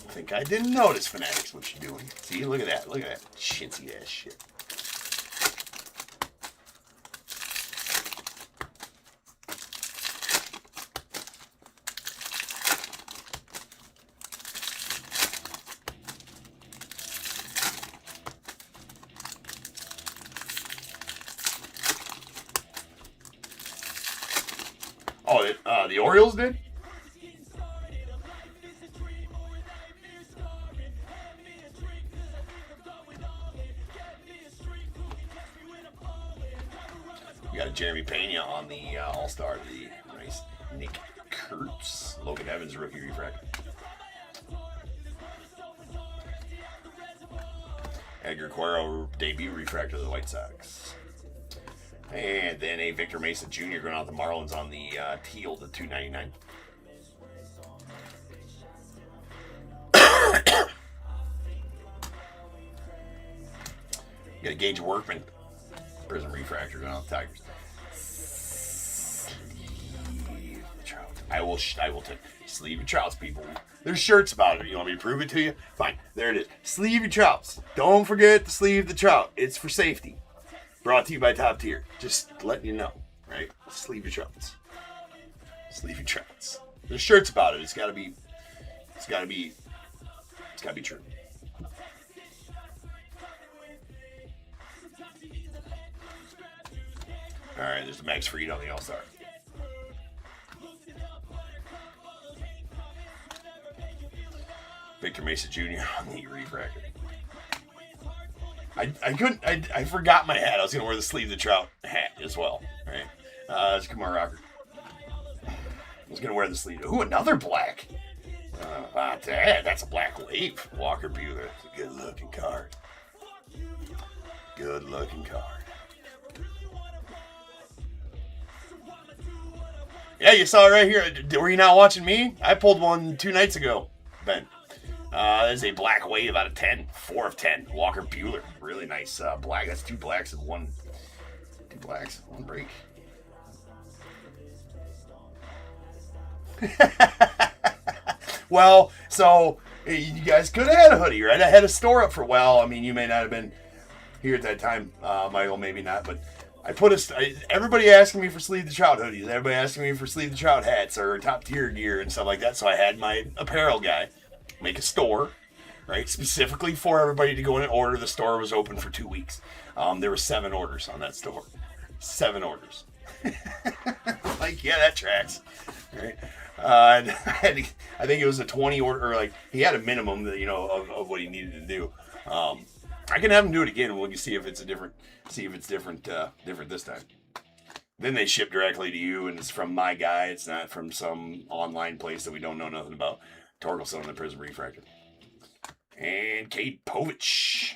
Speaker 2: I think I didn't notice, Fanatics, what you're doing. See, look at that. Look at that chintzy ass shit. Oh, the Orioles did? We got a Jeremy Pena on the All-Star, the nice Nick Kurtz, Logan Evans rookie refractor. Edgar Cuero debut refractor of the White Sox. And then a Victor Mesa Jr. going out the Marlins on the teal to $2.99. Got a Gage Workman Prism refractor going out the Tigers. Sleeve the Trout. I will take sleeve your Trouts, people. There's shirts about it. You want me to prove it to you? Fine. There it is. Sleeve your Trouts. Don't forget to sleeve the Trout. It's for safety. Brought to you by Top Tier. Just letting you know, right? Sleeve your Trouts. Sleeve your Trouts. There's shirts about it. It's gotta be true. All right, there's the Max Fried on the All-Star. Victor Mesa Jr. on the refractor. I forgot my hat. I was going to wear the Sleeve the Trout hat as well. All right. It's Kumar Rocker. I was going to wear the sleeve. Ooh, another black. That's a black wave. Walker Buehler. It's a good-looking card. Good-looking card. Yeah, you saw it right here. Were you not watching me? I pulled one 2 nights ago, Ben. There's a black wave out of 10. 4 of 10. Walker Bueller. Really nice black. That's 2 blacks and 1. 2 blacks, 1 break. Well, so you guys could have had a hoodie, right? I had a store up for, well, I mean, you may not have been here at that time, Michael, maybe not, but I put everybody asking me for Sleeve the Trout hoodies, everybody asking me for Sleeve the Trout hats or top tier gear and stuff like that, so I had my apparel guy make a store, right, specifically for everybody to go in and order. The store was open for 2 weeks. There were 7 orders on that store. 7 orders. Like, yeah, that tracks, right? I think it was a 20 order, or like he had a minimum, of what he needed to do. I can have him do it again. We can see if it's different this time. Then they ship directly to you, and it's from my guy. It's not from some online place that we don't know nothing about. Torkelson, the Prism Refractor, and Cade Povich.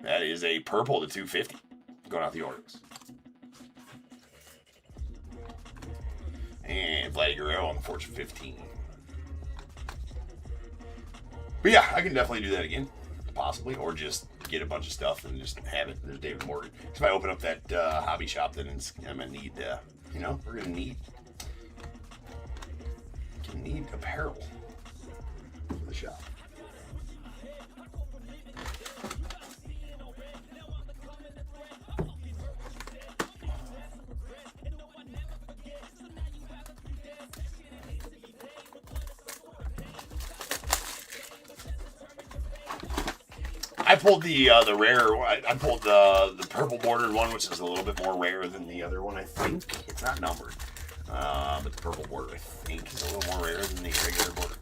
Speaker 2: That is a purple to 250 going out the orders. And Vladdy Guerrero on the Fortune 15. But yeah, I can definitely do that again, possibly, or just get a bunch of stuff and just have it. There's David Morgan. If I open up that hobby shop, then I'm gonna need, we're gonna need apparel for the shop. I pulled the rare. I pulled the purple bordered one, which is a little bit more rare than the other one. I think it's not numbered, but the purple border I think is a little more rare than the regular border.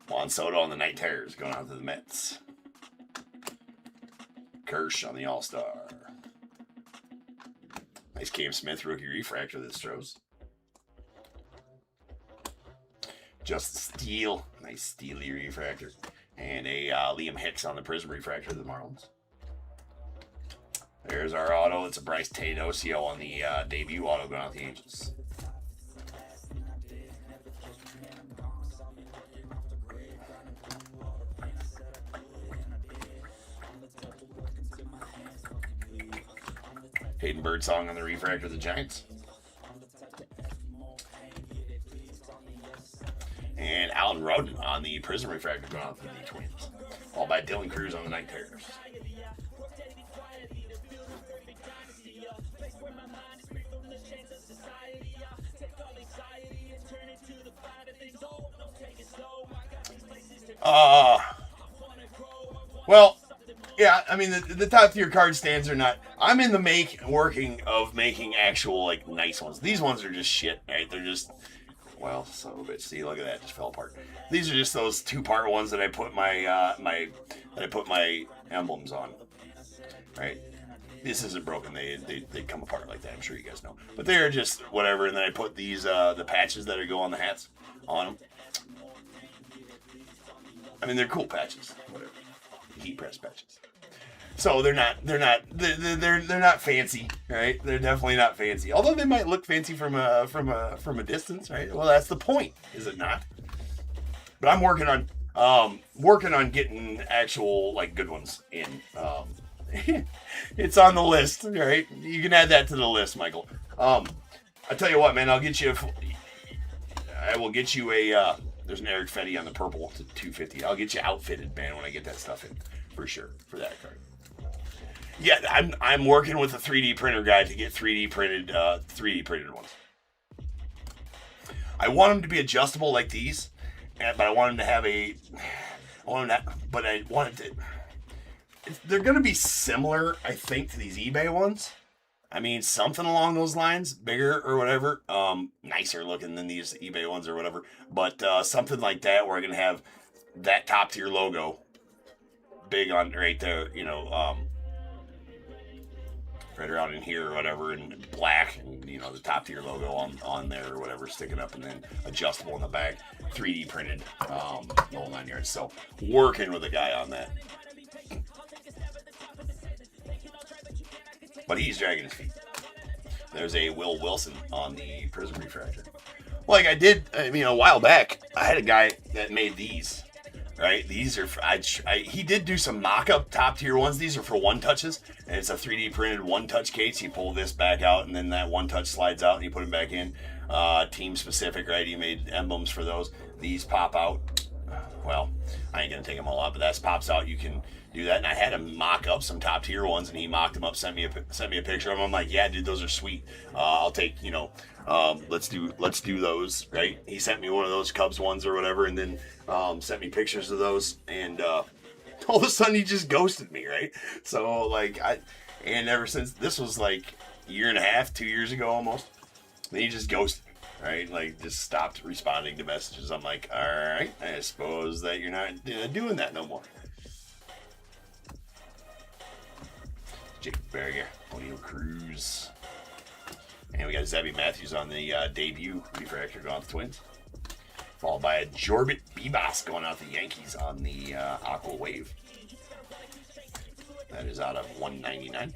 Speaker 2: Juan Soto on the Night Terrors going out to the Mets. Kirsch on the All-Star. Nice Cam Smith rookie refractor that throws. Justice Steele, nice steely refractor. And a Liam Hicks on the Prism refractor of the Marlins. There's our auto. It's a Bryce Teodosio on the debut auto going out the Angels. Hayden Birdsong on the refractor of the Giants. And Alan Roden on the Prism refractor going out to the Twins. All by Dylan Cruz on the Night Terrors. Well, yeah, I mean, the top tier card stands are not. I'm in the working of making actual, like, nice ones. These ones are just shit, right? They're just, well, son of a bitch. See, look at that, just fell apart. These are just those 2-part ones that I put my emblems on, right? This isn't broken. They come apart like that. I'm sure you guys know. But they're just whatever. And then I put these the patches that go on the hats on them. I mean, they're cool patches. Whatever, heat press patches. So they're not fancy, right? They're definitely not fancy. Although they might look fancy from a distance, right? Well, that's the point, is it not? But I'm working on getting actual, like, good ones in It's on the list, right? You can add that to the list, Michael. I tell you what, man, I will get you a. There's an Eric Fetty on the purple to 250. I'll get you outfitted, man, when I get that stuff in, for sure, for that card. Yeah, I'm working with a 3D printer guy to get 3D printed ones. I want them to be adjustable like these, but I want them to have they're going to be similar, I think, to these eBay ones. I mean, something along those lines, bigger or whatever, nicer looking than these eBay ones or whatever, but something like that where I can have that top tier logo big on right there, right around in here or whatever, and black, and the top tier logo on there or whatever sticking up, and then adjustable in the back, 3D printed, the whole 9 yards. So working with a guy on that. But he's dragging his feet. There's a Will Wilson on the Prism Refractor. Like I did, a while back, I had a guy that made these. Right, these are he did do some mock-up top tier ones. These are for one touches, and it's a 3D printed one touch case. You pull this back out, and then that one touch slides out, and you put them back in. Team specific, right? He made emblems for those. These pop out. Well, I ain't gonna take them all out, but that pops out. You can do that. And I had him mock up some top tier ones, and he mocked them up, sent me a picture of them. I'm like, yeah, dude, those are sweet. I'll take, let's do those, right? He sent me one of those Cubs ones or whatever, and then sent me pictures of those, and all of a sudden he just ghosted me, right? So and ever since, this was like a year and a half, 2 years ago almost, then he just ghosted me. Right, just stopped responding to messages. I'm like, all right, I suppose that you're not doing that no more. Jake Berger, O'Neill Cruz, and we got Zebby Matthews on the debut refractor going out the Twins, followed by a Jorbit Bebas going out the Yankees on the Aqua Wave. That is out of 199.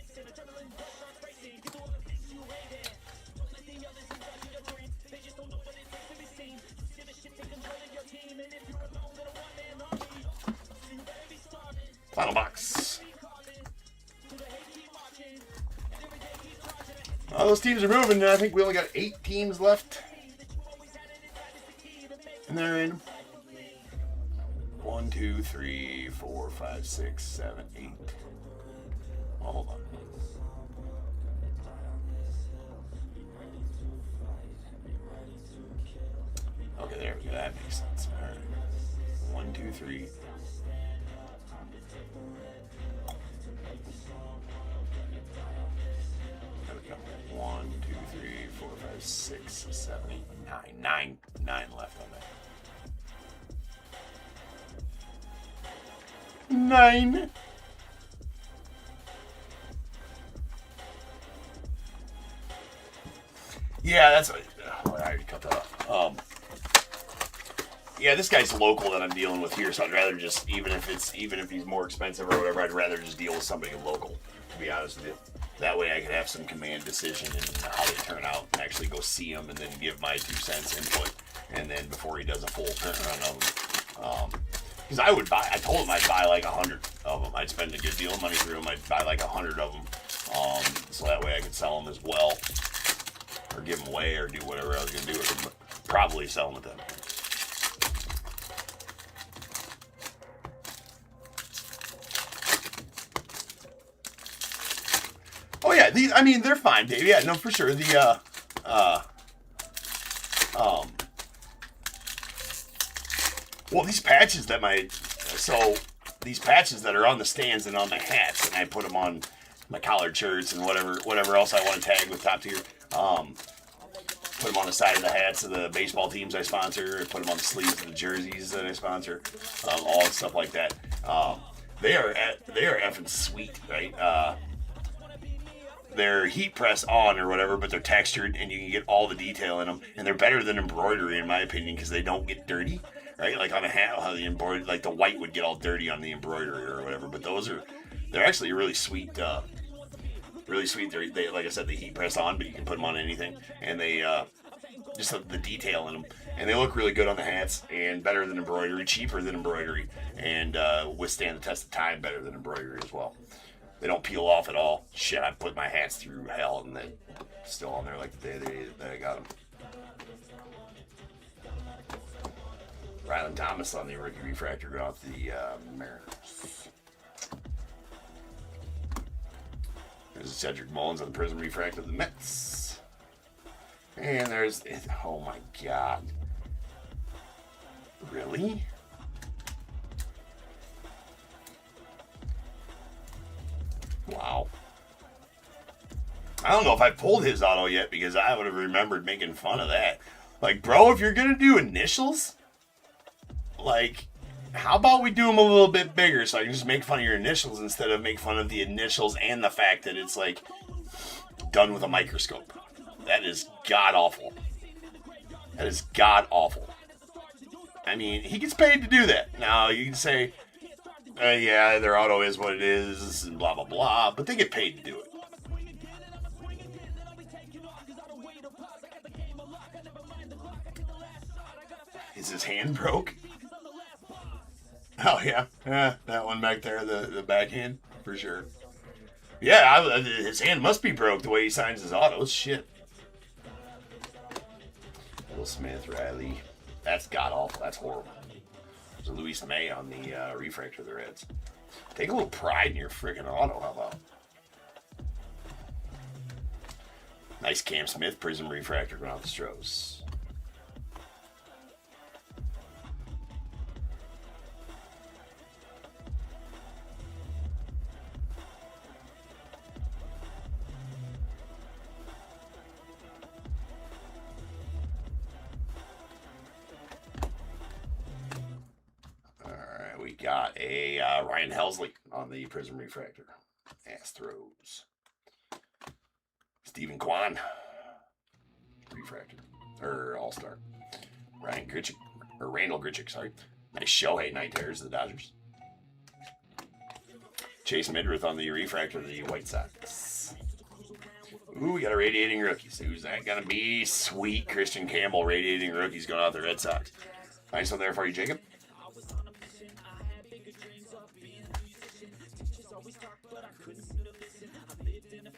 Speaker 2: Final box. Those teams are moving. I think we only got 8 teams left. And they're in 1, 2, 3, 4, 5, 6, 7, 8. Oh, hold on. Okay, there we go. That makes sense. All right. 1, 2, 3. There we go. 1, 2, 3, 4, 5, 6, 7, 8, 9. 9 left on that. 9. Yeah, that's. I already cut that off. Yeah, this guy's local that I'm dealing with here, so I'd rather just, even if he's more expensive or whatever, I'd rather just deal with somebody local, to be honest with you. That way I could have some command decision in how they turn out, and actually go see them, and then give my 2 cents input, and then before he does a full print run of them. Because I told him I'd buy like 100 of them. I'd spend a good deal of money through them. I'd buy like 100 of them, so that way I could sell them as well, or give them away, or do whatever I was going to do with them, but probably sell them with them. Oh yeah, they're fine, Dave. Yeah, no, for sure. Well, these patches that are on the stands and on my hats, and I put them on my collared shirts and whatever else I want to tag with top tier. Put them on the side of the hats of the baseball teams I sponsor. Put them on the sleeves of the jerseys that I sponsor. All stuff like that. They are effing sweet, right? They're heat press on or whatever, but they're textured and you can get all the detail in them. And they're better than embroidery in my opinion because they don't get dirty, right? Like on a hat, how the embroidery, like the white would get all dirty on the embroidery or whatever. But they're actually really sweet. Really sweet. They like I said, they heat press on, but you can put them on anything. And they just the detail in them, and they look really good on the hats, and better than embroidery, cheaper than embroidery, and withstand the test of time better than embroidery as well. They don't peel off at all. Shit, I put my hats through hell and then still on there like the day that I got them. Ryland Thomas on the rookie refractor going off the Mariners. There's Cedric Mullins on the Prism refractor of the Mets. And there's, oh my God. Really? Wow. I don't know if I pulled his auto yet because I would have remembered making fun of that. Like, bro, if you're going to do initials, like, how about we do them a little bit bigger so I can just make fun of your initials instead of make fun of the initials and the fact that it's, like, done with a microscope. That is god-awful. That is god-awful. I mean, he gets paid to do that. Now, you can say, yeah, their auto is what it is, and blah, blah, blah, but they get paid to do it. Is his hand broke? Oh, yeah. Yeah, that one back there, the backhand, for sure. Yeah, his hand must be broke the way he signs his autos. Shit. Will Smith, Riley. That's god-awful. That's horrible. There's a Luis May on the refractor of the Reds. Take a little pride in your friggin' auto, how about? Nice Cam Smith Prism refractor going off the Stros. We got a Ryan Helsley on the Prism refractor. Astros. Stephen Kwan. Refractor. Or All-Star. Ryan Grichuk. Or Randall Grichuk, sorry. Nice Shohei Night Terrors of the Dodgers. Chase Midrith on the refractor of the White Sox. Ooh, we got a radiating rookies. Who's that gonna be? Sweet Christian Campbell radiating rookies going out the Red Sox. Nice one there for you, Jacob.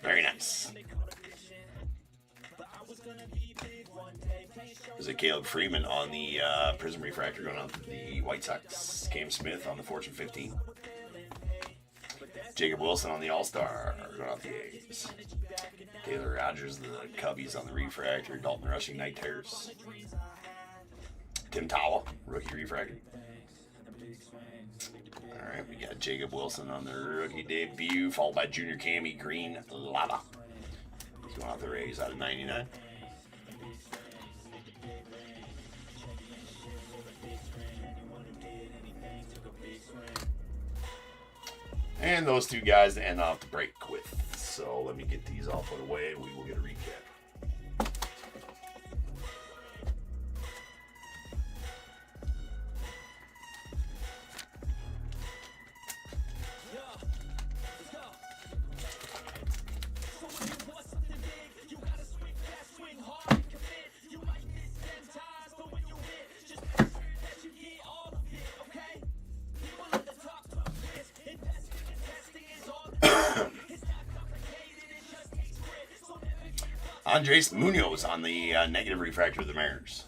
Speaker 2: Very nice. There's a Caleb Freeman on the Prism refractor going on to the White Sox. Cam Smith on the Fortune 15. Jacob Wilson on the All-Star going off the A's. Taylor Rogers, the Cubbies on the refractor. Dalton Rushing Night Terrors. Tim Tawa, rookie refractor. Alright, we got Jacob Wilson on the rookie debut, followed by Junior Cammy Green Lava. He's going off the Rays out of 99. And those two guys to end off the break with. So let me get these all put away and we will get a recap. Andres Munoz on the negative refractor of the Mariners.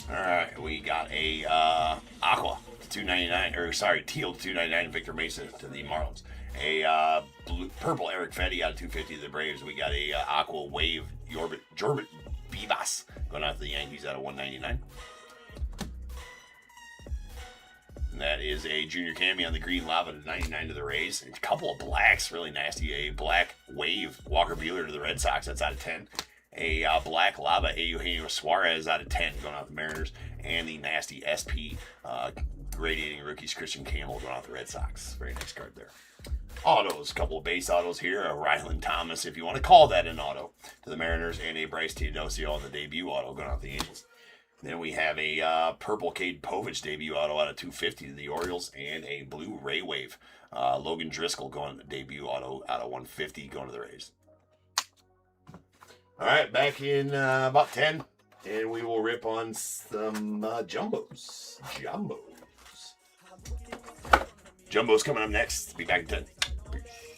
Speaker 2: Alright, we got a Aqua to 299, or sorry, Teal to 299 Victor Mesa to the Marlins. A purple Eric Fetty out of 250 to the Braves. We got a Aqua Wave Jorbit Bibas going out to the Yankees out of 199. And that is a Junior Cammy on the Green Lava to 99 to the Rays. A couple of blacks, really nasty. A black Wave Walker Buehler to the Red Sox, that's out of 10. A black Lava Eugenio Suarez out of 10 going out the Mariners. And the nasty SP radiating rookies Christian Campbell going out the Red Sox. Very nice card there. Autos, a couple of base autos here. A Ryland Thomas, if you want to call that an auto, to the Mariners. And a Bryce Teodosio on the debut auto going out the Angels. Then we have a purple Cade Povich debut auto out of 250 to the Orioles, and a blue Ray Wave Logan Driscoll going to the debut auto out of 150 going to the Rays. All right, back in about 10, and we will rip on some jumbos. Jumbo's coming up next. Be back in 10. Peace.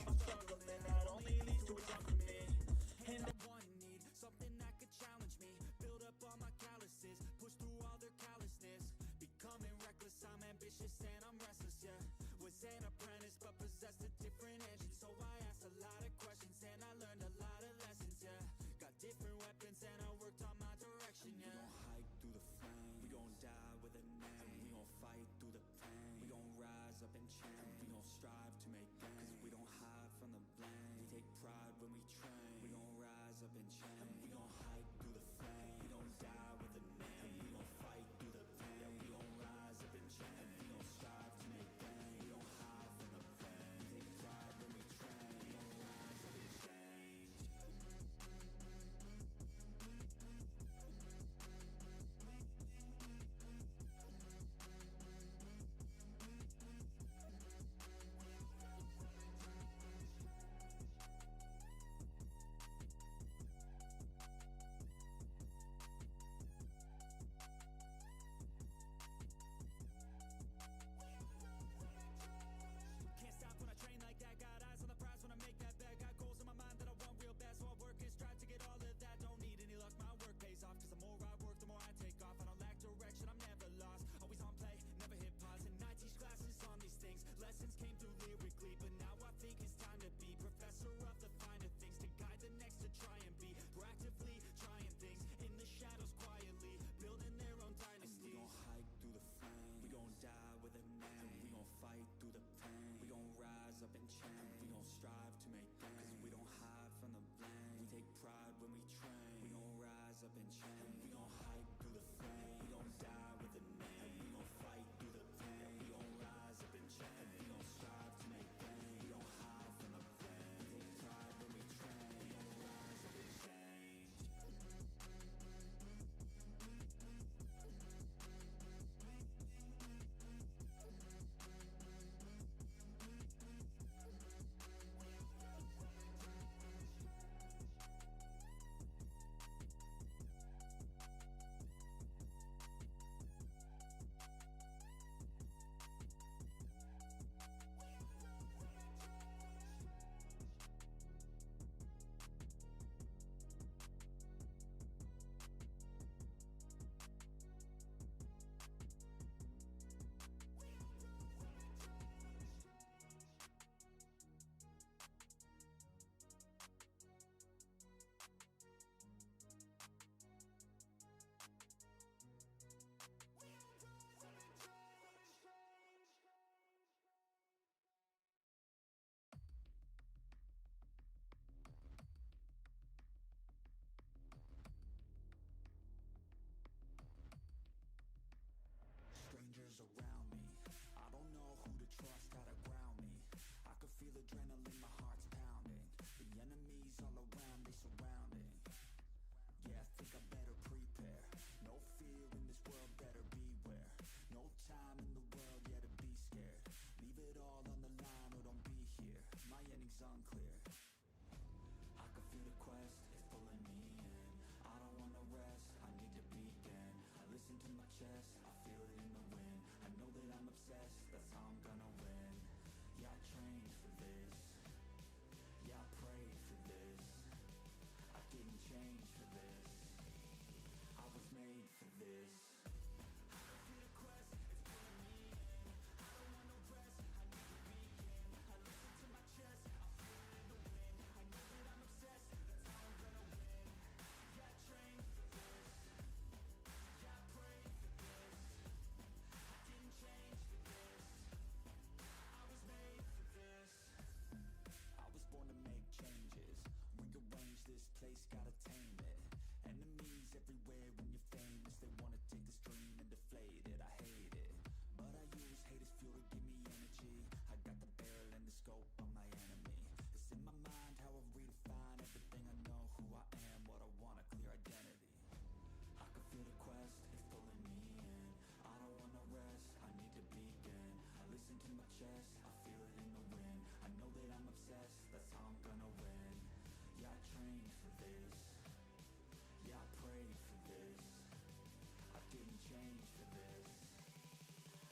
Speaker 1: change for this.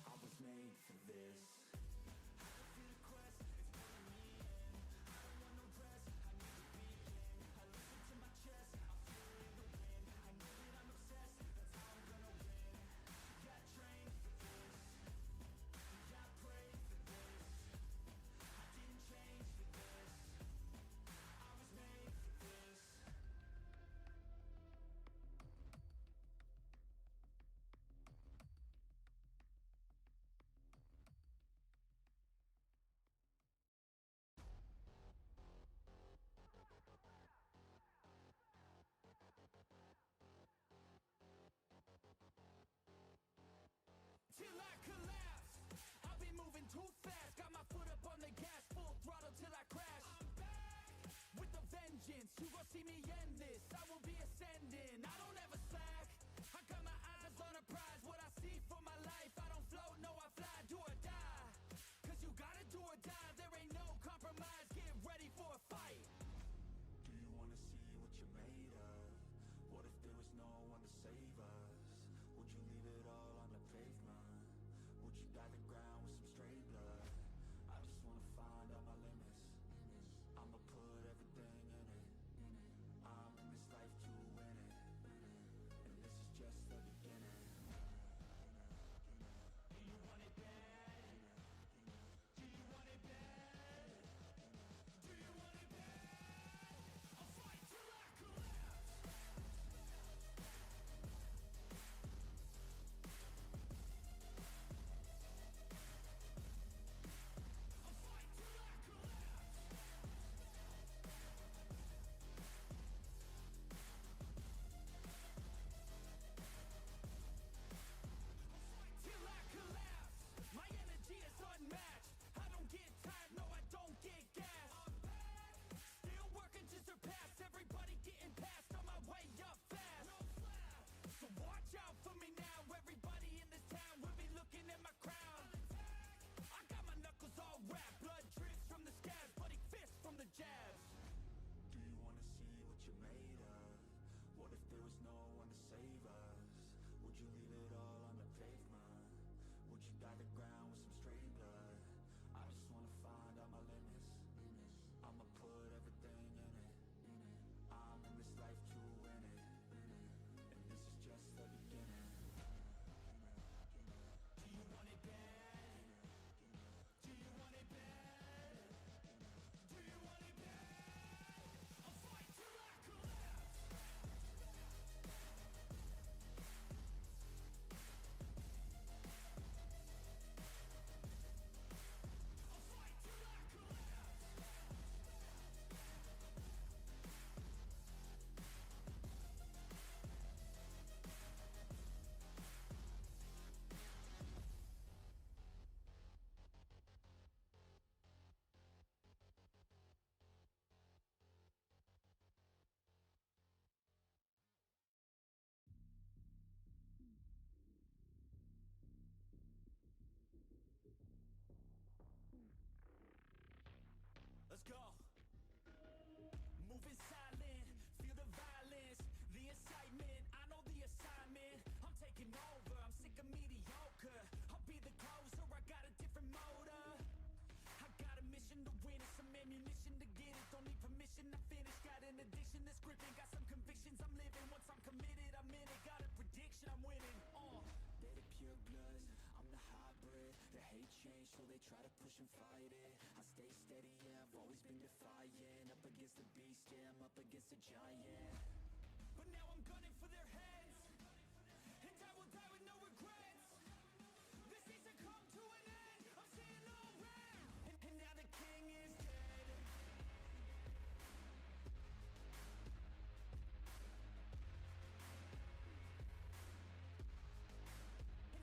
Speaker 1: I was made for this. I feel the quest, it's pulling me in. I don't want no rest, I need to begin. I listen to my chest, I feel it in the wind. I know that I'm obsessed, that's how I'm gonna win. Yeah, I trained for this. Yeah, I prayed for this. I didn't change for this. I was made for this. Till I collapse, I'll be moving too fast. Got my foot up on the gas, full throttle till I crash. I'm back with a vengeance. You gon' see me end this. I will be ascending. I don't ever slack. I got my eyes on a prize. What I see for my life, I don't float, no I fly. Do or die, cause you gotta do or die. There ain't no compromise. Get ready for a fight. Do you wanna see what you're made of? What if there was no one to save us? Would you leave it all on the pavement? Would you dye the ground with some stray blood? I just wanna find all my limits. I'ma put everything in it. I'm in this life to win it. And this is just the beginning. Do you want it bad? Do you want it bad? Do you want it bad? I'll fight till I collapse. I'll fight till I collapse. Till I collapse. My energy is unmatched. I don't get tired, no I don't get gas. Still working to surpass. Everybody getting past, on my way up fast. So watch out for me now. Everybody in this town will be looking at my crown. I got my knuckles all wrapped. Blood drips from the scabs, bloody fists from the jabs. Do you wanna see what you're made of? What if there was no one to save us? Would you leave it all on the pavement? Would you dye the ground with some stray blood? I just wanna find all my limits. I'ma put everything in it. I'm in this life to win it. And this is just the beginning. Do you want it bad? Do you want it bad? Do you want it bad? I'll fight till I collapse. I'll fight till I collapse. Let's go. Moving silent, feel the violence, the excitement. I know the assignment. I'm taking over. I'm sick of mediocre. I'll be the closer. I got a different motor. I got a mission to win and some ammunition to get it. Don't need permission to finish. Got an addiction that's gripping. Got some convictions I'm living. Once I'm committed, I'm in it. Got a prediction I'm winning. They're the pure bloods. I'm the hybrid. The hate change, so they try to push and fight it. I stay steady, yeah, I've always been defiant. Up against the beast, yeah, I'm up against a giant. But now I'm gunning for their heads, and I will die with no regrets. This season come to an end. I'm seeing all red, and now the king is dead.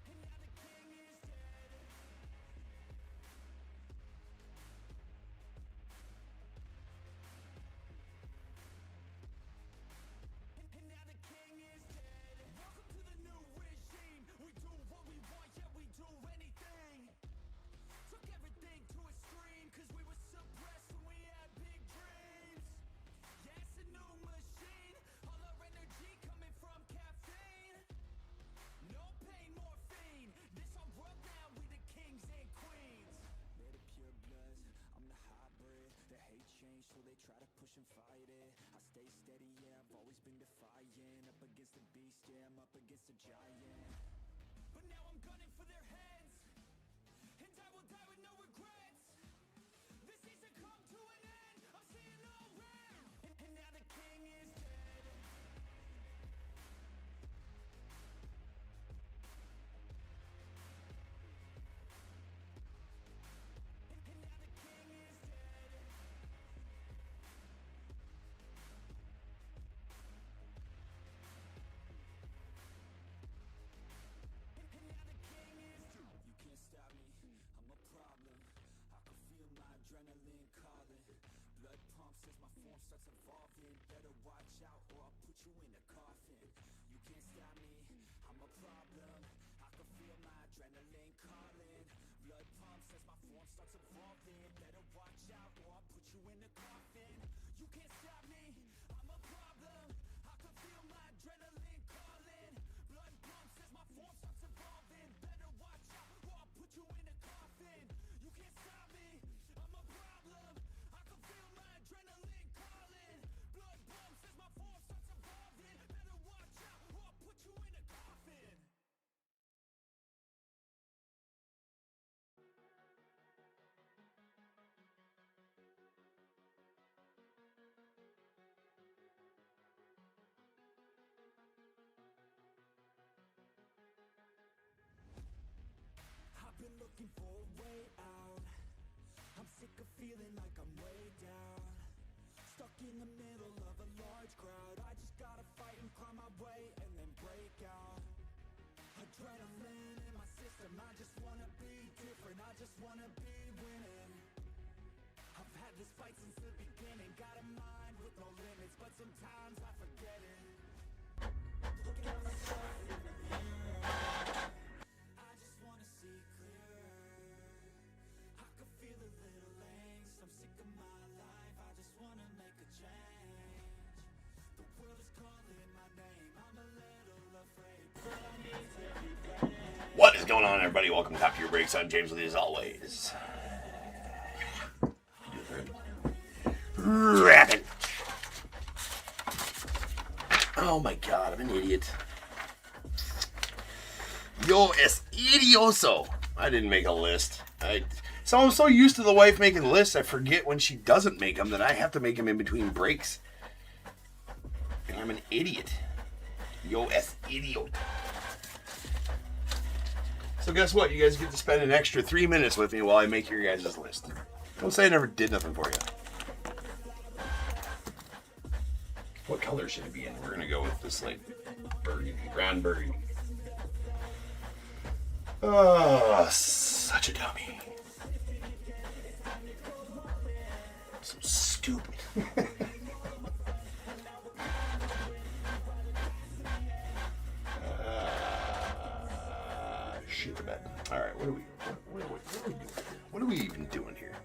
Speaker 1: And now the king is dead. And now the king is dead. a giant. But now I'm gunning for their heads, and I will die with no regrets. This season come to an end, I'm seeing all red. And now the king is dead. And now the king is dead. And now the king is dead. You can't stop me, I'm a problem. I can feel my adrenaline calling. Blood pumps as my form starts evolving. Better watch out or I'll put you in a coffin. You can't stop me, I'm a problem. I can feel my adrenaline calling. Blood pumps as my form starts evolving. Better watch out or I'll put you in a coffin. You can't stop me, I'm a problem. I can feel my adrenaline calling. Blood pumps as my form starts evolving. Better watch out or I'll put you in a coffin. You can't stop me, I'm a problem. I can feel my adrenaline calling. Blood pumps as my form starts evolving. Better watch out or I'll put you in a coffin. I've been looking for a way out. I'm sick of feeling like I'm way down. Stuck in the middle of a large crowd. I just gotta fight and climb my way and then break out. Adrenaline in my system. I just wanna be different. I just wanna be winning. I've had this fight since the beginning. Got a mind with no limits, but sometimes I forget it. Looking at myself in the mirror, I just wanna see clear. I can feel a little angst. I'm sick of my life. I just wanna make a change. The world is calling my name. I'm a little afraid, but I need to be brave.
Speaker 2: What is going on, everybody? Welcome to Top Tier Breaks. I'm James with you as always. Rapping. Oh my god, I'm an idiot. Yo es idioso. I didn't make a list. So I'm so used to the wife making lists, I forget when she doesn't make them that I have to make them in between breaks. And I'm an idiot. Yo es idiot. So guess what? You guys get to spend an extra 3 minutes with me while I make your guys' list. Don't say I never did nothing for you. What color should it be in? We're going to go with this, like, burgundy, brown burgundy. Oh, such a dummy. So stupid. Shit the bed. All right, what are we doing? What are we even doing here?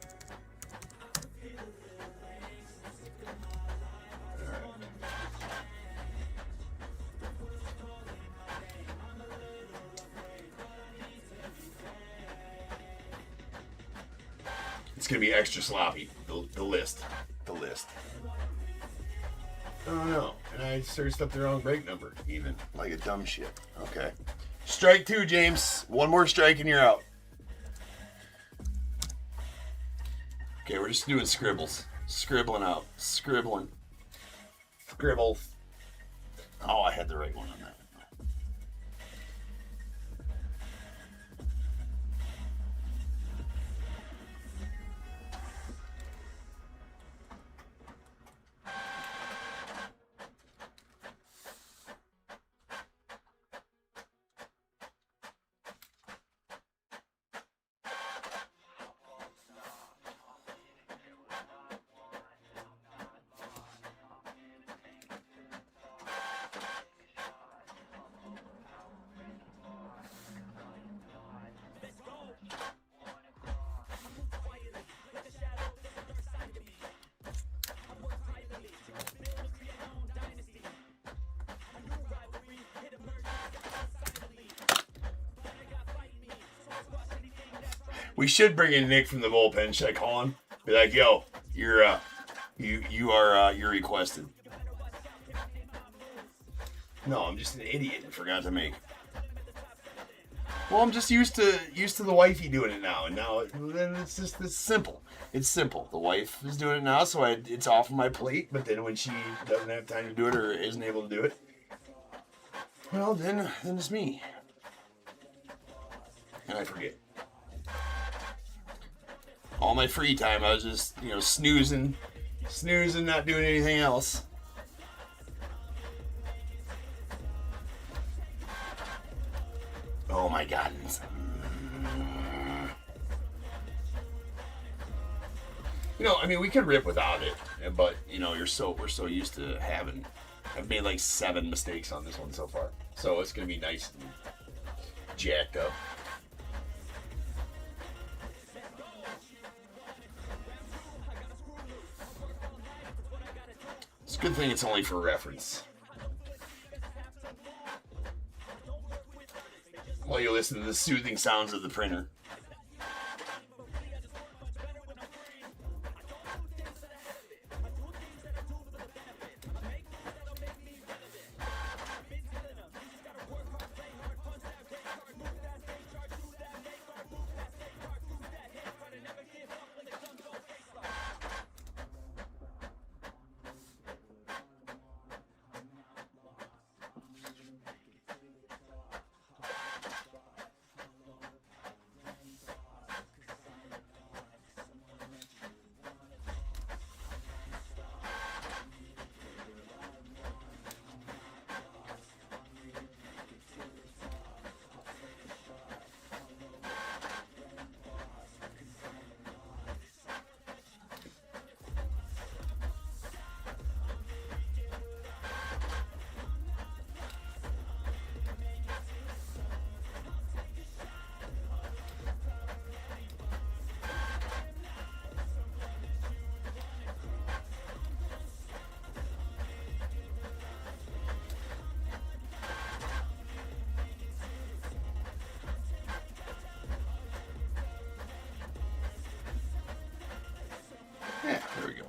Speaker 2: It's gonna be extra sloppy. The list. Oh no! And I searched up the wrong break number, even like a dumb shit. Okay. Strike two, James. One more strike and you're out. Okay, we're just doing scribbles. Scribbling out. Scribbling. Scribbles. Oh, I had the right one on that. We should bring in Nick from the bullpen. Should I call him? Be like, yo, you're requested. No, I'm just an idiot and forgot to make. Well, I'm just used to the wifey doing it now, and now it's simple. It's simple. The wife is doing it now, so it's off of my plate. But then when she doesn't have time to do it or isn't able to do it, well, then it's me, and I forget. All my free time, I was just snoozing, not doing anything else. Oh my God. I mean, we could rip without it, but we're so used to having. I've made like 7 mistakes on this one so far, so it's gonna be nice and jacked up. It's a good thing it's only for reference. While you listen to the soothing sounds of the printer. Yeah, there we go.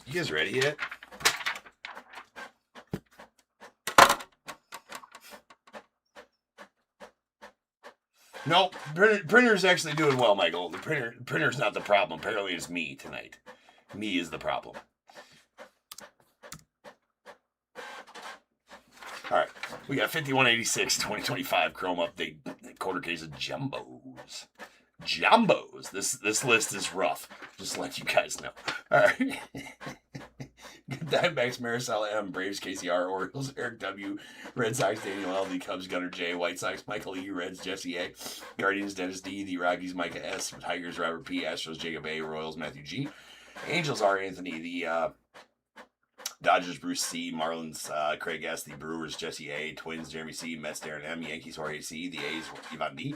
Speaker 2: You guys ready yet? No, printer's actually doing well, Michael. The printer's not the problem. Apparently it's me tonight. Me is the problem. All right, we got 5186 2025 Chrome Update quarter case of Jumbos. This list is rough. Just to let you guys know. All right. Diamondbacks, Marisol M, Braves, KCR, Orioles, Eric W, Red Sox, Daniel L, the Cubs, Gunnar J, White Sox, Michael E, Reds, Jesse A, Guardians, Dennis D, the Rockies, Micah S, Tigers, Robert P, Astros, Jacob A, Royals, Matthew G, Angels, R, Anthony, the Dodgers, Bruce C, Marlins, Craig S, the Brewers, Jesse A, Twins, Jeremy C, Mets, Darren M, Yankees, Jorge C, the A's, Ivan D,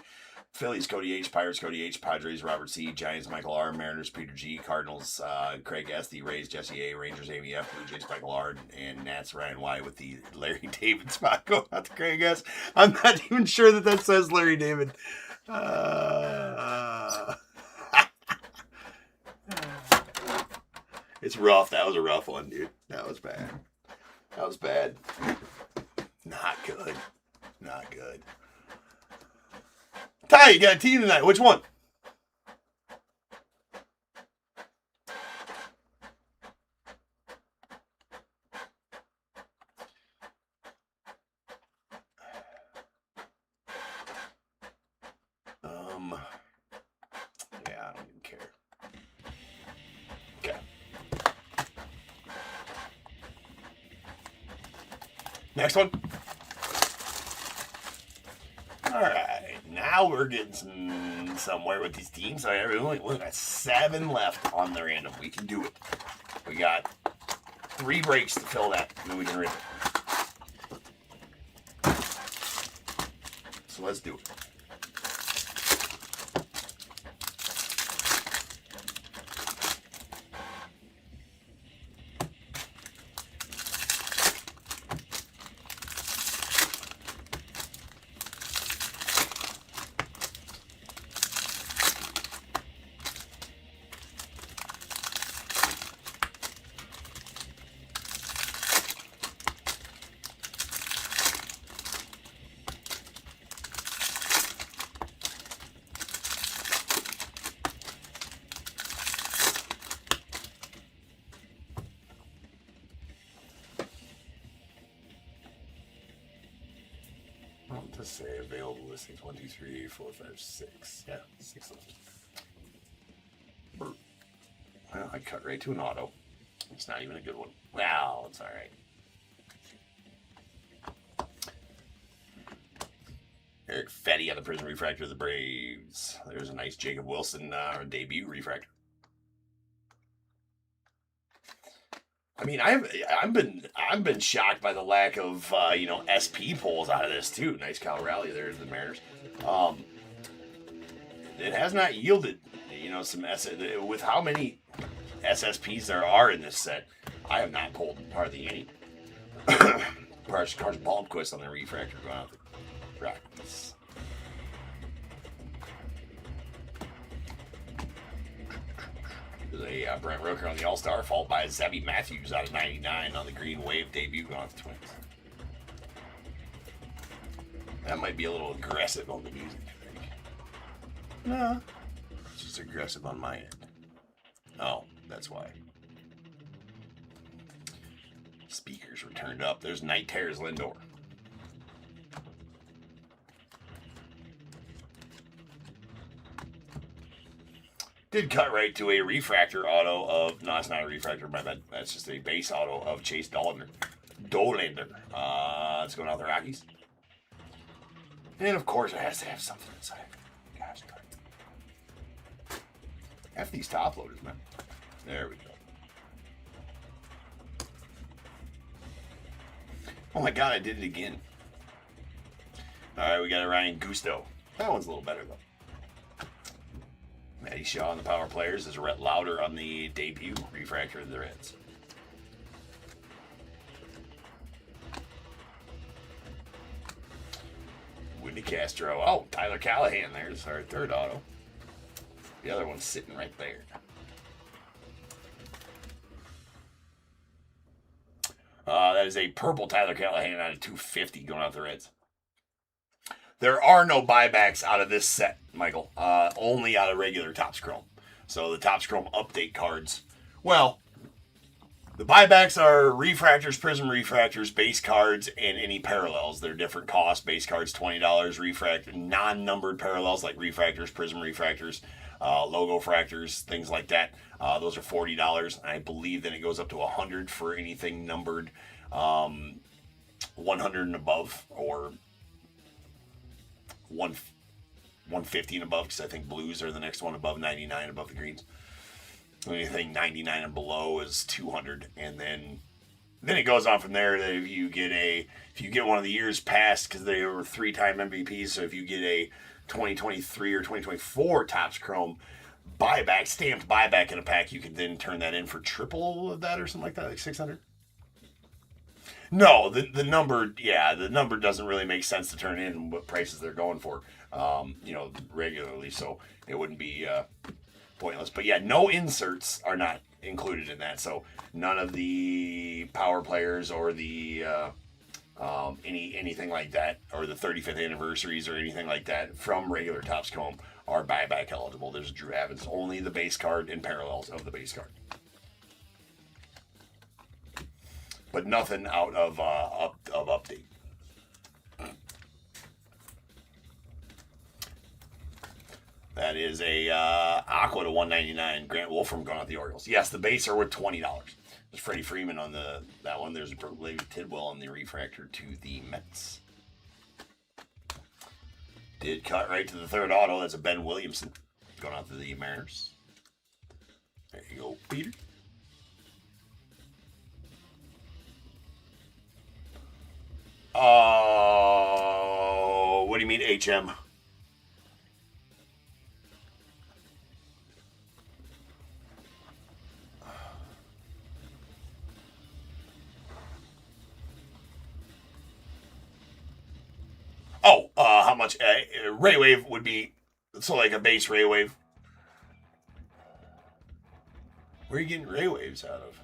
Speaker 2: Phillies, Cody H, Pirates, Cody H, Padres, Robert C, Giants, Michael R, Mariners, Peter G, Cardinals, Craig S, the Rays, Jesse A, Rangers, Amy F, Blue Jays, Michael R, and Nats, Ryan Y with the Larry David spot going out to Craig S. I'm not even sure that says Larry David. It's rough. That was a rough one, dude. That was bad. Not good. Ty, you got a team tonight. Which one? Yeah, I don't even care. Okay. Next one. All right, now we're getting somewhere with these teams. We got 7 left on the random. We can do it. We got 3 breaks to fill that, and then we can rip it. So let's do it. To say available listings 1, 2, 3, 4, 5, 6. Yeah, 6 of them. Well, I cut right to an auto. It's not even a good one. Well, it's all right. Eric Fetty on the Prism Refractor of the Braves. There's a nice Jacob Wilson debut refractor. I mean, I've been shocked by the lack of SP pulls out of this too. Nice Cal Raleigh there to the Mariners. It has not yielded some with how many SSPs there are in this set. I have not pulled hardly any. Carson Baldquist on the refractor going out the practice. There's a Brent Rooker on the All-Star, followed by Zebby Matthews out of 99 on the Green Wave debut going off the Twins. That might be a little aggressive on the music, I think. No, it's just aggressive on my end. Oh, that's why. Speakers were turned up. There's Night Terrors Lindor. Did cut right to a refractor auto of... No, it's not a refractor, my bad. That's just a base auto of Chase Dollander. It's going out the Rockies. And, of course, it has to have something inside. Gosh darn it. F these top loaders, man. There we go. Oh, my God, I did it again. All right, we got a Ryan Gusto. That one's a little better, though. Matty Shaw on the power players. There's Rhett Lauder on the debut refractor of the Reds. Woody Castro. Oh, Tyler Callahan. There's our third auto. The other one's sitting right there. That is a purple Tyler Callahan out of 250 going out the Reds. There are no buybacks out of this set, Michael. Only out of regular Topps Chrome. So the Topps Chrome update cards. Well, the buybacks are refractors, prism refractors, base cards, and any parallels. They're different costs. Base cards, $20. Refractor, non-numbered parallels like refractors, prism refractors, logo fractors, things like that. Those are $40. I believe then it goes up to $100 for anything numbered 100 and above, or 150 and above, because I think blues are the next one above 99 above the greens. Anything 99 and below is 200, and then it goes on from there. That if you get one of the years past, because they were 3-time MVPs, so if you get a 2023 or 2024 Topps Chrome buyback, stamped buyback in a pack, you can then turn that in for triple of that or something like that, like 600. No, the number doesn't really make sense to turn in what prices they're going for, regularly. So it wouldn't be pointless. But yeah, no inserts are not included in that. So none of the power players or the anything like that, or the 35th anniversaries or anything like that from regular Topps Chrome are buyback eligible. There's Drew Evans, only the base card and parallels of the base card. But nothing out of update. That is a Aqua to 199. Grant Wolfram going out the Orioles. Yes, the base are worth $20. There's Freddie Freeman on that one. There's David Tidwell on the refractor to the Mets. Did cut right to the third auto. That's a Ben Williamson going out to the Mariners. There you go, Peter. What do you mean HM? How much Ray Wave would be? So like a base Ray Wave. Where are you getting Ray Waves out of?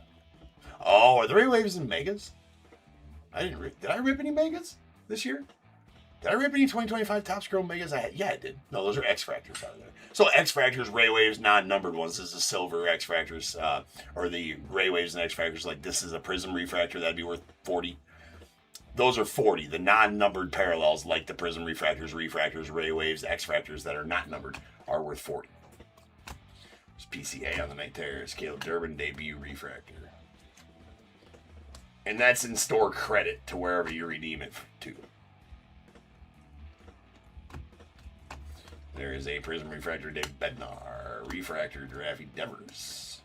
Speaker 2: Oh, are the Ray Waves in Megas? Did I rip any Megas this year? Did I rip any 2025 Topps Chrome Megas? I did. No, those are X-Fractors out of there. So X-Fractors, Ray Waves, non-numbered ones. This is the silver X-Fractors, or the Ray Waves and X-Fractors. Like this is a Prism refractor. That'd be worth $40. Those are 40. The non-numbered parallels, like the Prism Refractors, Refractors, Ray Waves, X-Fractors that are not numbered, are worth 40. There's PCA on the night there. It's Caleb Durbin, debut Refractor. And that's in store credit to wherever you redeem it to. There is a Prism Refractor, David Bednar. Refractor, Rafi Devers.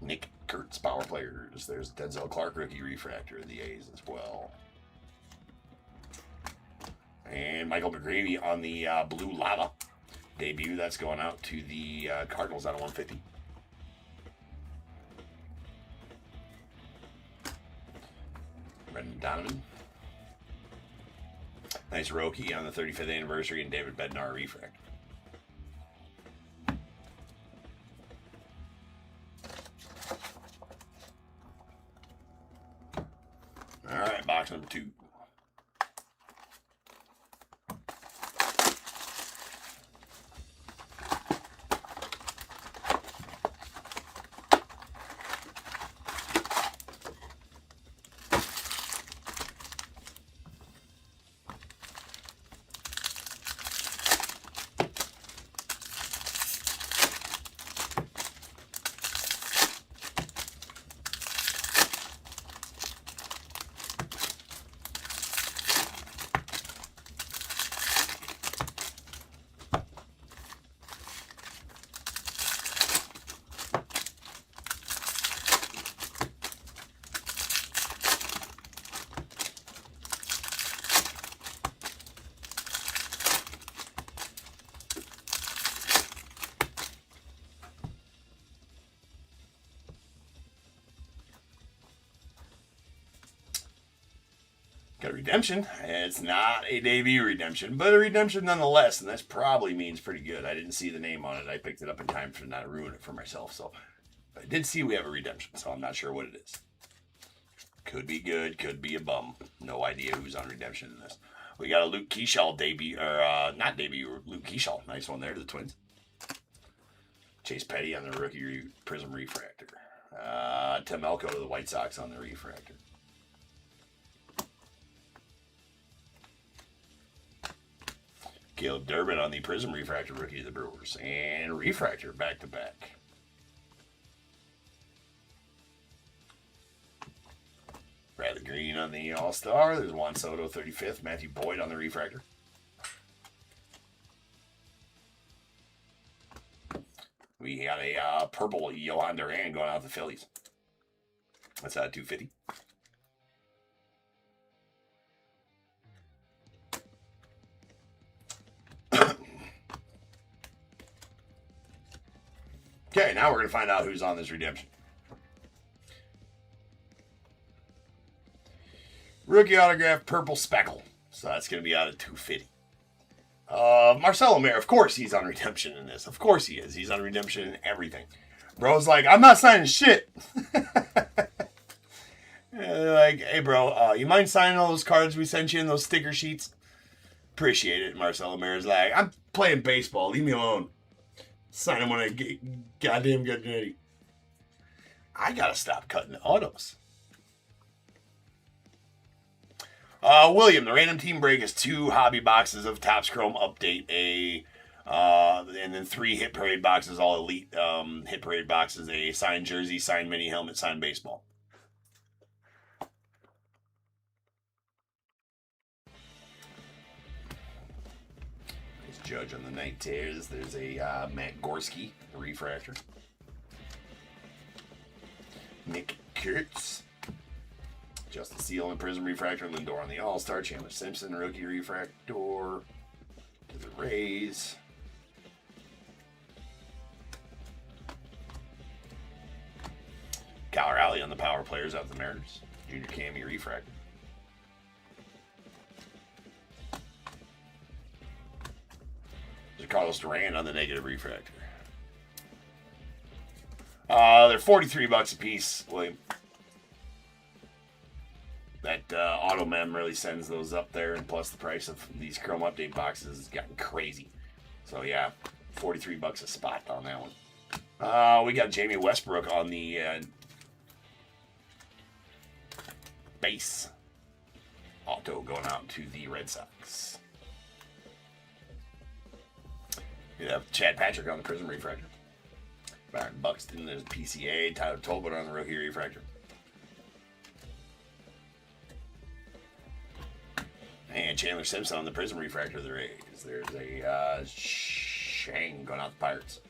Speaker 2: Nick Kurtz, Power Players. There's Denzel Clark, Rookie Refractor, the A's as well. And Michael McGravy on the Blue Lava debut. That's going out to the Cardinals out of 150. Brendan Donovan. Nice Roki on the 35th anniversary, and David Bednar Refractor. All right, box number 2. Got a redemption. It's not a debut redemption, but a redemption nonetheless, and that probably means pretty good. I didn't see the name on it. I picked it up in time to not ruin it for myself, so I did see we have a redemption, so I'm not sure what it is. Could be good, could be a bum. No idea who's on redemption in this. We got a Luke Keeschall debut, or not debut, Luke Keeschall. Nice one there to the Twins. Chase Petty on the Rookie Prism Refractor. Tim Elko to the White Sox on the Refractor. Caleb Durbin on the Prism Refractor Rookie of the Brewers. And Refractor back-to-back. Bradley Green on the All-Star. There's Juan Soto, 35th. Matthew Boyd on the Refractor. We got a purple Johan Duran going out to the Phillies. That's out of 250. Okay, now we're going to find out who's on this redemption. Rookie autograph, purple speckle. So that's going to be out of 250. Marcelo Mayer, of course he's on redemption in this. Of course he is. He's on redemption in everything. Bro's like, I'm not signing shit. Like, hey, bro, you mind signing all those cards we sent you in those sticker sheets? Appreciate it. Marcelo Mayer's like, I'm playing baseball. Leave me alone. Sign them when I get goddamn get ready. I gotta stop cutting autos. William, the random team break is 2 hobby boxes of Topps Chrome Update, and then 3 Hit Parade boxes, all elite Hit Parade boxes, a signed jersey, signed mini helmet, signed baseball. Judge on the night tears. There's a Matt Gorski, a refractor. Nick Kurtz. Justin Steele and Prism Refractor. Lindor on the All-Star. Chandler Simpson, rookie refractor. To the Rays. Cal Raleigh on the Power Players out of the Mariners. Junior Cammy refractor. Carlos Duran on the negative refractor. They're $43 a piece, William. That Auto Mem really sends those up there, and plus the price of these Chrome Update boxes has gotten crazy. So yeah, $43 a spot on that one. We got Jamie Westbrook on the base auto going out to the Red Sox. We have Chad Patrick on the Prism Refractor. Byron Buxton, there's PCA. Tyler Tolbert on the rookie refractor. And Chandler Simpson on the Prism Refractor of the Rays. There's a Shang going out the Pirates.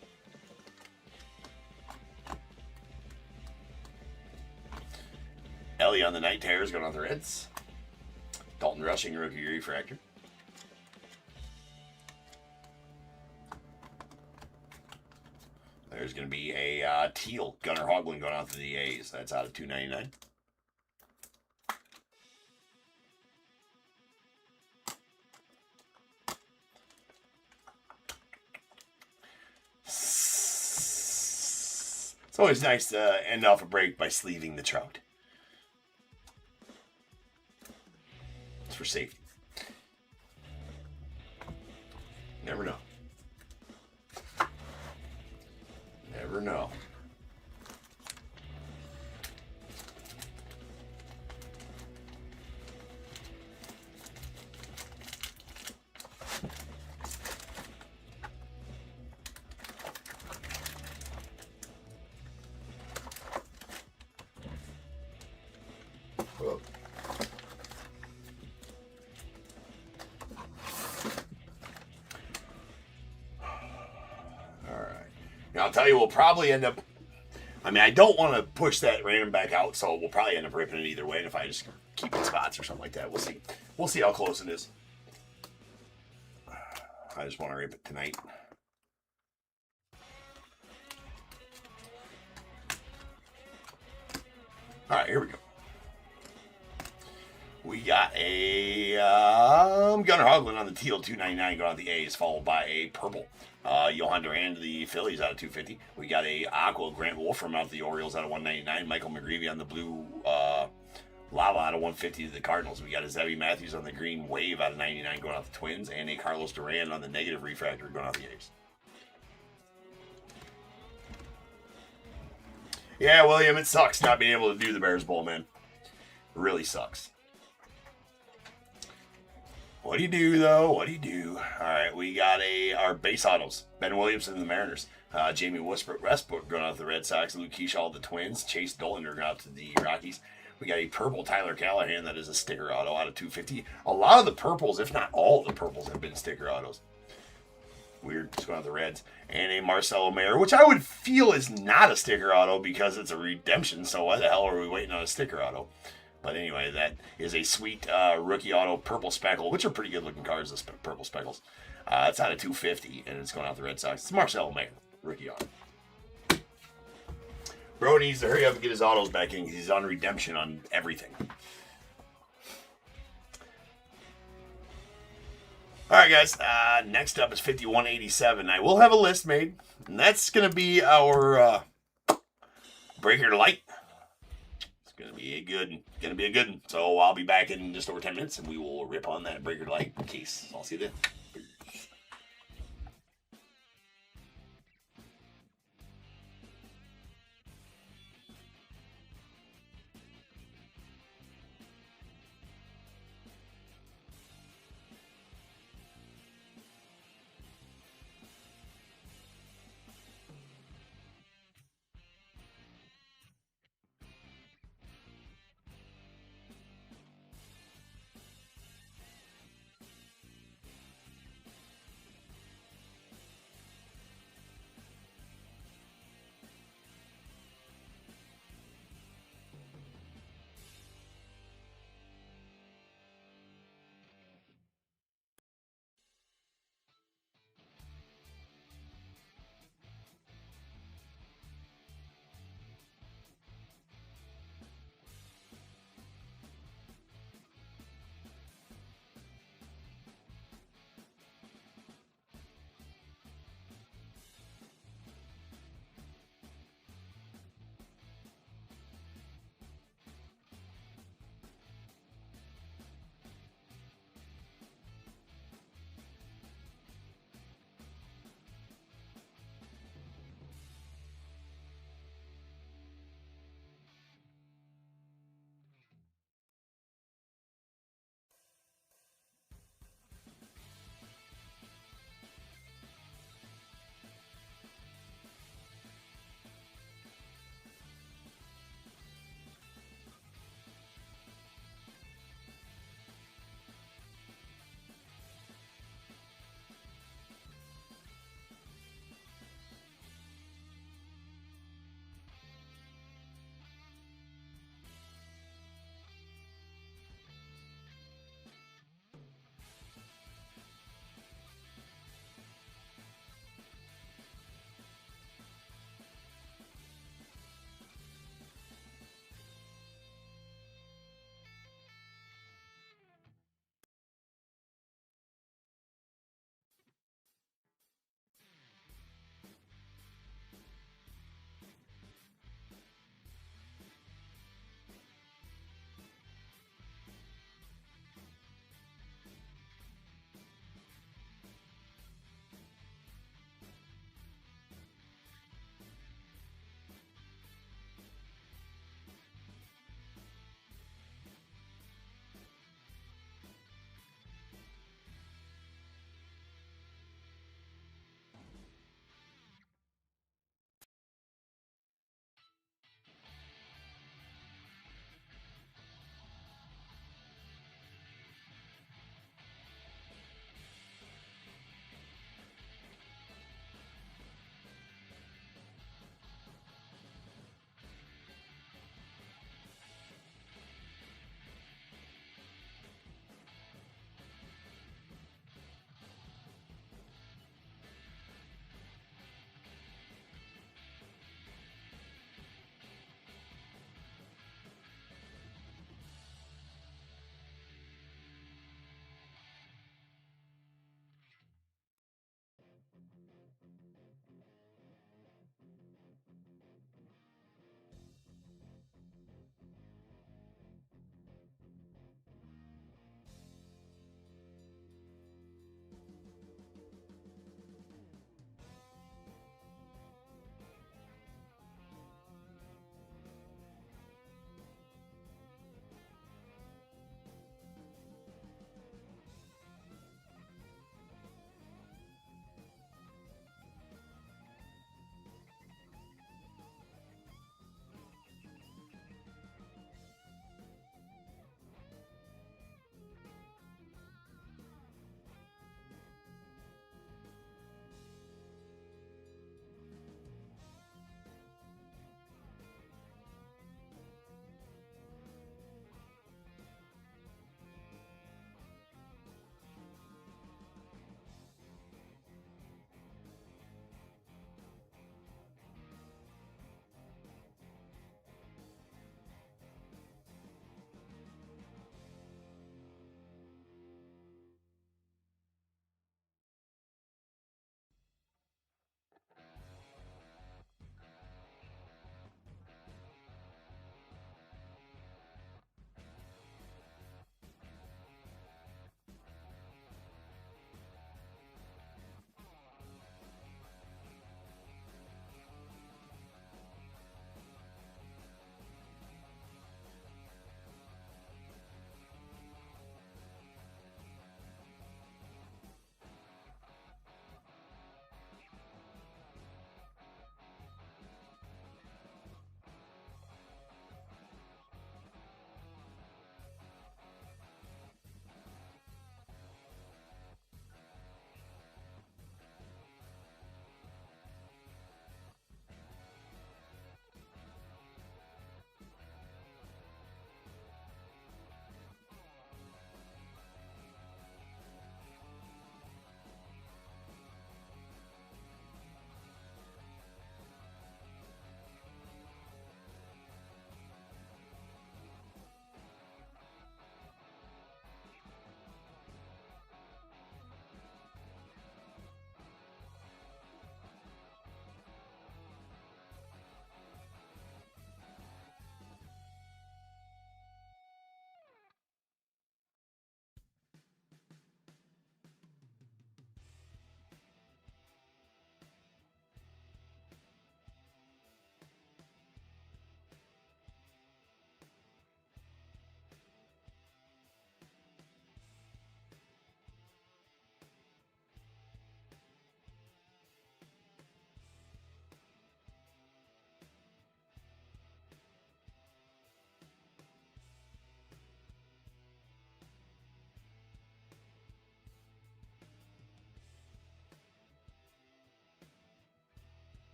Speaker 2: Ellie on the Night Terrors going out the Reds. Dalton Rushing, rookie refractor. There's going to be a teal Gunnar Hoglund going out to the A's. That's out of $2.99. It's always nice to end off a break by sleeving the Trout. It's for safety. Never know. Never know. Whoa. All right. Now I'll tell you, we'll probably end up. I mean, I don't want to push that random back out, so we'll probably end up ripping it either way. And if I just keep it spots or something like that, we'll see. We'll see how close it is. I just want to rip it tonight. All right, here we go. We got a Gunnar Hoglund on the teal, $2.99 going on the A's, followed by a purple Johan Duran to the Phillies out of $2.50. We got a aqua Grant Wolfram out of the Orioles out of $1.99. Michael McGreevy on the blue Lava out of $1.50 to the Cardinals. We got a Zebby Matthews on the green Wave out of $99 going out the Twins, and a Carlos Duran on the negative refractor going out the A's. Yeah, William, it sucks not being able to do the Bears Bowl, man. It really sucks. What do you do, though? What do you do? All right, we got our base autos. Ben Williamson of the Mariners. Jamie Westbrook going out to the Red Sox. Luke Keyshaw of the Twins. Chase Dollander going out to the Rockies. We got a purple Tyler Callahan. That is a sticker auto out of $2.50. A lot of the purples, if not all of the purples, have been sticker autos. Weird. Just going out to the Reds. And a Marcelo Mayer, which I would feel is not a sticker auto because it's a redemption. So why the hell are we waiting on a sticker auto? But anyway, that is a sweet rookie auto purple speckle, which are pretty good looking cards, the purple speckles. It's out of $2.50, and it's going out the Red Sox. It's Marcelo Mayer, rookie auto. Bro needs to hurry up and get his autos back in because he's on redemption on everything. All right, guys. Next up is 5187. I will have a list made, and that's going to be our Breaker Light. Gonna be a good one. So I'll be back in just over 10 minutes and we will rip on that Breaker Light case. I'll see you then.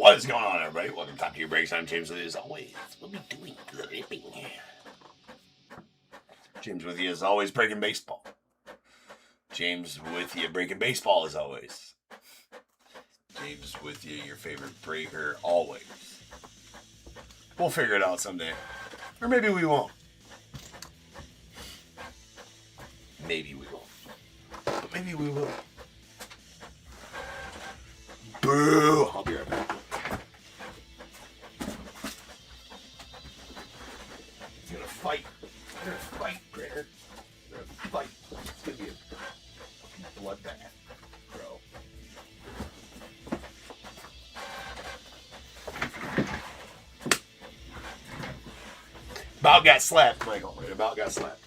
Speaker 2: What is going on, everybody? Welcome to Top Tier Breaks. I'm James with you as always. We'll be doing the ripping. James with you as always, breaking baseball. James with you, breaking baseball as always. James with you, your favorite breaker always. We'll figure it out someday. Or maybe we won't. Maybe we won't. But maybe we will. Boo! I'll be right back. He's gonna fight. We're gonna fight, Critter. We're gonna fight. It's gonna be a bloodbath, bro. About got slapped, Michael. Right about got slapped.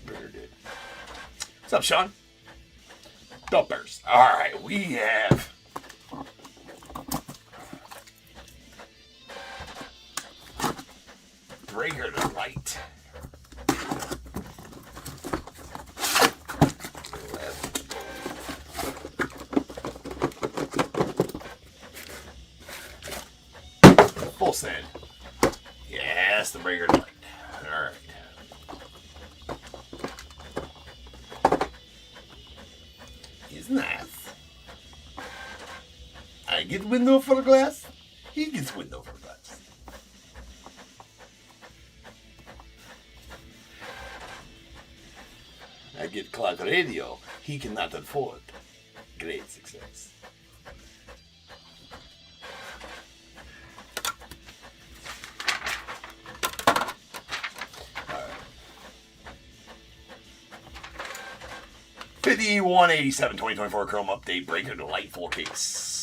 Speaker 2: Critter did. What's up, Sean? Dumpers. Alright, we have Breaker to light. Full send. Yes, the breaker to light. Alright. He's nice. I get window for the glass. He gets window for the glass. I get clock radio. He cannot afford. Great success. All right. 5187 2024 Chrome Update Breaker Delightful Case.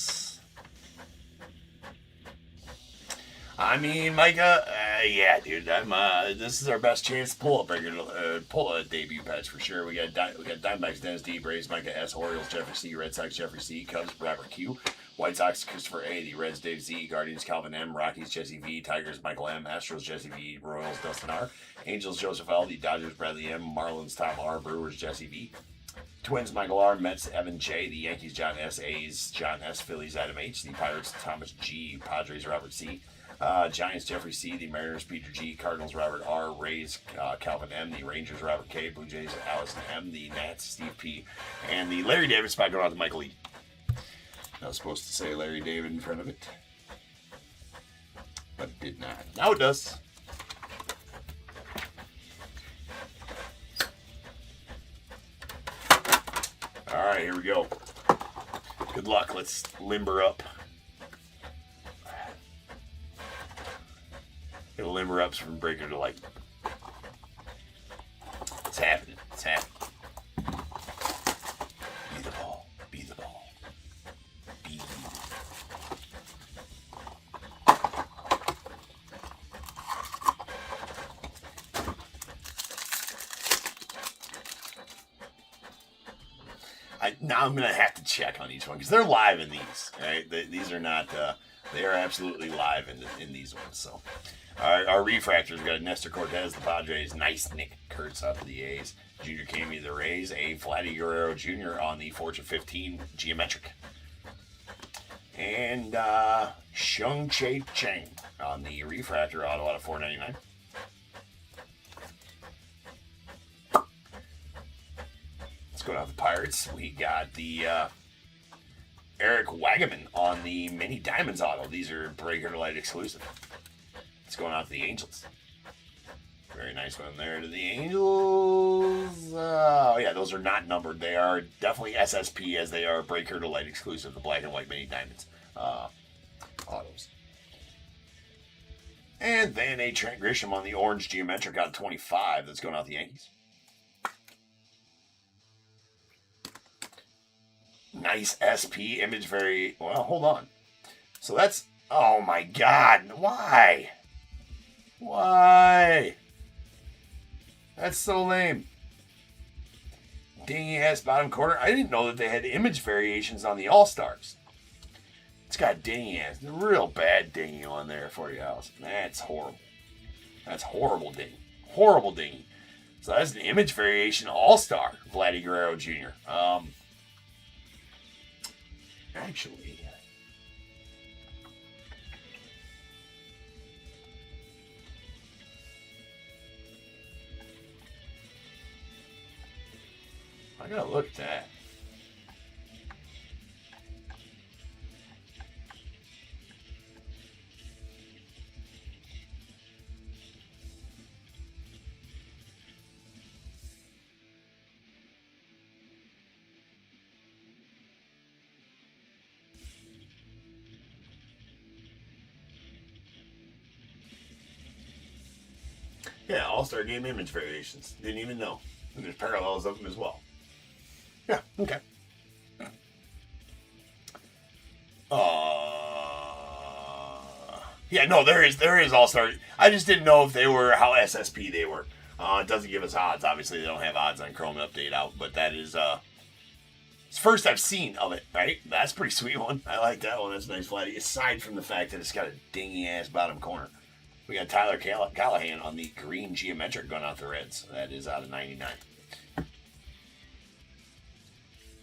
Speaker 2: I mean, Micah, yeah, dude. This is our best chance to pull a debut patch for sure. We got Diamondbacks, Dennis D, Braves, Micah S, Orioles, Jeffrey C, Red Sox, Jeffrey C, Cubs, Robert Q, White Sox, Christopher A, the Reds, Dave Z, Guardians, Calvin M, Rockies, Jesse V, Tigers, Michael M, Astros, Jesse V, Royals, Dustin R, Angels, Joseph L, the Dodgers, Bradley M, Marlins, Tom R, Brewers, Jesse V, Twins, Michael R, Mets, Evan J, the Yankees, John S, A's, John S, Phillies, Adam H, the Pirates, Thomas G, Padres, Robert C, Giants, Jeffrey C, the Mariners, Peter G, Cardinals, Robert R, Rays, Calvin M, the Rangers, Robert K, Blue Jays, Allison M, the Nats, Steve P, and the Larry David spot going out to Michael E. I was supposed to say Larry David in front of it, but it did not. Now it does. All right, here we go. Good luck. Let's limber up. It'll limber up from breaker to light. It's happening. It's happening. Be the ball. Be the ball. Be. Now I'm going to have to check on each one because they're live in these. Right? These are not, they are absolutely live in these ones. So. Our refractors got Nestor Cortez, the Padres. Nice Nick Kurtz up to the A's. Junior Camey, the Rays. A. Vladdy Guerrero Jr. on the Fortune 15 Geometric. And Shung Che Chang on the refractor auto out of $4.99. Let's go down to the Pirates. We got the Eric Wagaman on the Mini Diamonds auto. These are Breaker to Light exclusive. It's going out to the Angels. Very nice one there to the Angels. Oh, yeah, those are not numbered. They are definitely SSP as they are Breaker to Light exclusive, the black and white Mini Diamonds autos. And then a Trent Grisham on the orange Geometric out of 25. That's going out to the Yankees. Nice SP image well, hold on. So that's, oh my God, why? Why? That's so lame. Dingy ass bottom corner. I didn't know that they had image variations on the All-Stars. It's got dingy ass. Real bad dingy on there for you, Alice. That's horrible. That's horrible dingy. Horrible dingy. So that's an image variation All-Star, Vladdy Guerrero Jr. Actually, I gotta look at that. Yeah, All-Star Game image variations. Didn't even know. And there's parallels of them as well. Yeah, okay. Yeah, no, there is All-Star. I just didn't know if they were, how SSP they were. It doesn't give us odds. Obviously, they don't have odds on Chrome Update out, but that is, it's the first I've seen of it, right? That's a pretty sweet one. I like that one. That's a nice flat. Aside from the fact that it's got a dingy-ass bottom corner. We got Tyler Callahan on the green geometric going out the Reds. That is out of 99.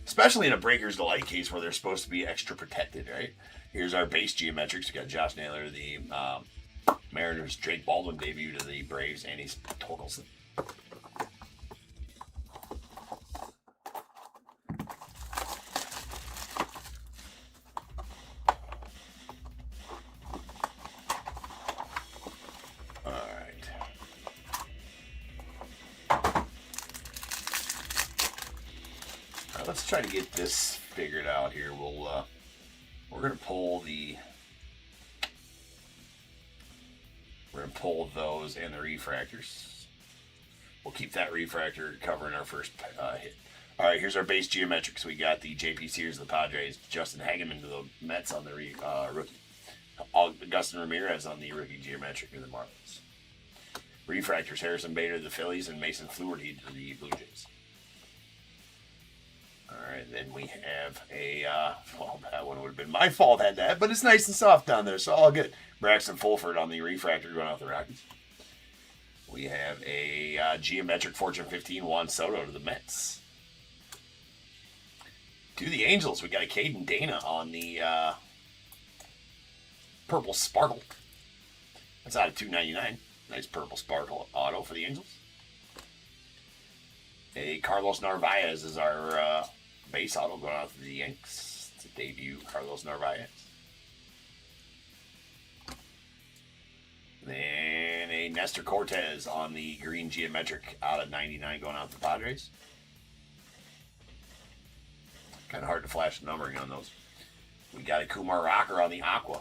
Speaker 2: Especially in a Breakers Delight case where they're supposed to be extra protected, right? Here's our base geometrics. We got Josh Naylor, the Mariners, Drake Baldwin debut to the Braves, and he's Torkelson. Let's try to get this figured out here. We're gonna pull those and the refractors. We'll keep that refractor covering our first hit. All right, here's our base geometrics. We got the JP Sears of the Padres, Justin Hageman to the Mets on the rookie, Augustin Ramirez on the rookie geometric of the Marlins. Refractors: Harrison Bader to the Phillies and Mason Fluharty to the Blue Jays. Alright, then we have a, well, that one would have been my fault had that, but it's nice and soft down there, so all good. Braxton Fulford on the refractor going out the Rockies. We have a geometric Fortune 15 Juan Soto to the Mets. To the Angels, we got a Caden Dana on the purple sparkle. That's out of 299. Nice purple sparkle auto for the Angels. A Carlos Narvaez is our base auto going out to the Yanks. It's a debut, Carlos Narvaez. Then a Nestor Cortez on the green geometric out of 99 going out to the Padres. Kind of hard to flash the numbering on those. We got a Kumar Rocker on the Aqua.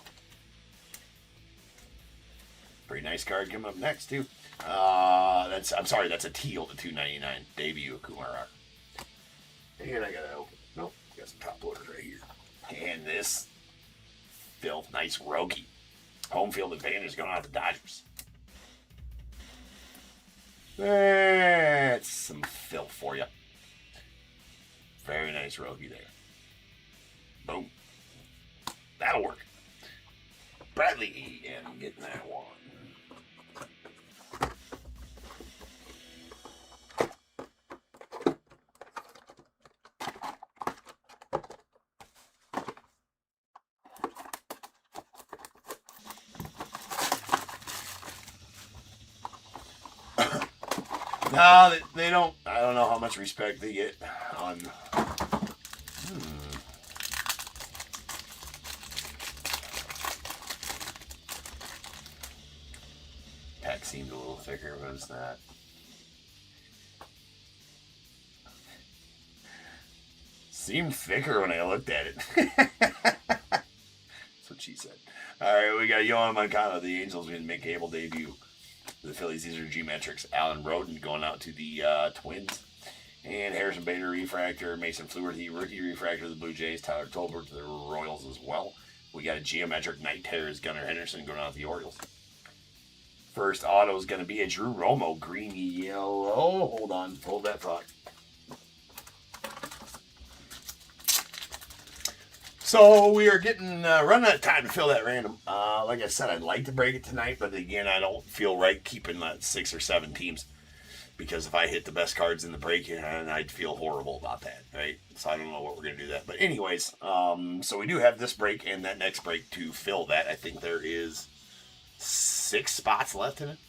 Speaker 2: Pretty nice card coming up next, too. That's a teal to 299 debut of Kumar Rocker. And I gotta open. Nope, got some top loaders right here. And this filth, nice Roki. Home field advantage going out to the Dodgers. That's some filth for you. Very nice Roki there. Boom. That'll work. Bradley, and I'm getting that one. No, they don't. I don't know how much respect they get on. Pack seemed a little thicker, but it's not. Seemed thicker when I looked at it. That's what she said. All right, we got Yohan Moncada, the Angels, with Impeccable debut. The Phillies, these are G-metrics. Alan Roden going out to the Twins. And Harrison Bader, refractor. Mason Fluharty, rookie refractor of the Blue Jays. Tyler Tolbert to the Royals as well. We got a geometric Night Terrors, Gunnar Henderson going out to the Orioles. First auto is going to be a Drew Romo, green, yellow. Hold on, hold that thought. So we are getting running out of time to fill that random. Like I said, I'd like to break it tonight, but again, I don't feel right keeping 6 or 7 teams because if I hit the best cards in the break, I'd feel horrible about that, right? So I don't know what we're gonna do that. But anyways, so we do have this break and that next break to fill that. I think there is 6 spots left in it.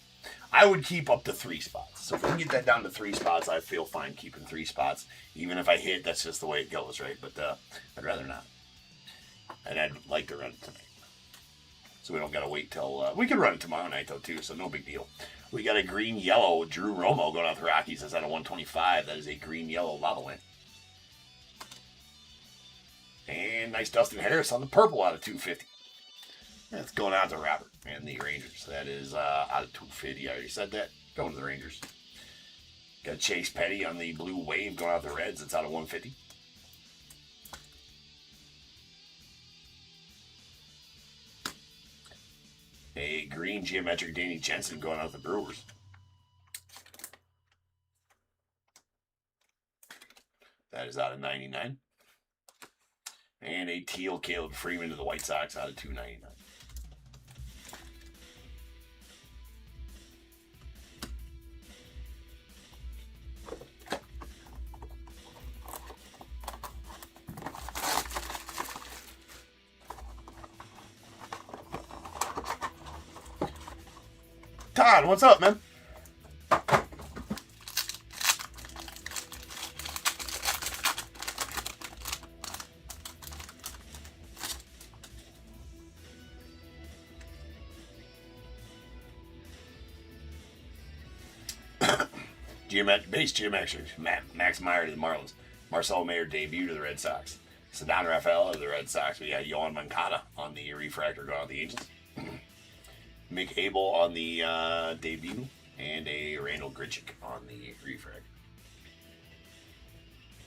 Speaker 2: I would keep up to 3 spots. So if we can get that down to 3 spots, I feel fine keeping 3 spots. Even if I hit, that's just the way it goes, right? But I'd rather not. And I'd like to run it tonight. So we don't got to wait till... we could run it tomorrow night, though, too, so no big deal. We got a green-yellow Drew Romo going out the Rockies. That's out of 125. That is a green-yellow lava lamp. And nice Dustin Harris on the purple out of 250. That's going out to Robert and the Rangers. That is out of 250. I already said that. Going to the Rangers. Got Chase Petty on the blue wave going out to the Reds. That's out of 150. A green geometric Danny Jensen going out to the Brewers. That is out of 99. And a teal Caleb Freeman to the White Sox out of 299. Todd, what's up, man? Base geometric, Max Meyer to the Marlins. Marcelo Mayer debut to the Red Sox. Ceddanne Rafaela to the Red Sox. We got Yohan Moncada on the refractor going out the Angels. Impeccable on the debut. And a Randall Grichuk on the refractor.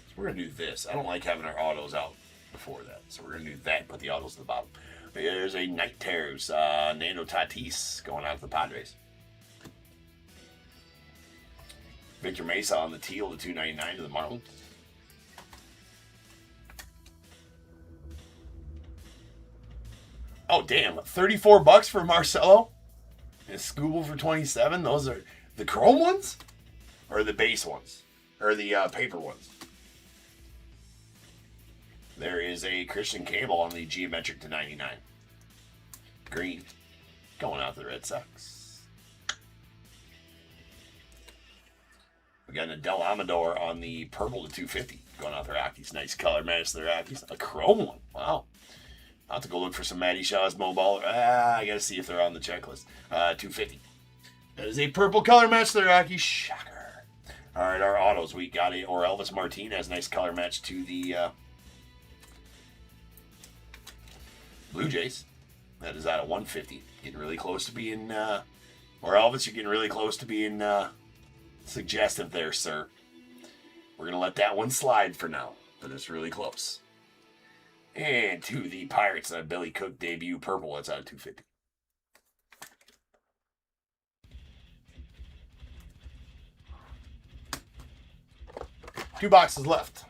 Speaker 2: So we're going to do this. I don't like having our autos out before that. So we're going to do that and put the autos at the bottom. There's a Night Terrors. Nando Tatis going out to the Padres. Victor Mesa on the teal to 299 to the Marlins. Oh, damn. $34 for Marcelo? And Scooble for 27? Those are the chrome ones? Or the base ones? Or the paper ones? There is a Christian Campbell on the geometric to 99. Green. Going out to the Red Sox. We got an Adel Amador on the purple to 250. Going out the Rockies. Nice color match to the Rockies. A chrome one. Wow. I'll have to go look for some Matty Shaw's mobile. I got to see if they're on the checklist. 250. That is a purple color match to the Rockies. Shocker. All right, our autos. We got a Elvis Martinez. Nice color match to the Blue Jays. That is out of 150. Getting really close to being... Elvis, you're getting really close to being... suggestive there, sir. We're going to let that one slide for now, but it's really close. And to the Pirates, Billy Cook debut purple. That's out of 250. Two boxes left.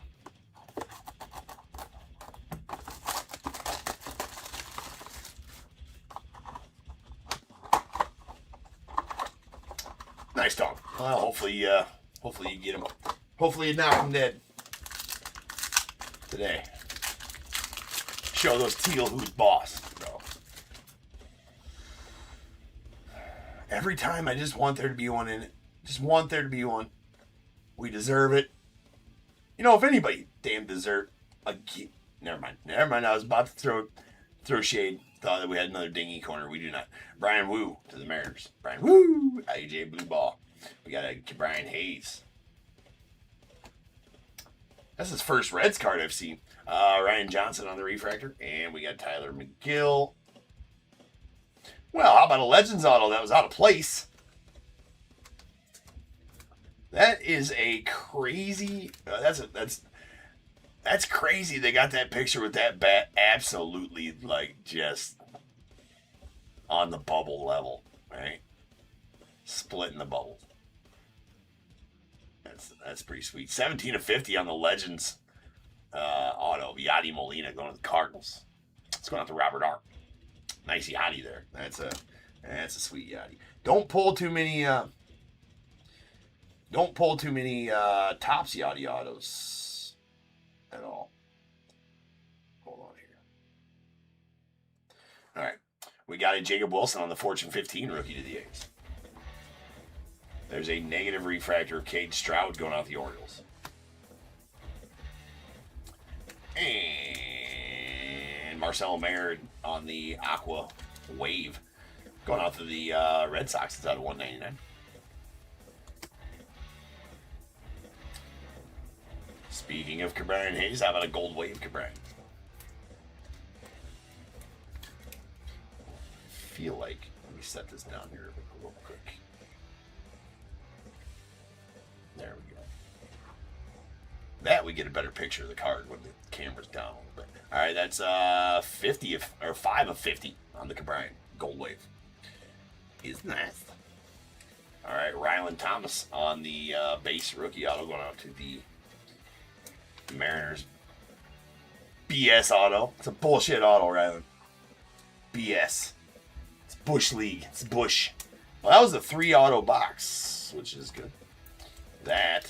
Speaker 2: Nice dog. Well, hopefully you get him. Hopefully you knock him dead today. Show those teal who's boss, bro. Every time I just want there to be one in it. Just want there to be one. We deserve it. You know, if anybody damn deserve a never mind. I was about to throw shade. Thought that we had another dingy corner. We do not. Brian Wu to the Mariners. Brian Wu. AJ Blue Ball. We got a Brian Hayes. That's his first Reds card I've seen. Ryan Johnson on the refractor. And we got Tyler McGill. Well, how about a Legends auto that was out of place? That is a crazy... That's crazy they got that picture with that bat absolutely, like, just on the bubble level, right? Splitting the bubble. That's pretty sweet. 17 of 50 on the Legends auto. Yadi Molina going to the Cardinals. It's going out to Robert R. Nice Yadi there. That's a sweet Yadi. Don't pull too many Topps Yadi autos at all. Hold on here. All right. We got a Jacob Wilson on the Fortune 15 rookie to the A's. There's a negative refractor of Cade Stroud going out the Orioles. And Marcelo Mayer on the Aqua Wave going out to the Red Sox. It's out of 199. Speaking of Cabrera and Hayes, how about a Gold Wave Cabrera? I feel like, let me set this down here real quick. There we go. That we get a better picture of the card when the camera's down a little bit. All right, that's 50 or 5 of 50 on the Cabrera Gold Wave. Is nice. All right, Rylan Thomas on the base rookie auto going out to the Mariners. BS auto. It's a bullshit auto, Rylan. BS. It's Bush League. It's Bush. Well, that was a 3 auto box, which is good. That.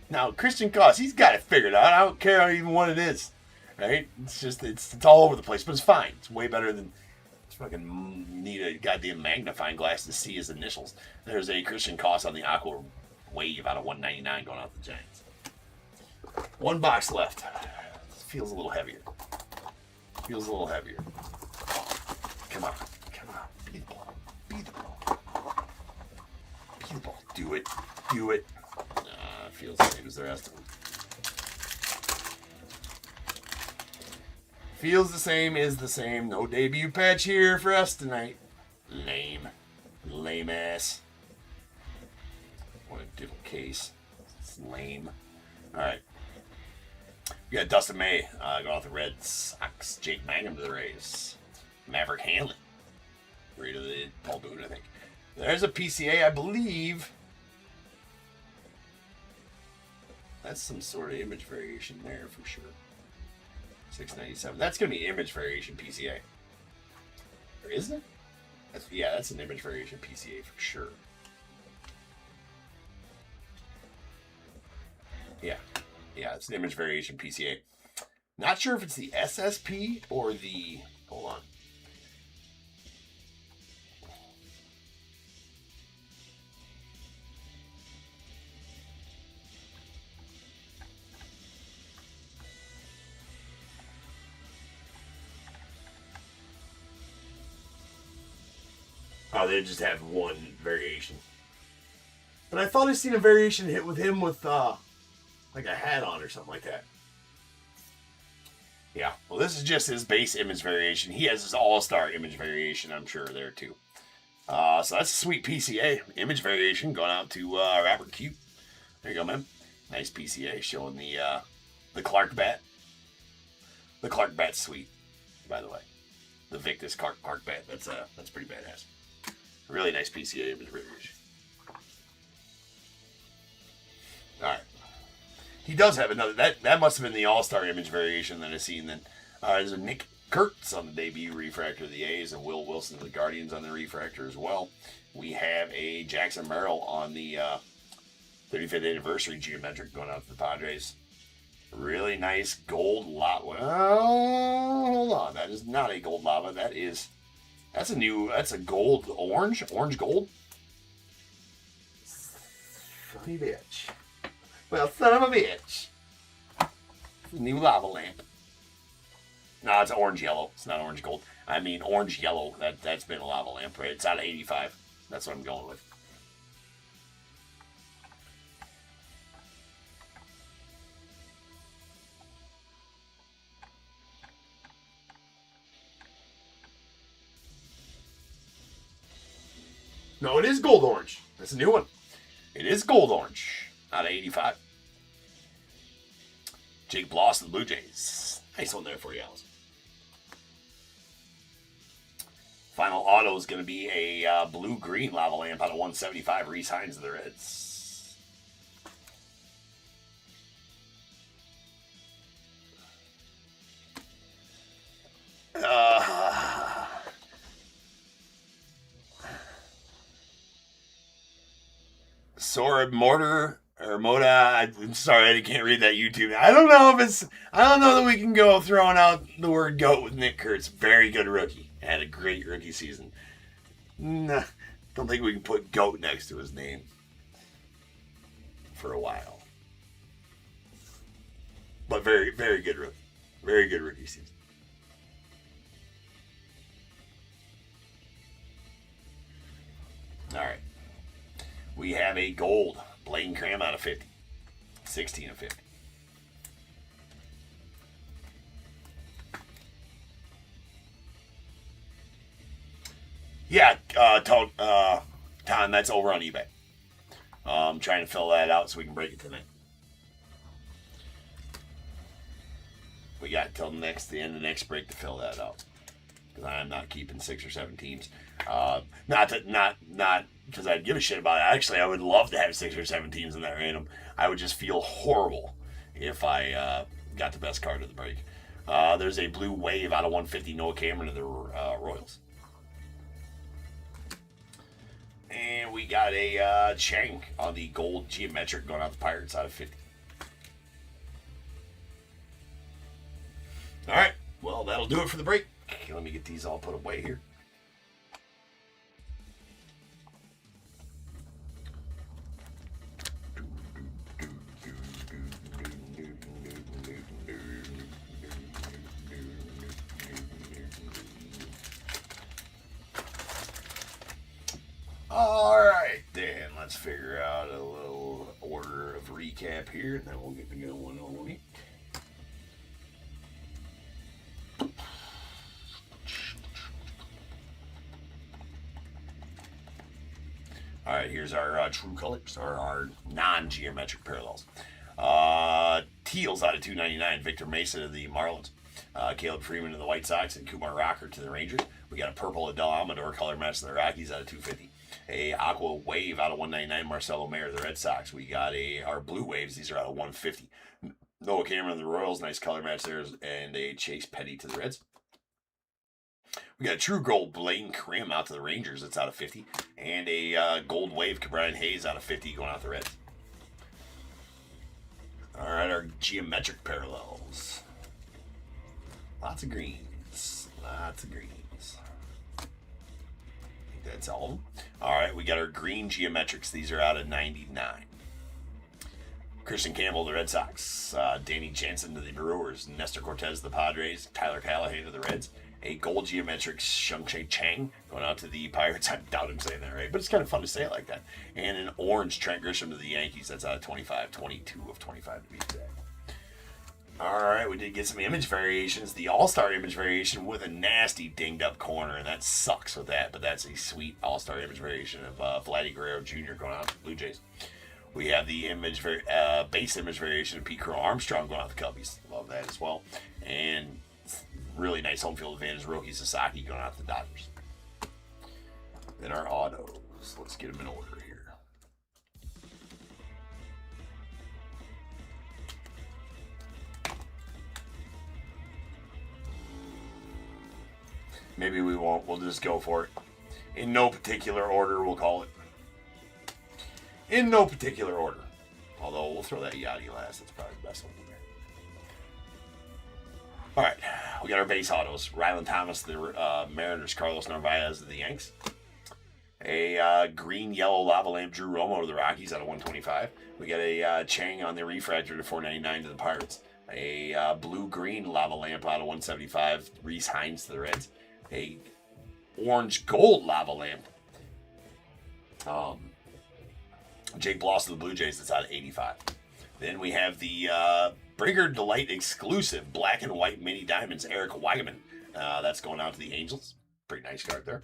Speaker 2: Now, Christian Koss, he's got it figured out. I don't care even what it is. Right? It's just, it's all over the place, but it's fine. It's way better than, it's fucking need a goddamn magnifying glass to see his initials. There's a Christian Koss on the Aqua Wave out of 199 going out the Giants. 1 box left. Feels a little heavier. Feels a little heavier. Come on. Come on. Be the ball. Be the ball. Be the ball. Do it. Do it. Feels the same as the rest of them. Feels the same, is the same. No debut patch here for us tonight. Lame. Lame ass. What a different case. It's lame. Alright. We got Dustin May going off the Red Sox. Jake Mangum to the Rays. Maverick Hanley. Right to the Paul Boone, I think. There's a PCA, I believe. That's some sort of image variation there for sure. 697. That's going to be image variation PCA. Or isn't it? That's an image variation PCA for sure. Yeah, it's an image variation PCA. Not sure if it's the SSP or the... Hold on. Oh, they just have one variation. But I thought I seen a variation hit with him with like a hat on or something like that. Yeah, well, this is just his base image variation. He has his all-star image variation, I'm sure, there too. So that's a sweet PCA image variation going out to Robert Q. There you go, man. Nice PCA showing the Clark bat. The Clark bat's sweet, by the way. The Victus Clark bat. That's pretty badass. Really nice PCA image variation. All right. He does have another. That must have been the all-star image variation that I've seen then. There's a Nick Kurtz on the debut refractor of the A's and Will Wilson of the Guardians on the refractor as well. We have a Jackson Merrill on the 35th anniversary geometric going out to the Padres. Really nice gold lava. Oh, hold on. That is not a gold lava. That's a gold orange gold. Funny bitch. Well, son of a bitch. It's a new lava lamp. No, it's orange yellow. It's not orange gold. I mean orange yellow. That's been a lava lamp, right? It's out of 85. That's what I'm going with. No, it is gold orange. That's a new one. It is gold orange. Out of 85. Jake Bloss of the Blue Jays. Nice one there for you, Alice. Final auto is going to be a blue-green lava lamp out of 175. Reese Hines of the Reds. Sorab Mortar or Moda. I'm sorry, I can't read that YouTube. I don't know that we can go throwing out the word GOAT with Nick Kurtz. Very good rookie. Had a great rookie season. Nah, Don't think we can put GOAT next to his name for a while. But very, very good rookie. Very good rookie season. All right. We have a gold Blaine Cram out of 50. 16 of 50. Yeah, Tom, that's over on eBay. I'm trying to fill that out so we can break it tonight. We got till the end of next break to fill that out. Because I'm not keeping 6 or 7 teams. Not because I'd give a shit about it. Actually, I would love to have 6 or 7 teams in that random. I would just feel horrible if I got the best card of the break. There's a blue wave out of 150 Noah Cameron to the Royals. And we got a Chang on the gold geometric going out the Pirates out of 50. All right. Well, that'll do it for the break. Okay, let me get these all put away here. All right, then let's figure out a little order of recap here, and then we'll get going on it. All right, here's our true colors, or our non-geometric parallels. Teals out of 299, Victor Mesa to the Marlins. Caleb Freeman to the White Sox, and Kumar Rocker to the Rangers. We got a purple Adele Amador color match to the Rockies out of 250. A aqua wave out of 199, Marcelo Mayer to the Red Sox. We got our blue waves. These are out of 150. Noah Cameron to the Royals. Nice color match there. And a Chase Petty to the Reds. We got a true gold Blaine Cram out to the Rangers. That's out of 50. And a gold wave Cabrian Hayes out of 50 going out the Reds. All right, our geometric parallels. Lots of greens. Lots of greens. That's all of them. All right, we got our green geometrics. These are out of 99. Christian Campbell to the Red Sox. Danny Jansen to the Brewers. Nestor Cortez to the Padres. Tyler Callahan to the Reds. A gold geometric Shung-Chi Chang going out to the Pirates. I doubt I'm saying that right, but it's kind of fun to say it like that. And an orange Trent Grisham to the Yankees. That's out of 25. 22 of 25 to be exact. All right, we did get some image variations. The All-Star image variation with a nasty dinged-up corner, and that sucks with that, but that's a sweet All-Star image variation of Vladdy Guerrero Jr. going out to the Blue Jays. We have the base image variation of Pete Crow Armstrong going out to the Cubbies. Love that as well. And really nice home field advantage rookie Sasaki going out to the Dodgers. Then our autos. Let's get them in order here. Maybe we won't. We'll just go for it. In no particular order, we'll call it. In no particular order. Although we'll throw that Yachty last. That's probably the best one in there. All right. We got our base autos. Ryland Thomas, the Mariners. Carlos Narvaez, the Yanks. A green, yellow lava lamp Drew Romo to the Rockies out of 125. We got a Chang on the refractor to 499 to the Pirates. A blue-green lava lamp out of 175. Reese Hines to the Reds. A orange gold lava lamp. Jake Bloss to the Blue Jays. That's out of 85. Then we have the Brigger Delight exclusive black and white mini diamonds Eric Weigeman. That's going out to the Angels. Pretty nice card there.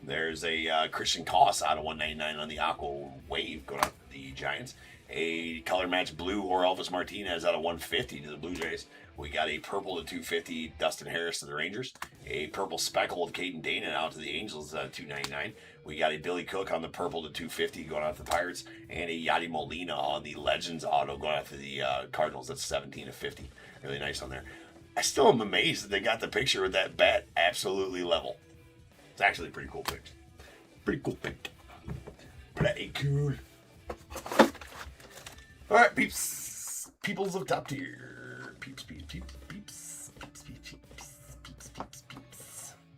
Speaker 2: There's a Christian Koss out of 199 on the Aqua Wave going out to the Giants. A color match blue or Elvis Martinez out of 150 to the Blue Jays. We got a purple to 250 Dustin Harris to the Rangers. A purple speckle of Caden Dana out to the Angels at 299. We got a Billy Cook on the purple to 250 going out to the Pirates. And a Yadi Molina on the Legends auto going out to the Cardinals. That's 17 of 50. Really nice on there. I still am amazed that they got the picture with that bat absolutely level. It's actually a pretty cool picture. Pretty cool picture. Pretty cool. All right, peeps. Peoples of top tier. Peeps.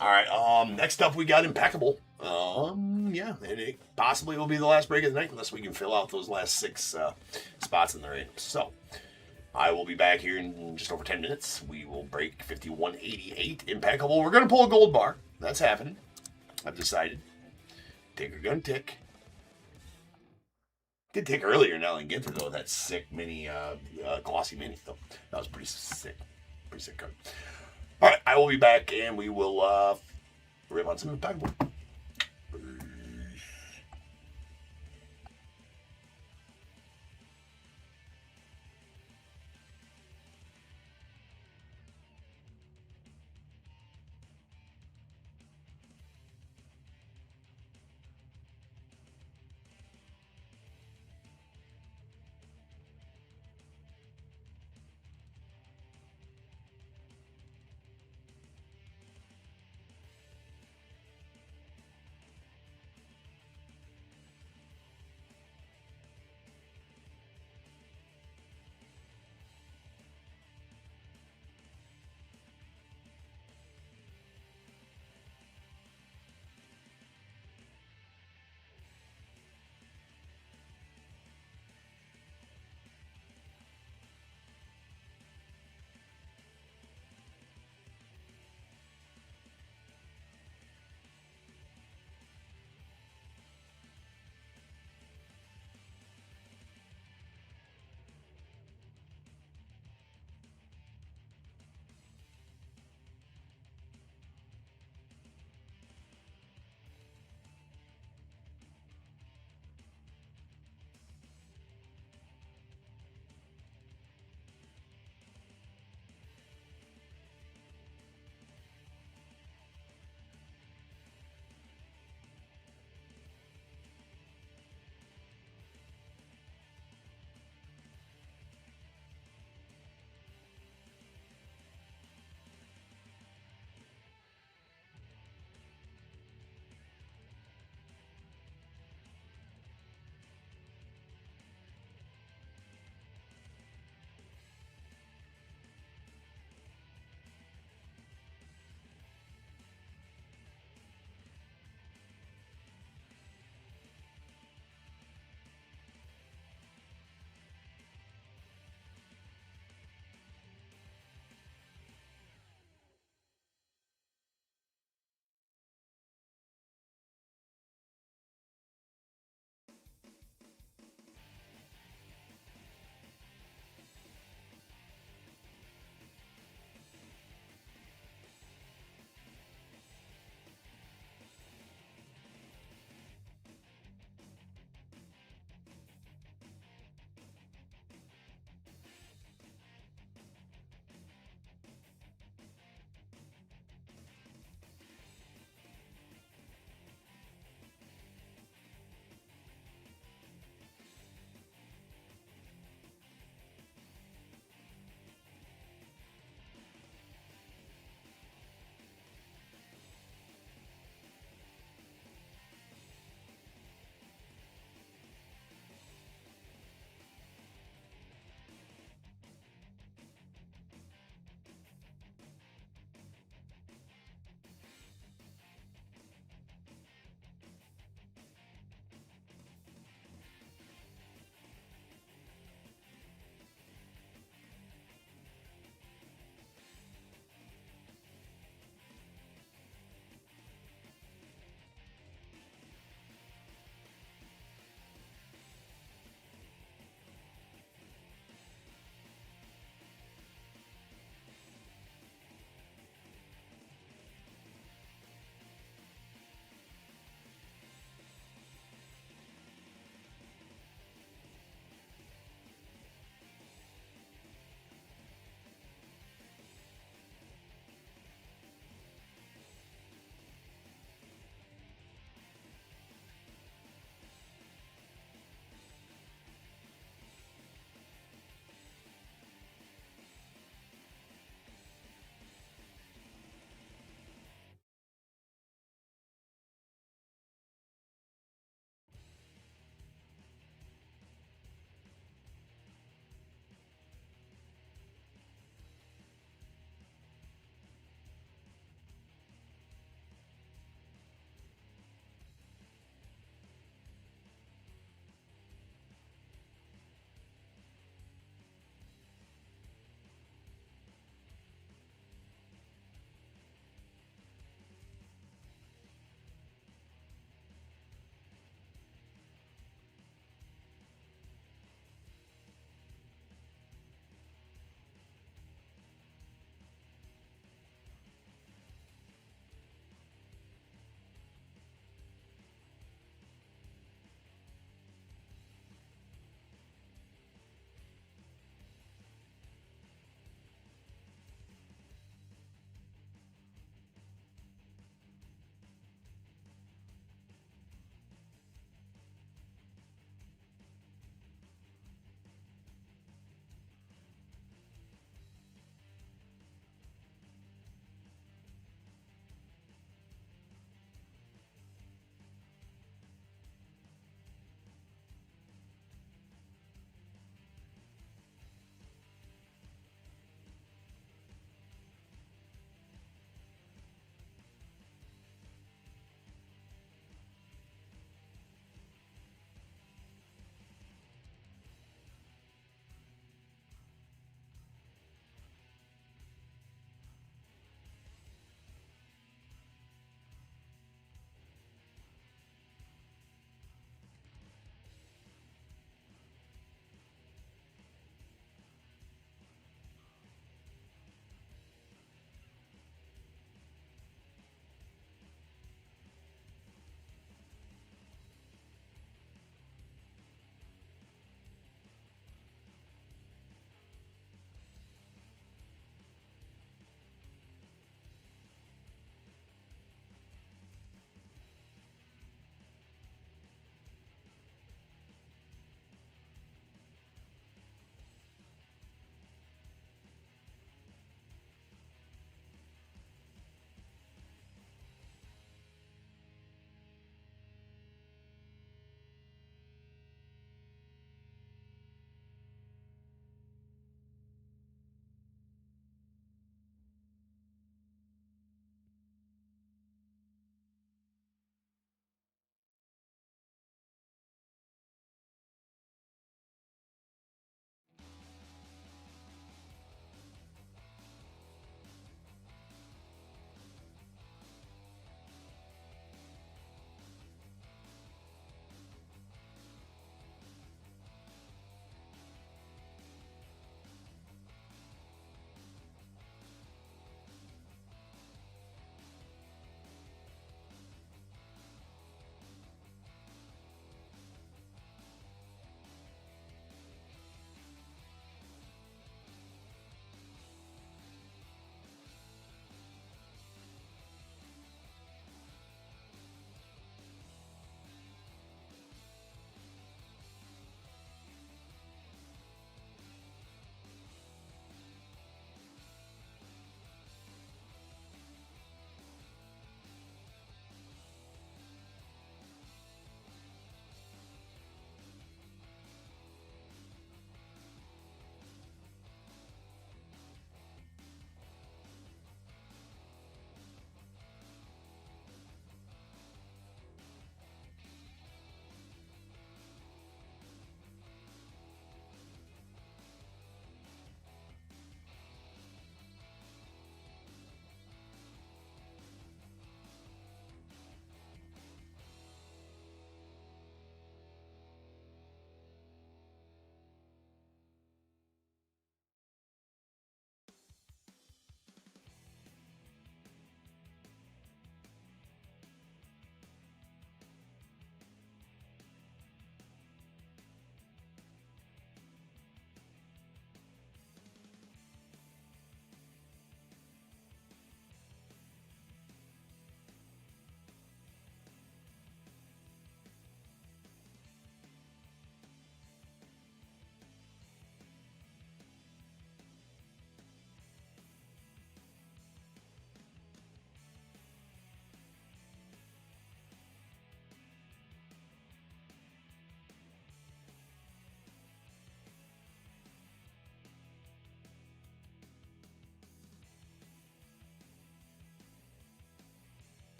Speaker 2: All right, next up we got Impeccable. Yeah, and it possibly will be the last break of the night unless we can fill out those last 6 spots in the rating. So, I will be back here in just over 10 minutes. We will break 51.88. Impeccable. We're going to pull a gold bar. That's happening. I've decided. Ticker gun tick. Did tick earlier now in Ginter, though. That sick mini, glossy mini, though. That was pretty sick. Pretty sick card. All right, I will be back, and we will rip on some Impeccable.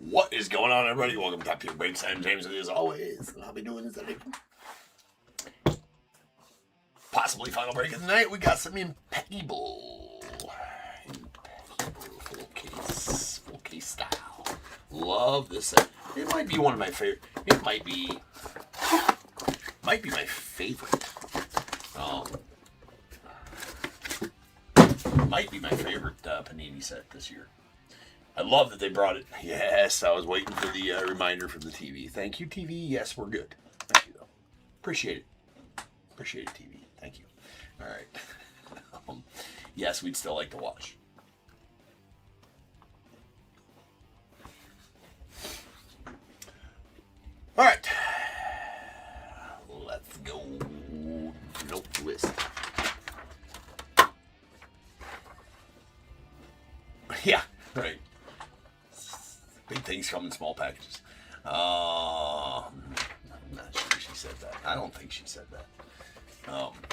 Speaker 2: What is going on, everybody? Welcome to Top Tier Breaks. I'm James, as always, and I'll be doing this today. Possibly final break of the night. We got some Impeccable. Full case style. Love this set. It might be one of my favorite. It might be my favorite. Might be my favorite Panini set this year. I love that they brought it. Yes, I was waiting for the reminder from the TV. Thank you, TV. Yes, we're good. Thank you, though. Appreciate it. Appreciate it, TV. Thank you. All right. Yes, we'd still like to watch. All right. Let's go. Note twist. Yeah, right. Big things come in small packages. I'm not sure she said that. I don't think she said that.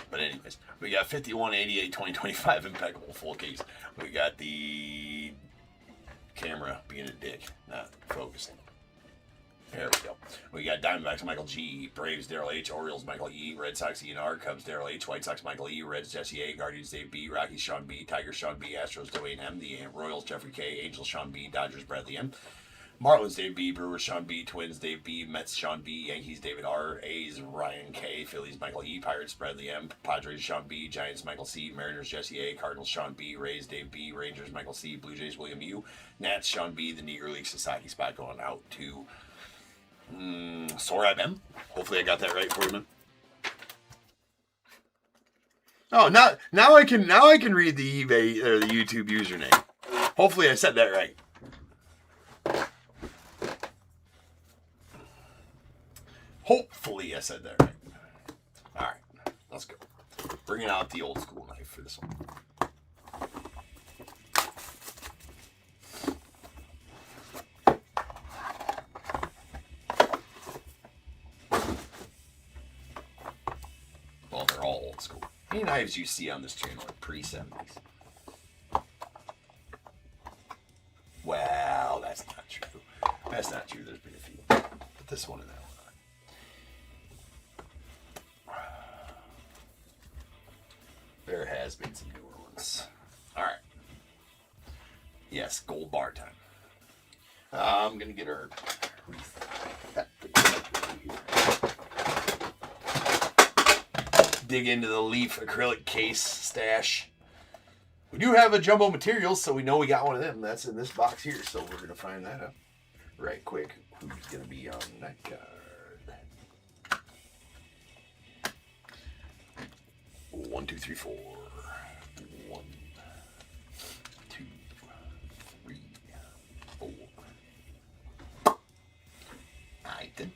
Speaker 2: But anyways, we got 51, 88, 2025 Impeccable full case. We got the camera being a dick, not focusing. There we go. We got Diamondbacks Michael G, Braves Daryl H, Orioles Michael E, Red Sox E&R, Cubs Daryl H, White Sox Michael E, Reds Jesse A, Guardians Dave B, Rockies Sean B, Tigers Sean B, Astros Dwayne M, the Royals Jeffrey K, Angels Sean B, Dodgers Bradley M, Marlins Dave B, Brewers Sean B, Twins Dave B, Mets Sean B, Yankees David R, A's Ryan K, Phillies Michael E, Pirates Bradley M, Padres Sean B, Giants Michael C, Mariners Jesse A, Cardinals Sean B, Rays Dave B, Rangers Michael C, Blue Jays William U, Nats Sean B, the Negro League Society spot going out to Sorab M. Hopefully I got that right for you, man. Oh, now I can read the eBay or the YouTube username. Hopefully I said that right. Hopefully I said that right. All right, let's go. Bringing out the old school knife for this one. Well, they're all old school. Any knives you see on this channel are pre-70s. Well, that's not true. That's not true. There's been a few. But this one and that one are. There has been some newer ones. All right. Yes, gold bar time. I'm going to get her dig into the Leaf acrylic case stash. We do have a jumbo materials, so we know we got one of them. That's in this box here, so we're going to find that out right quick. Who's going to be on that card? 1, 2, 3, 4. 1, 2, 3, 4. Alright then.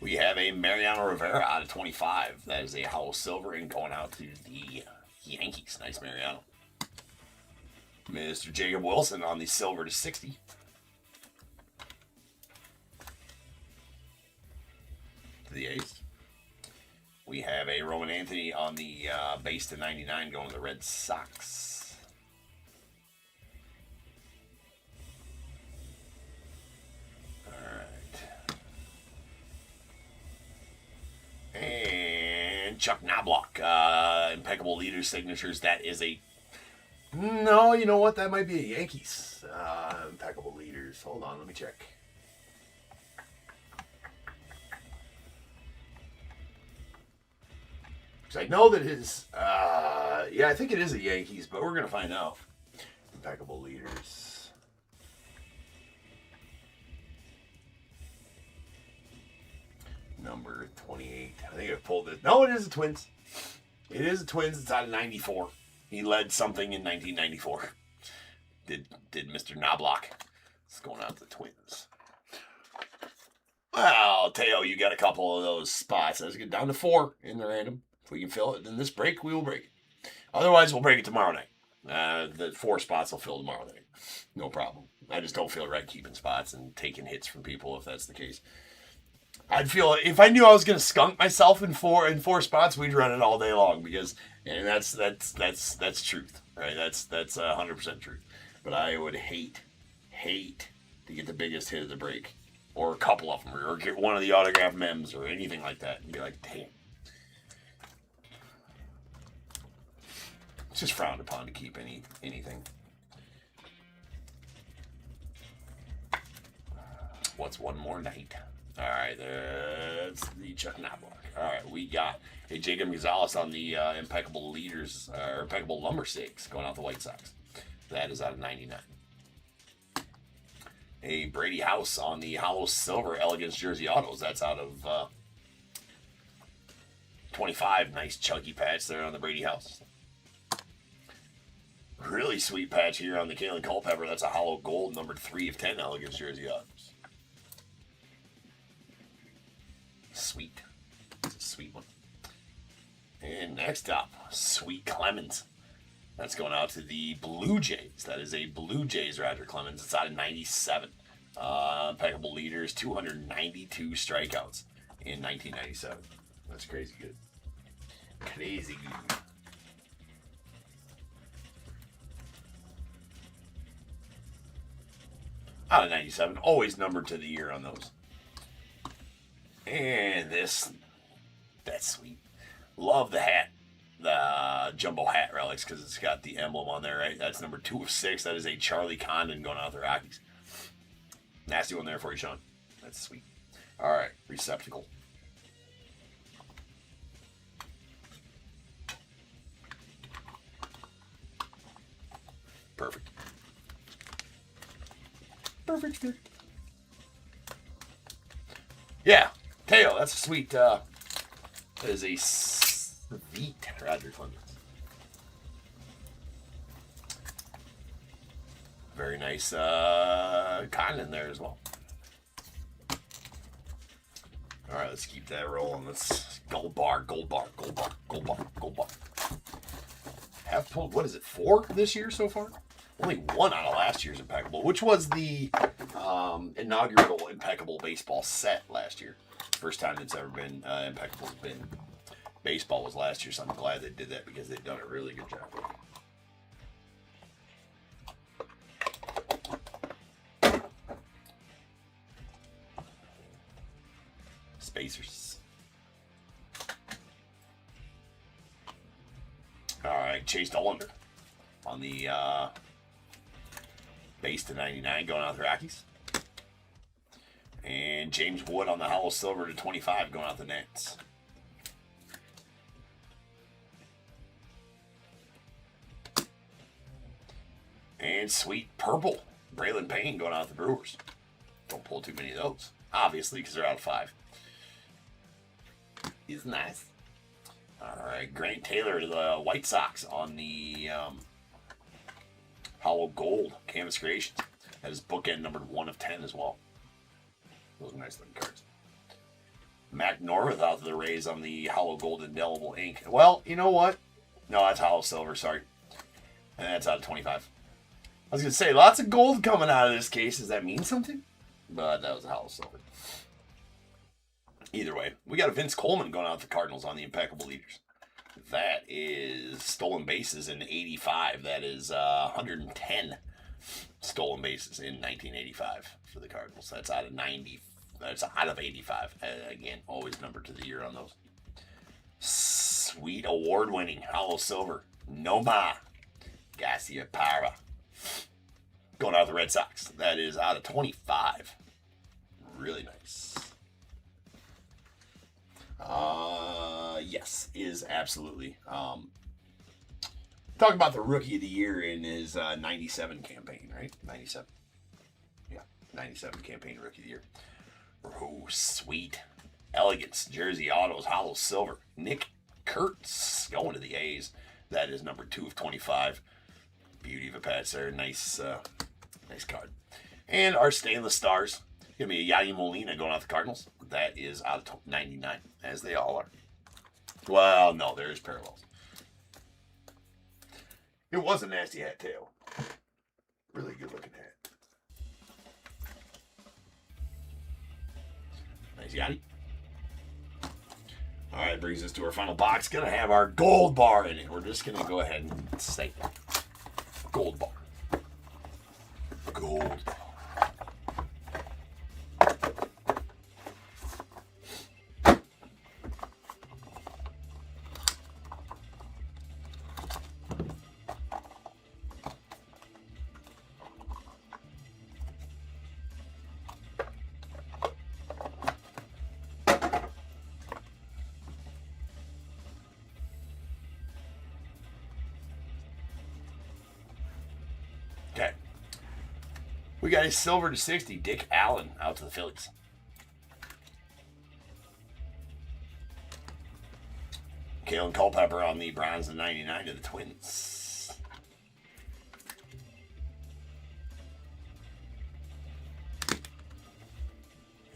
Speaker 2: We have a Mariano Rivera out of 25. That is a hollow silver and going out to the Yankees. Nice Mariano. Mr. Jacob Wilson on the silver to 60. To the A's. We have a Roman Anthony on the base to 99 going to the Red Sox. And Chuck Knobloch, Impeccable Leader Signatures. That is a... No, you know what? That might be a Yankees. Impeccable Leaders. Hold on, let me check. Because I know that his... yeah, I think it is a Yankees, but we're going to find out. Impeccable Leaders. Number 28. I think I pulled it. No, it is a Twins. It is a Twins. It's out of 94. He led something in 1994. Did Mr. Knobloch. It's going out to the Twins. Well, Teo, you got a couple of those spots. Let's get down to 4 in the random. If we can fill it in this break, we will break it. Otherwise, we'll break it tomorrow night. The 4 spots will fill tomorrow night. No problem. I just don't feel right keeping spots and taking hits from people if that's the case. I'd feel if I knew I was going to skunk myself in four spots, we'd run it all day long because, and that's truth, right? That's 100% truth. But I would hate to get the biggest hit of the break. Or a couple of them. Or get one of the autograph mems or anything like that. And be like, damn. It's just frowned upon to keep anything. What's one more night? All right, that's the Chuck Knobloch. All right, we got a Jacob Gonzalez on the Impeccable Leaders, or Impeccable Lumber Stakes, going out the White Sox. That is out of 99. A Brady House on the Hollow Silver Elegance Jersey Autos. That's out of 25. Nice chunky patch there on the Brady House. Really sweet patch here on the Kalen Culpepper. That's a hollow gold, number 3 of 10 Elegance Jersey Autos. Sweet. It's a sweet one. And next up, Sweet Clemens. That's going out to the Blue Jays. That is a Blue Jays Roger Clemens. It's out of 97. Impeccable Leaders, 292 strikeouts in 1997. That's crazy good. Crazy good. Out of 97. Always numbered to the year on those. And this, that's sweet. Love the hat. The jumbo hat relics because it's got the emblem on there, right? That's number 2 of 6. That is a Charlie Condon going out the Rockies. Nasty one there for you, Sean. That's sweet. All right, receptacle. Perfect. Perfect. Yeah, Teo, that's a sweet. That is a sweet Roger Clemens. Very nice Condon there as well. All right, let's keep that rolling. Let's gold bar. Have pulled, what is it, 4 this year so far? Only 1 out of last year's Impeccable, which was the inaugural Impeccable baseball set last year. First time it's ever been Impeccable's been. Baseball was last year, so I'm glad they did that because they've done a really good job. Spacers. All right, Chase Dollander on the base to 99 going out the Rockies. And James Wood on the Hollow Silver to 25 going out the Nats. And sweet purple Braylon Payne going out the Brewers. Don't pull too many of those, obviously, because they're out of 5. He's nice. All right, Grant Taylor to the White Sox on the Hollow Gold Canvas Creations. That is bookend numbered 1 of 10 as well. Those are nice looking cards. Mac North out to the Rays on the Hollow Gold Indelible Ink. Well, you know what? No, that's Hollow Silver, sorry. And that's out of 25. I was going to say, lots of gold coming out of this case. Does that mean something? But that was a Hollow Silver. Either way, we got a Vince Coleman going out with the Cardinals on the Impeccable Leaders. That is stolen bases in 85. That is 110 stolen bases in 1985 for the Cardinals. That's out of 90. That's out of 85. Again, always numbered to the year on those. Sweet award-winning Hollow Silver. Noma Garcia Parra. Going out of the Red Sox. That is out of 25. Really nice. Yes, is absolutely. Talk about the Rookie of the Year in his 97 campaign, right? 97. Yeah, 97 campaign Rookie of the Year. Oh, sweet. Elegance, Jersey Autos, Hollow Silver. Nick Kurtz going to the A's. That is number 2 of 25. Beauty of a patch there. Nice, nice card. And our Stainless Stars. Give me a Yadi Molina going out the Cardinals. That is out of 99, as they all are. Well, no, there's parallels. It was a nasty hat tail. Really good looking hat. Nice Yadi. All right, brings us to our final box. Gonna have our gold bar in it. We're just gonna go ahead and say that. Gold bar. gold. Okay. We got a silver to 60, Dick Allen out to the Phillies. Kalen Culpepper on the bronze and 99 to the Twins.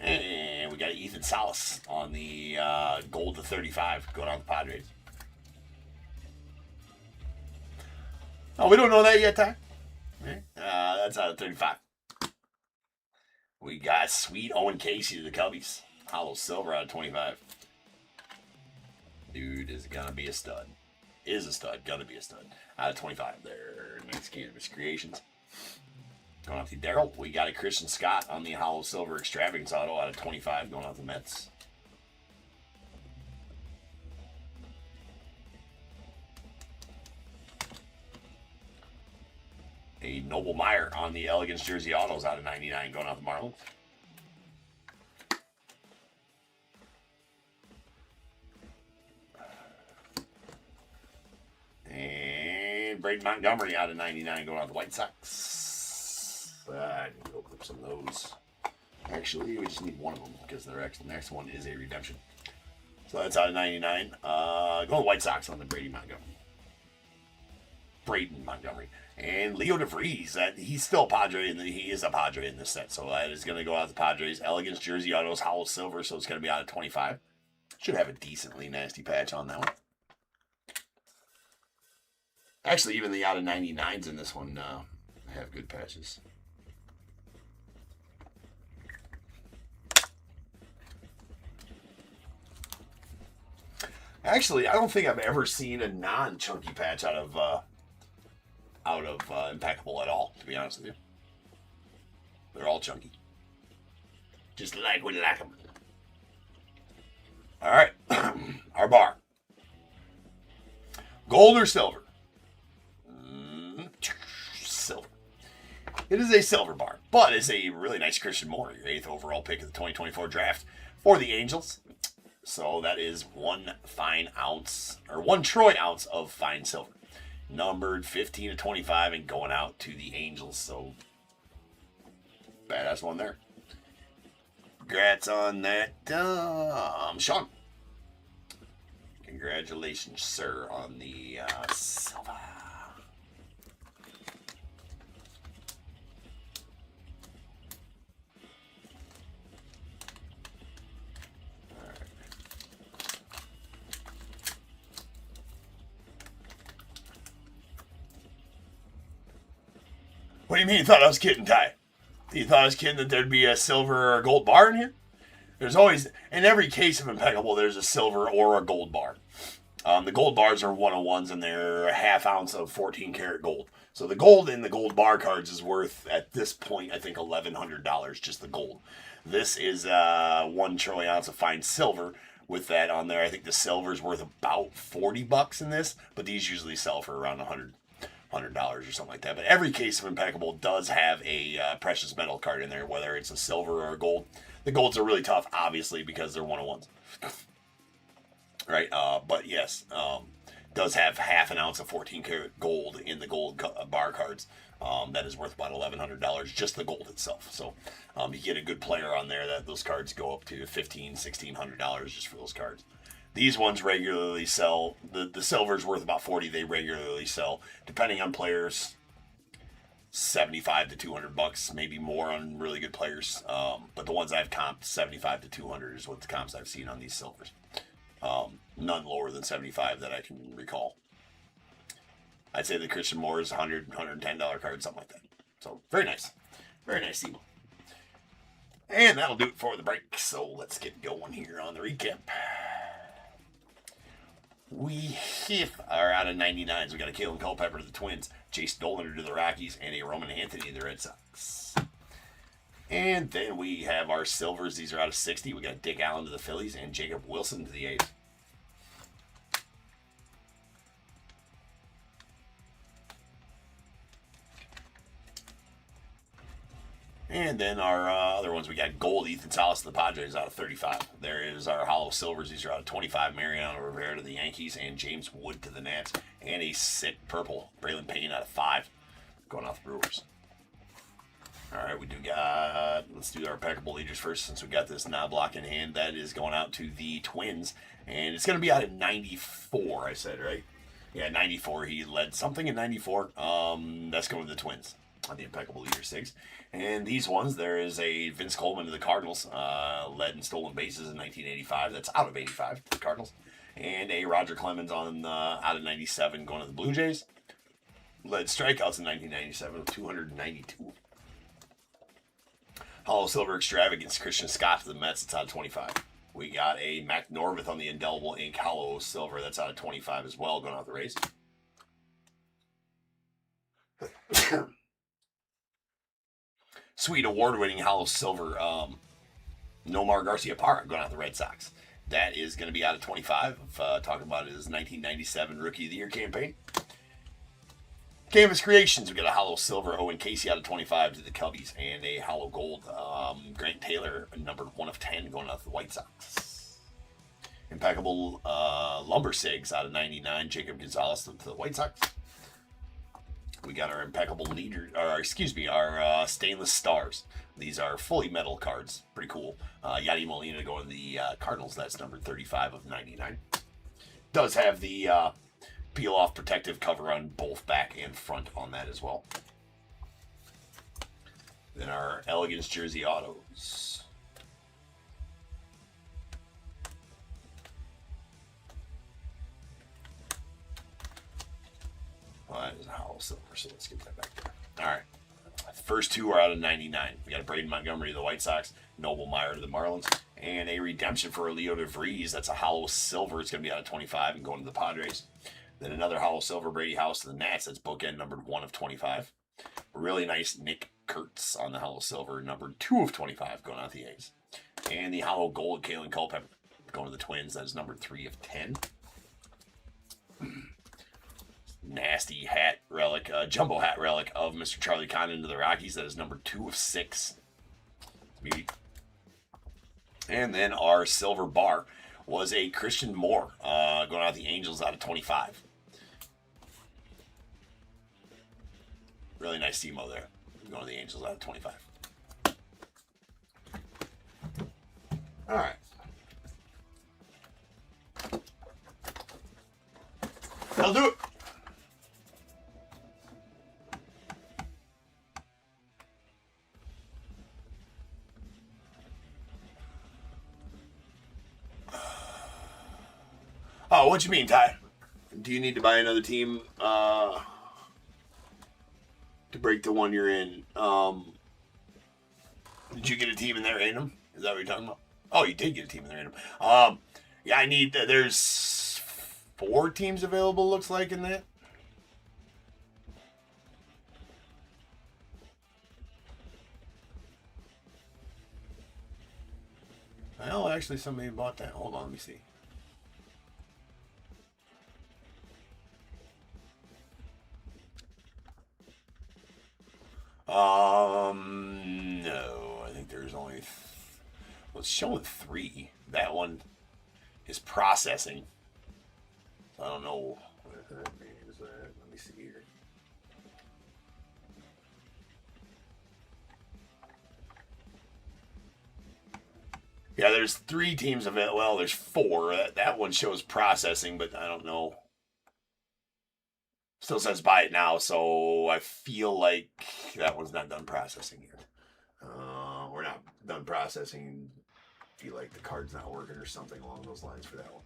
Speaker 2: And we got Ethan Salas on the gold to 35 going on the Padres. Oh, we don't know that yet, Ty? That's out of 35. We got sweet Owen Casey to the Cubbies. Hollow silver out of 25. Dude is gonna be a stud. Is a stud. Gonna be a stud. Out of 25 there. Nice Cannabis Creations. Going off the Darryl. We got a Christian Scott on the hollow silver extravagance auto out of 25 going off the Mets. A Noble Meyer on the Elegance Jersey Autos out of 99 going off the Marlins. And Braden Montgomery out of 99 going off the White Sox. I need to go clip some of those. Actually, we just need one of them because the next one is a redemption. So that's out of 99. Going White Sox on the Braden Montgomery. And Leo DeVries, he's still a Padre, and he is a Padre in this set. So that is going to go out to the Padres. Elegance Jersey Autos, hollow silver, so it's going to be out of 25. Should have a decently nasty patch on that one. Actually, even the out of 99s in this one have good patches. Actually, I don't think I've ever seen a non-chunky patch out of Impeccable at all, to be honest with you. They're all chunky. Just like we like them. All right. Our bar. Gold or silver? Silver. It is a silver bar, but it's a really nice Christian Moore, your 8th overall pick of the 2024 draft for the Angels. So that is 1 troy ounce of fine silver. Numbered 15 to 25 and going out to the Angels. So, badass one there. Congrats on that, Sean. Congratulations, sir, on the silver. What do you mean you thought I was kidding, Ty? You thought I was kidding that there'd be a silver or a gold bar in here? There's always, in every case of Impeccable, there's a silver or a gold bar. The gold bars are 101s, and they're a half ounce of 14 karat gold. So the gold in the gold bar cards is worth, at this point, I think $1,100, just the gold. This is 1 troy ounce of fine silver with that on there. I think the silver's worth about $40 in this, but these usually sell for around $100 or something like that. But every case of Impeccable does have a precious metal card in there, whether it's a silver or a gold. The golds are really tough, obviously, because they're 101s. Right? But yes, does have half an ounce of 14 karat gold in the gold bar cards. That is worth about $1,100, just the gold itself. So you get a good player on there that those cards go up to $1,500, $1,600 just for those cards. These ones regularly sell. The silver's worth about $40. They regularly sell, depending on players, $75 to $200, maybe more on really good players. But the ones I've comped, $75 to $200 is what the comps I've seen on these silvers. None lower than $75 that I can recall. I'd say the Christian Moore is $100, $110 card, something like that. So very nice, very nice emo. And that'll do it for the break. So let's get going here on the recap. We are out of 99s. We got a Kalen Culpepper to the Twins. Jace Dolan to the Rockies, and a Roman Anthony to the Red Sox. And then we have our silvers. These are out of 60. We got Dick Allen to the Phillies and Jacob Wilson to the A's. And then our other ones, we got gold, Ethan Salas to the Padres out of 35. There is our hollow silvers. These are out of 25. Mariano Rivera to the Yankees and James Wood to the Nats. And a sick purple, Braylon Payne out of 5, going off the Brewers. All right, we do got, let's do our Impeccable leaders first since we got this knob block in hand. That is going out to the Twins. And it's going to be out of 94, I said, right? Yeah, 94. He led something in 94. That's going to the Twins on the Impeccable leader 6. And these ones, there is a Vince Coleman to the Cardinals, led in stolen bases in 1985. That's out of 85 to the Cardinals. And a Roger Clemens on out of 97 going to the Blue Jays. Led strikeouts in 1997 with 292. Hollow Silver Extravagance, Christian Scott to the Mets. It's out of 25. We got a Mac Norvith on the Indelible Ink Hollow Silver. That's out of 25 as well, going out the Rays. Sweet award-winning Hollow Silver, Nomar Garciaparra going out the Red Sox. That is going to be out of 25. Talking about his 1997 Rookie of the Year campaign. Canvas Creations, we got a Hollow Silver Owen Casey out of 25 to the Cubbies, and a Hollow Gold Grant Taylor, numbered 1 of 10, going out to the White Sox. Impeccable Lumber Sigs out of 99, Jacob Gonzalez to the White Sox. We got our Impeccable Leader, our Stainless Stars. These are fully metal cards, pretty cool. Yadi Molina going to the Cardinals. That's numbered 35 of 99. Does have the peel-off protective cover on both back and front on that as well. Then our Elegance Jersey Autos. Well, that is a hollow silver, so let's get that back there. All right. First two are out of 99. We got a Braden Montgomery to the White Sox, Noble Meyer to the Marlins, and a redemption for Leo DeVries. That's a hollow silver. It's going to be out of 25 and going to the Padres. Then another hollow silver, Brady House to the Nats. That's bookend numbered 1 of 25. Really nice Nick Kurtz on the hollow silver, numbered 2 of 25, going out the A's. And the hollow gold, Kalen Culpepper going to the Twins. That is numbered 3 of 10. Nasty hat relic, jumbo hat relic of Mr. Charlie Condon to the Rockies. That is number 2 of 6. Sweet. And then our silver bar was a Christian Moore going out the Angels out of 25. Really nice Timo there. Going to the Angels out of 25. All right. That'll do it. Oh, what you mean, Ty? Do you need to buy another team to break the one you're in? Did you get a team in there random? Is that what you're talking about? Oh, you did get a team in there random. Yeah, I need. There's 4 teams available. Looks like in that. Well, actually, somebody bought that. Hold on, let me see. No, I think there's only, well, it's showing 3. That one is processing. I don't know. What that means. Let me see here. Yeah, there's 3 teams available. Well, there's 4. That one shows processing, but I don't know. Still says buy it now, so I feel like that one's not done processing yet. We're not done processing. Feel like the card's not working or something along those lines for that one.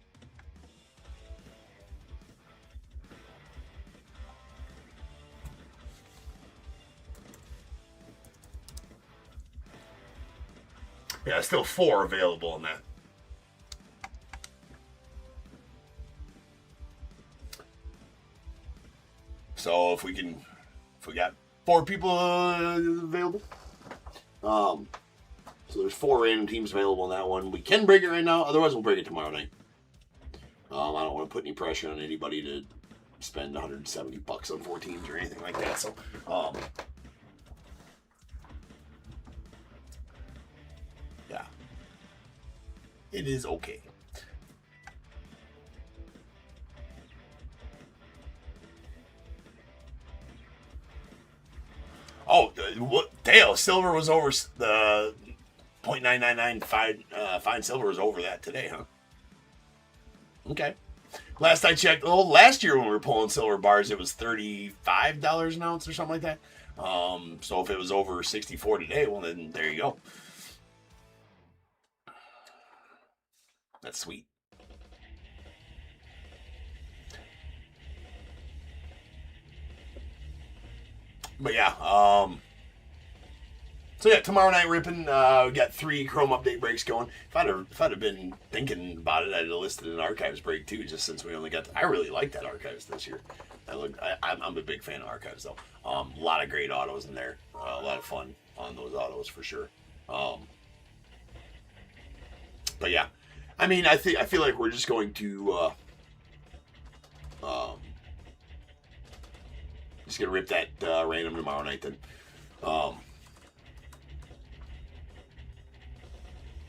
Speaker 2: Yeah, still 4 available in that. So if we can We got 4 people available. So there's 4 random teams available in that one. We can break it right now. Otherwise, we'll break it tomorrow night. I don't want to put any pressure on anybody to spend $170 on 4 teams or anything like that. So, yeah, it is okay. Oh, Dale, silver was over the 0.999 fine silver was over that today, huh? Okay. Last I checked, last year when we were pulling silver bars, it was $35 an ounce or something like that. So if it was over 64 today, well then there you go. That's sweet. But yeah, so yeah, tomorrow night ripping. We got 3 Chrome update breaks going. If I'd have been thinking about it, I'd have listed an archives break too. Just since we only got, I really like that archives this year. I'm a big fan of archives though. A lot of great autos in there. A lot of fun on those autos for sure. But yeah, I mean, I feel like we're just going to just gonna rip that random tomorrow night then.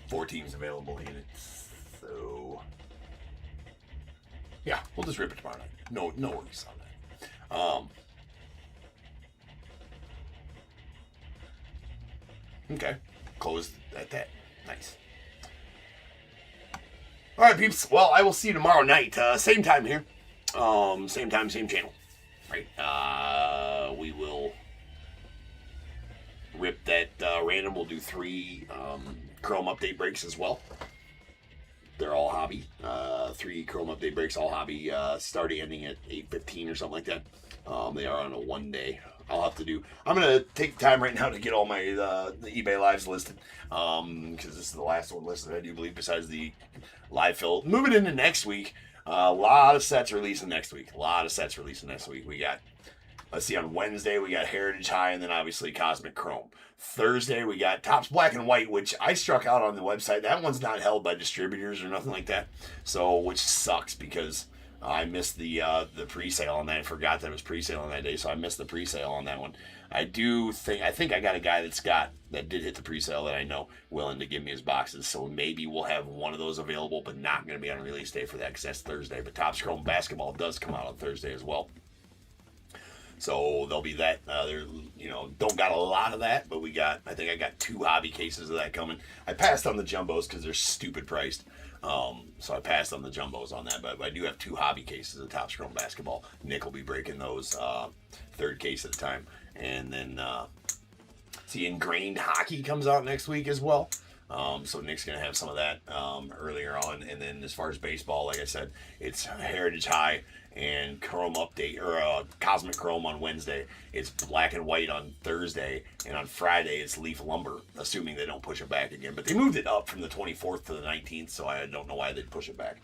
Speaker 2: 4 teams available in it, so yeah, we'll just rip it tomorrow night. No worries on that. Okay, closed at that. Nice. All right, peeps. Well, I will see you tomorrow night. Same time here. Same time, same channel. Right. We will rip that random. We'll do 3 Chrome update breaks as well. They're all hobby. 3 Chrome update breaks, all hobby. Starting ending at 8:15 or something like that. They are on a 1 day. I'm gonna take time right now to get all my the eBay lives listed. Because this is the last one listed, I do believe, besides the live fill. Moving into next week. A lot of sets releasing next week. We got, let's see, on Wednesday we got Heritage High and then obviously Cosmic Chrome. Thursday we got Topps Black and White, which I struck out on the website. That one's not held by distributors or nothing like that. So, which sucks because I missed the pre-sale on that. I forgot that it was pre-sale on that day, so I missed the pre-sale on that one. I think I got a guy that did hit the pre-sale that I know willing to give me his boxes. So maybe we'll have one of those available, but not going to be on release day for that because that's Thursday. But Topps Chrome Basketball does come out on Thursday as well. So there'll be that. Don't got a lot of that, but I think I got 2 hobby cases of that coming. I passed on the jumbos because they're stupid priced. So I passed on the jumbos on that, but I do have 2 hobby cases of Topps Chrome Basketball. Nick will be breaking those 3rd case at a time. And then, Ingrained Hockey comes out next week as well. So Nick's going to have some of that earlier on. And then as far as baseball, like I said, it's Heritage High and Chrome Update, or Cosmic Chrome on Wednesday. It's Black and White on Thursday. And on Friday, it's Leaf Lumber, assuming they don't push it back again. But they moved it up from the 24th to the 19th, so I don't know why they'd push it back.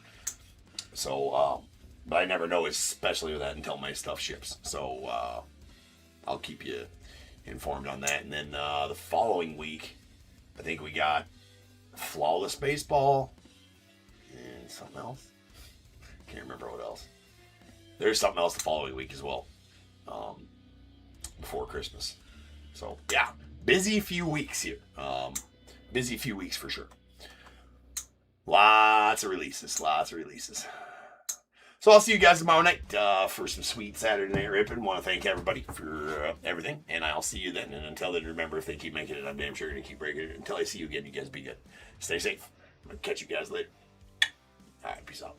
Speaker 2: So, but I never know, especially with that, until my stuff ships. So, I'll keep you informed on that. And then the following week, I think we got Flawless Baseball and something else. Can't remember what else. There's something else the following week as well, before Christmas. So, yeah, busy few weeks here. Busy few weeks for sure. Lots of releases. So I'll see you guys tomorrow night for some sweet Saturday night ripping. Want to thank everybody for everything, and I'll see you then. And until then, remember, if they keep making it, I'm damn sure going to keep breaking it. Until I see you again, you guys be good. Stay safe. I'm going to catch you guys later. All right, peace out.